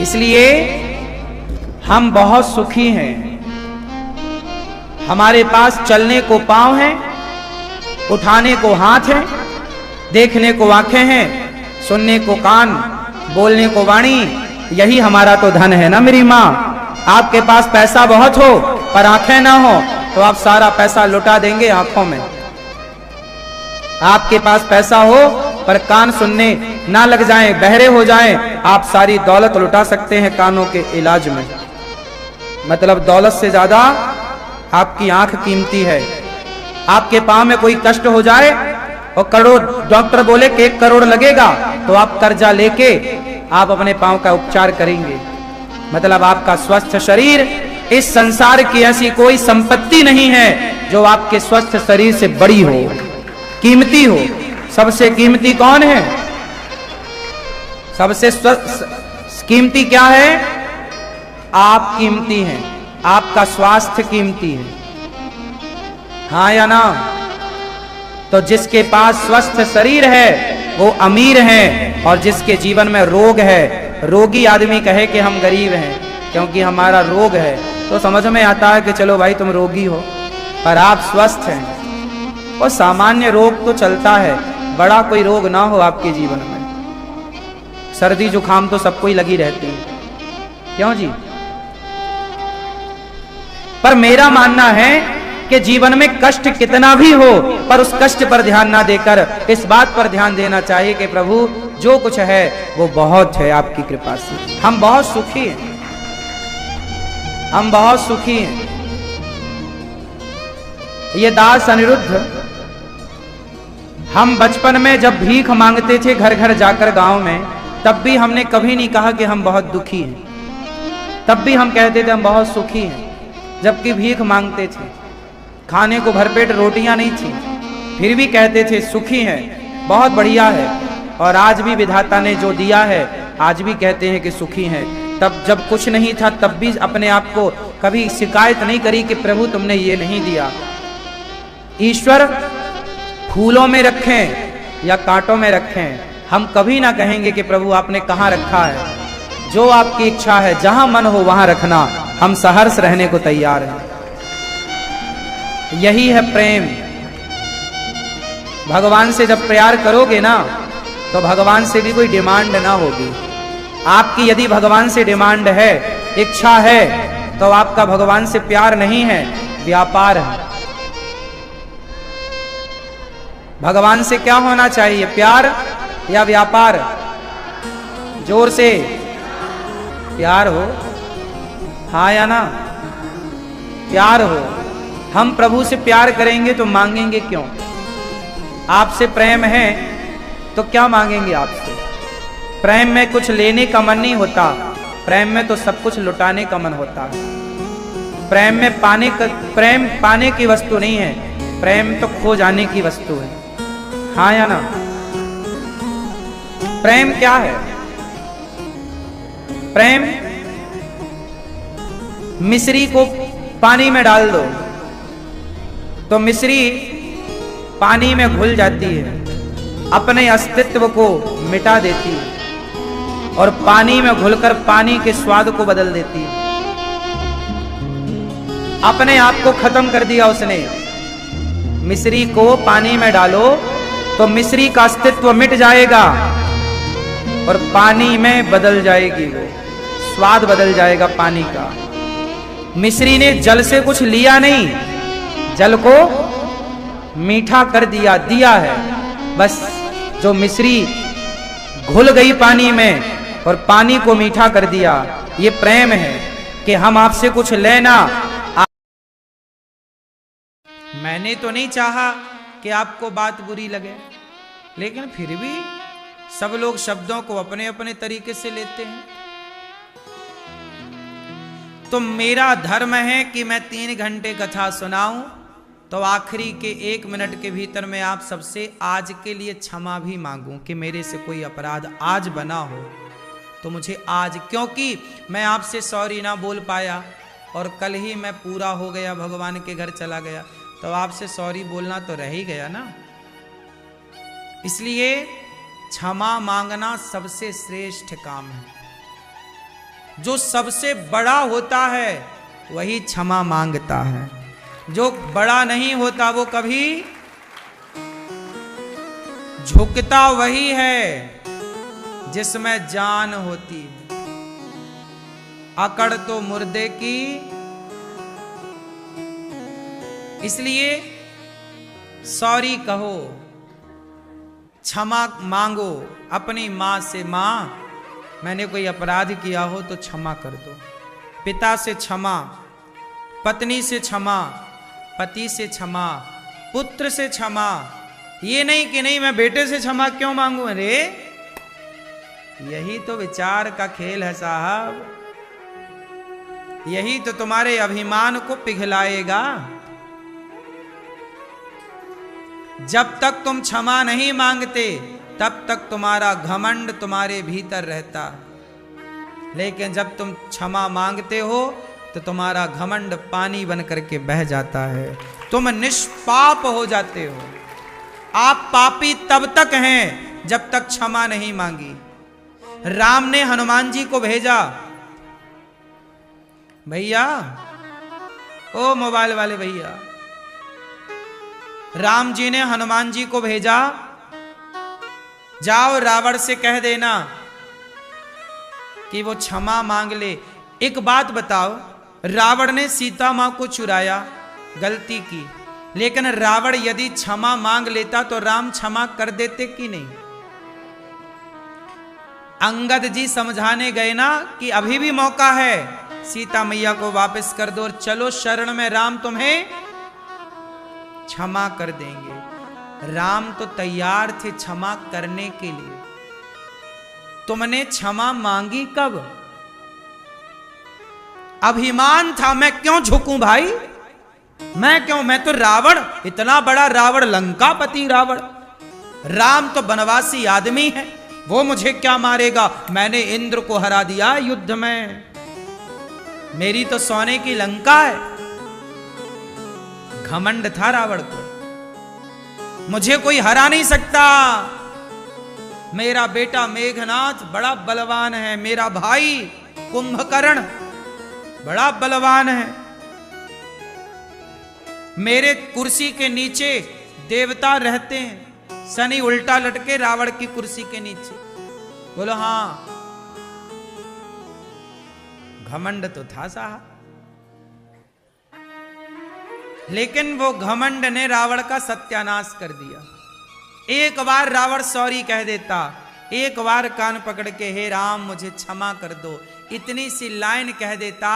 इसलिए हम बहुत सुखी हैं। हमारे पास चलने को पांव हैं, उठाने को हाथ हैं, देखने को आंखें हैं, सुनने को कान, बोलने को वाणी। यही हमारा तो धन है ना मेरी माँ। आपके पास पैसा बहुत हो पर आंखें ना हो तो आप सारा पैसा लुटा देंगे आंखों में। आपके पास पैसा हो पर कान सुनने ना लग जाएं, बहरे हो जाएं, आप सारी दौलत लुटा सकते हैं कानों के इलाज में। मतलब दौलत से ज्यादा आपकी आंख कीमती है। आपके पांव में कोई कष्ट हो जाए और करोड़, डॉक्टर बोले कि 1 करोड़ लगेगा, तो आप कर्जा लेके आप अपने पांव का उपचार करेंगे। मतलब आपका स्वस्थ शरीर, इस संसार की ऐसी कोई संपत्ति नहीं है जो आपके स्वस्थ शरीर से बड़ी हो, कीमती हो। सबसे कीमती कौन है? सबसे कीमती क्या है? आप कीमती हैं, आपका स्वास्थ्य कीमती है। हाँ या ना? तो जिसके पास स्वस्थ शरीर है वो अमीर है, और जिसके जीवन में रोग है, रोगी आदमी कहे कि हम गरीब हैं क्योंकि हमारा रोग है, तो समझ में आता है कि चलो भाई तुम रोगी हो पर आप स्वस्थ हैं। और सामान्य रोग तो चलता है, बड़ा कोई रोग ना हो आपके जीवन में। सर्दी जुकाम तो सबको ही लगी रहती है, क्यों जी? पर मेरा मानना है कि जीवन में कष्ट कितना भी हो पर उस कष्ट पर ध्यान ना देकर इस बात पर ध्यान देना चाहिए कि प्रभु जो कुछ है वो बहुत है आपकी कृपा से, हम बहुत सुखी हैं। हम बहुत सुखी हैं। ये दास अनिरुद्ध, हम बचपन में जब भीख मांगते थे घर घर जाकर गांव में, तब भी हमने कभी नहीं कहा कि हम बहुत दुखी हैं। तब भी हम कहते थे हम बहुत सुखी हैं, जबकि भीख मांगते थे। खाने को भरपेट रोटियां नहीं थी, फिर भी कहते थे सुखी हैं, बहुत बढ़िया है। और आज भी विधाता ने जो दिया है, आज भी कहते हैं कि सुखी हैं। तब जब कुछ नहीं था, तब भी अपने आप को कभी शिकायत नहीं करी कि प्रभु तुमने ये नहीं दिया। ईश्वर फूलों में रखें या कांटों में रखें, हम कभी ना कहेंगे कि प्रभु आपने कहाँ रखा है। जो आपकी इच्छा है, जहां मन हो वहां रखना, हम सहर्ष रहने को तैयार हैं। यही है प्रेम। भगवान से जब प्यार करोगे ना, तो भगवान से भी कोई डिमांड ना होगी। आपकी यदि भगवान से डिमांड है, इच्छा है, तो आपका भगवान से प्यार नहीं है, व्यापार है। भगवान से क्या होना चाहिए, प्यार या व्यापार? जोर से प्यार हो, हाँ या ना? प्यार हो। हम प्रभु से प्यार करेंगे तो मांगेंगे क्यों? आपसे प्रेम है तो क्या मांगेंगे आपसे? प्रेम में कुछ लेने का मन नहीं होता, प्रेम में तो सब कुछ लुटाने का मन होता है। प्रेम में प्रेम पाने की वस्तु नहीं है, प्रेम तो खो जाने की वस्तु है, हाँ या ना? प्रेम क्या है? प्रेम मिश्री को पानी में डाल दो तो मिश्री पानी में घुल जाती है, अपने अस्तित्व को मिटा देती है और पानी में घुलकर पानी के स्वाद को बदल देती है। अपने आप को खत्म कर दिया उसने। मिश्री को पानी में डालो तो मिश्री का अस्तित्व मिट जाएगा और पानी में बदल जाएगी, वो स्वाद बदल जाएगा पानी का। मिश्री ने जल से कुछ लिया नहीं, जल को मीठा कर दिया है बस। जो मिश्री घुल गई पानी में और पानी को मीठा कर दिया, ये प्रेम है कि हम आपसे कुछ लेना। मैंने तो नहीं चाहा कि आपको बात बुरी लगे, लेकिन फिर भी सब लोग शब्दों को अपने अपने तरीके से लेते हैं। तो मेरा धर्म है कि मैं 3 घंटे कथा सुनाऊं, तो आखिरी के 1 मिनट के भीतर मैं आप सबसे आज के लिए क्षमा भी मांगूं कि मेरे से कोई अपराध आज बना हो तो मुझे आज, क्योंकि मैं आपसे सॉरी ना बोल पाया और कल ही मैं पूरा हो गया, भगवान के घर चला गया, तो आपसे सॉरी बोलना तो रह ही गया ना। इसलिए क्षमा मांगना सबसे श्रेष्ठ काम है। जो सबसे बड़ा होता है वही क्षमा मांगता है, जो बड़ा नहीं होता वो कभी झुकता वही है जिसमें जान होती है। अकड़ तो मुर्दे की। इसलिए सॉरी कहो, क्षमा मांगो अपनी मां से, मां मैंने कोई अपराध किया हो तो क्षमा कर दो। पिता से क्षमा, पत्नी से क्षमा, पति से क्षमा, पुत्र से क्षमा। ये नहीं कि नहीं मैं बेटे से क्षमा क्यों मांगू। अरे यही तो विचार का खेल है साहब, यही तो तुम्हारे अभिमान को पिघलाएगा। जब तक तुम क्षमा नहीं मांगते तब तक तुम्हारा घमंड तुम्हारे भीतर रहता, लेकिन जब तुम क्षमा मांगते हो तो तुम्हारा घमंड पानी बन करके बह जाता है, तुम निष्पाप हो जाते हो। आप पापी तब तक हैं जब तक क्षमा नहीं मांगी। राम ने हनुमान जी को भेजा, भैया ओ मोबाइल वाले भैया, राम जी ने हनुमान जी को भेजा, जाओ रावण से कह देना कि वो क्षमा मांग ले। एक बात बताओ, रावण ने सीता मां को चुराया, गलती की, लेकिन रावण यदि क्षमा मांग लेता तो राम क्षमा कर देते कि नहीं? अंगद जी समझाने गए ना कि अभी भी मौका है, सीता मैया को वापस कर दो और चलो शरण में, राम तुम्हें क्षमा कर देंगे। राम तो तैयार थे क्षमा करने के लिए। तुमने क्षमा मांगी कब? अभिमान था, मैं क्यों झुकूं भाई, मैं तो रावण, इतना बड़ा रावण, लंकापति रावण। राम तो वनवासी आदमी है, वो मुझे क्या मारेगा, मैंने इंद्र को हरा दिया युद्ध में, मेरी तो सोने की लंका है। घमंड था रावण को, मुझे कोई हरा नहीं सकता। मेरा बेटा मेघनाथ बड़ा बलवान है, मेरा भाई कुंभकर्ण बड़ा बलवान है, मेरे कुर्सी के नीचे देवता रहते हैं, शनि उल्टा लटके रावण की कुर्सी के नीचे। बोलो हाँ, घमंड तो था साहब, लेकिन वो घमंड ने रावण का सत्यानाश कर दिया। एक बार रावण सॉरी कह देता, एक बार कान पकड़ के हे राम मुझे क्षमा कर दो, इतनी सी लाइन कह देता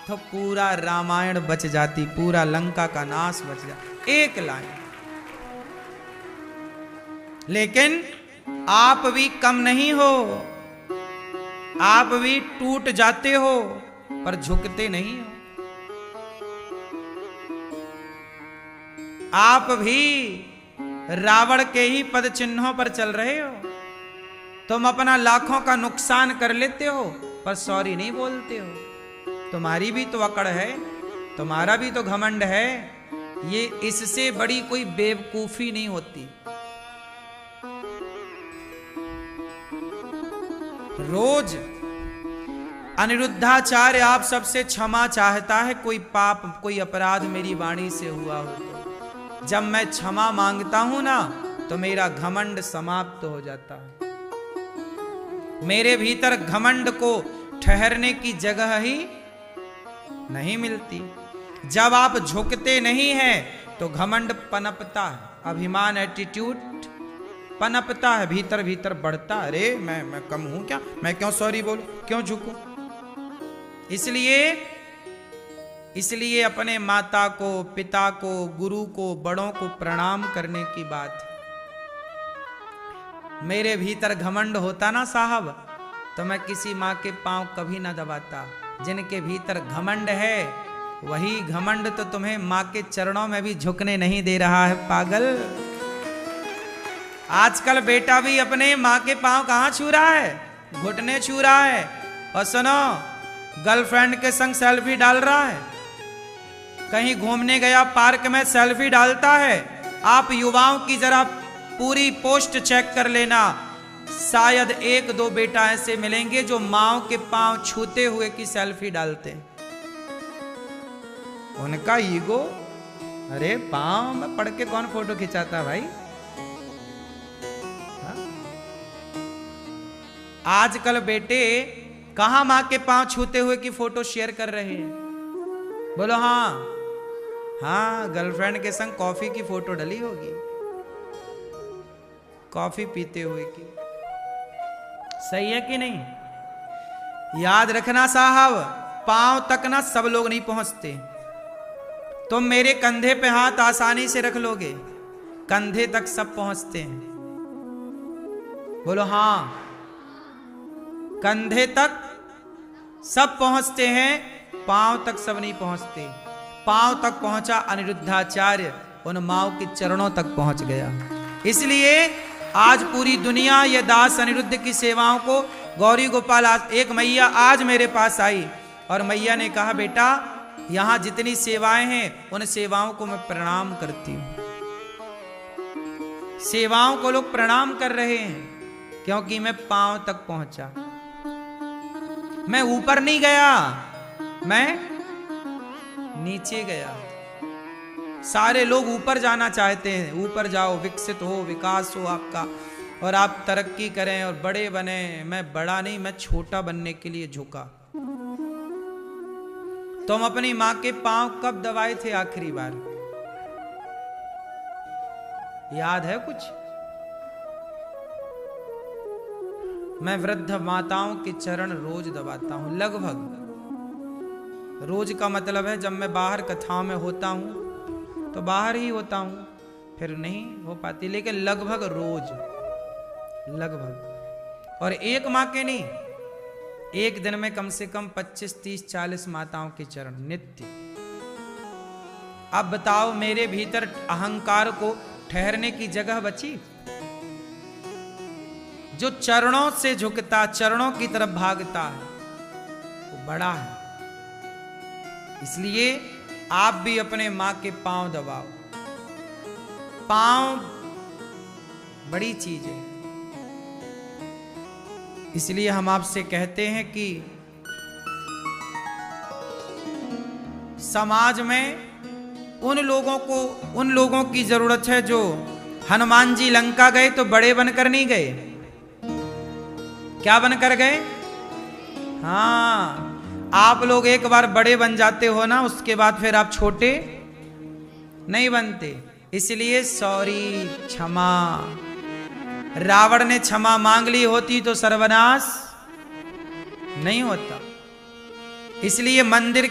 तो पूरा रामायण बच जाती, पूरा लंका का नाश बच जाता, एक लाइन। लेकिन आप भी कम नहीं हो, आप भी टूट जाते हो पर झुकते नहीं हो। आप भी रावण के ही पद चिन्हों पर चल रहे हो। तुम अपना लाखों का नुकसान कर लेते हो पर सॉरी नहीं बोलते हो। तुम्हारी भी तो अकड़ है, तुम्हारा भी तो घमंड है, ये इससे बड़ी कोई बेवकूफी नहीं होती। रोज अनिरुद्धाचार्य आप सबसे क्षमा चाहता है, कोई पाप कोई अपराध मेरी वाणी से हुआ हो तो। जब मैं क्षमा मांगता हूं ना तो मेरा घमंड समाप्त हो जाता है। मेरे भीतर घमंड को ठहरने की जगह ही नहीं मिलती। जब आप झुकते नहीं हैं तो घमंड पनपता है, अभिमान एटीट्यूड पनपता है, भीतर भीतर बढ़ता। अरे मैं कम हूं क्या, मैं क्यों सॉरी बोलूं, क्यों झुकूं। इसलिए अपने माता को, पिता को, गुरु को, बड़ों को प्रणाम करने की बात है। मेरे भीतर घमंड होता ना साहब तो मैं किसी माँ के पांव कभी ना दबाता। जिनके भीतर घमंड है वही घमंड तो तुम्हें माँ के चरणों में भी झुकने नहीं दे रहा है, पागल। आजकल बेटा भी अपने माँ के पांव कहां छू रहा है, घुटने छू रहा है। और सुनो, गर्लफ्रेंड के संग सेल्फी डाल रहा है, कहीं घूमने गया पार्क में सेल्फी डालता है। आप युवाओं की जरा पूरी पोस्ट चेक कर लेना, शायद एक दो बेटा ऐसे मिलेंगे जो माओ के पांव छूते हुए की सेल्फी डालते हैं। उनका ईगो, अरे पांव में पड़ के कौन फोटो खिंचाता भाई। हाँ? आजकल बेटे कहां मां के पांव छूते हुए की फोटो शेयर कर रहे हैं। बोलो हाँ, हाँ गर्लफ्रेंड के संग कॉफी की फोटो डली होगी, कॉफी पीते हुए की। सही है कि नहीं। याद रखना साहब, पांव तक ना सब लोग नहीं पहुंचते। तुम मेरे कंधे पे हाथ आसानी से रख लोगे, कंधे तक सब पहुंचते हैं। बोलो हाँ, कंधे तक सब पहुंचते हैं, पांव तक सब नहीं पहुंचते। पांव तक पहुंचा अनिरुद्धाचार्य, उन माओ के चरणों तक पहुंच गया। इसलिए आज पूरी दुनिया ये दास अनिरुद्ध की सेवाओं को, गौरी गोपाल, एक मैया आज मेरे पास आई और मैया ने कहा बेटा यहां जितनी सेवाएं हैं उन सेवाओं को मैं प्रणाम करती हूं। सेवाओं को लोग प्रणाम कर रहे हैं क्योंकि मैं पांव तक पहुंचा। मैं ऊपर नहीं गया, मैं नीचे गया। सारे लोग ऊपर जाना चाहते हैं, ऊपर जाओ, विकसित हो, विकास हो आपका और आप तरक्की करें और बड़े बने। मैं बड़ा नहीं, मैं छोटा बनने के लिए झुका। तुम अपनी मां के पांव कब दबाए थे आखिरी बार, याद है कुछ? मैं वृद्ध माताओं के चरण रोज दबाता हूं, लगभग रोज का मतलब है जब मैं बाहर कथाओं में होता हूँ तो बाहर ही होता हूँ, फिर नहीं हो पाती, लेकिन लगभग रोज, लगभग। और एक माँ के नहीं, एक दिन में कम से कम 25, 30, 40 माताओं के चरण नित्य। अब बताओ मेरे भीतर अहंकार को ठहरने की जगह बची? जो चरणों से झुकता, चरणों की तरफ भागता है, वो बड़ा है। इसलिए आप भी अपने मां के पांव दबाओ। पांव बड़ी चीज है। इसलिए हम आपसे कहते हैं कि समाज में उन लोगों की जरूरत है जो हनुमान जी लंका गए तो बड़े बनकर नहीं गए। क्या बनकर गए? हाँ, आप लोग एक बार बड़े बन जाते हो ना, उसके बाद फिर आप छोटे नहीं बनते। इसलिए सॉरी, क्षमा। रावण ने क्षमा मांग ली होती तो सर्वनाश नहीं होता। इसलिए मंदिर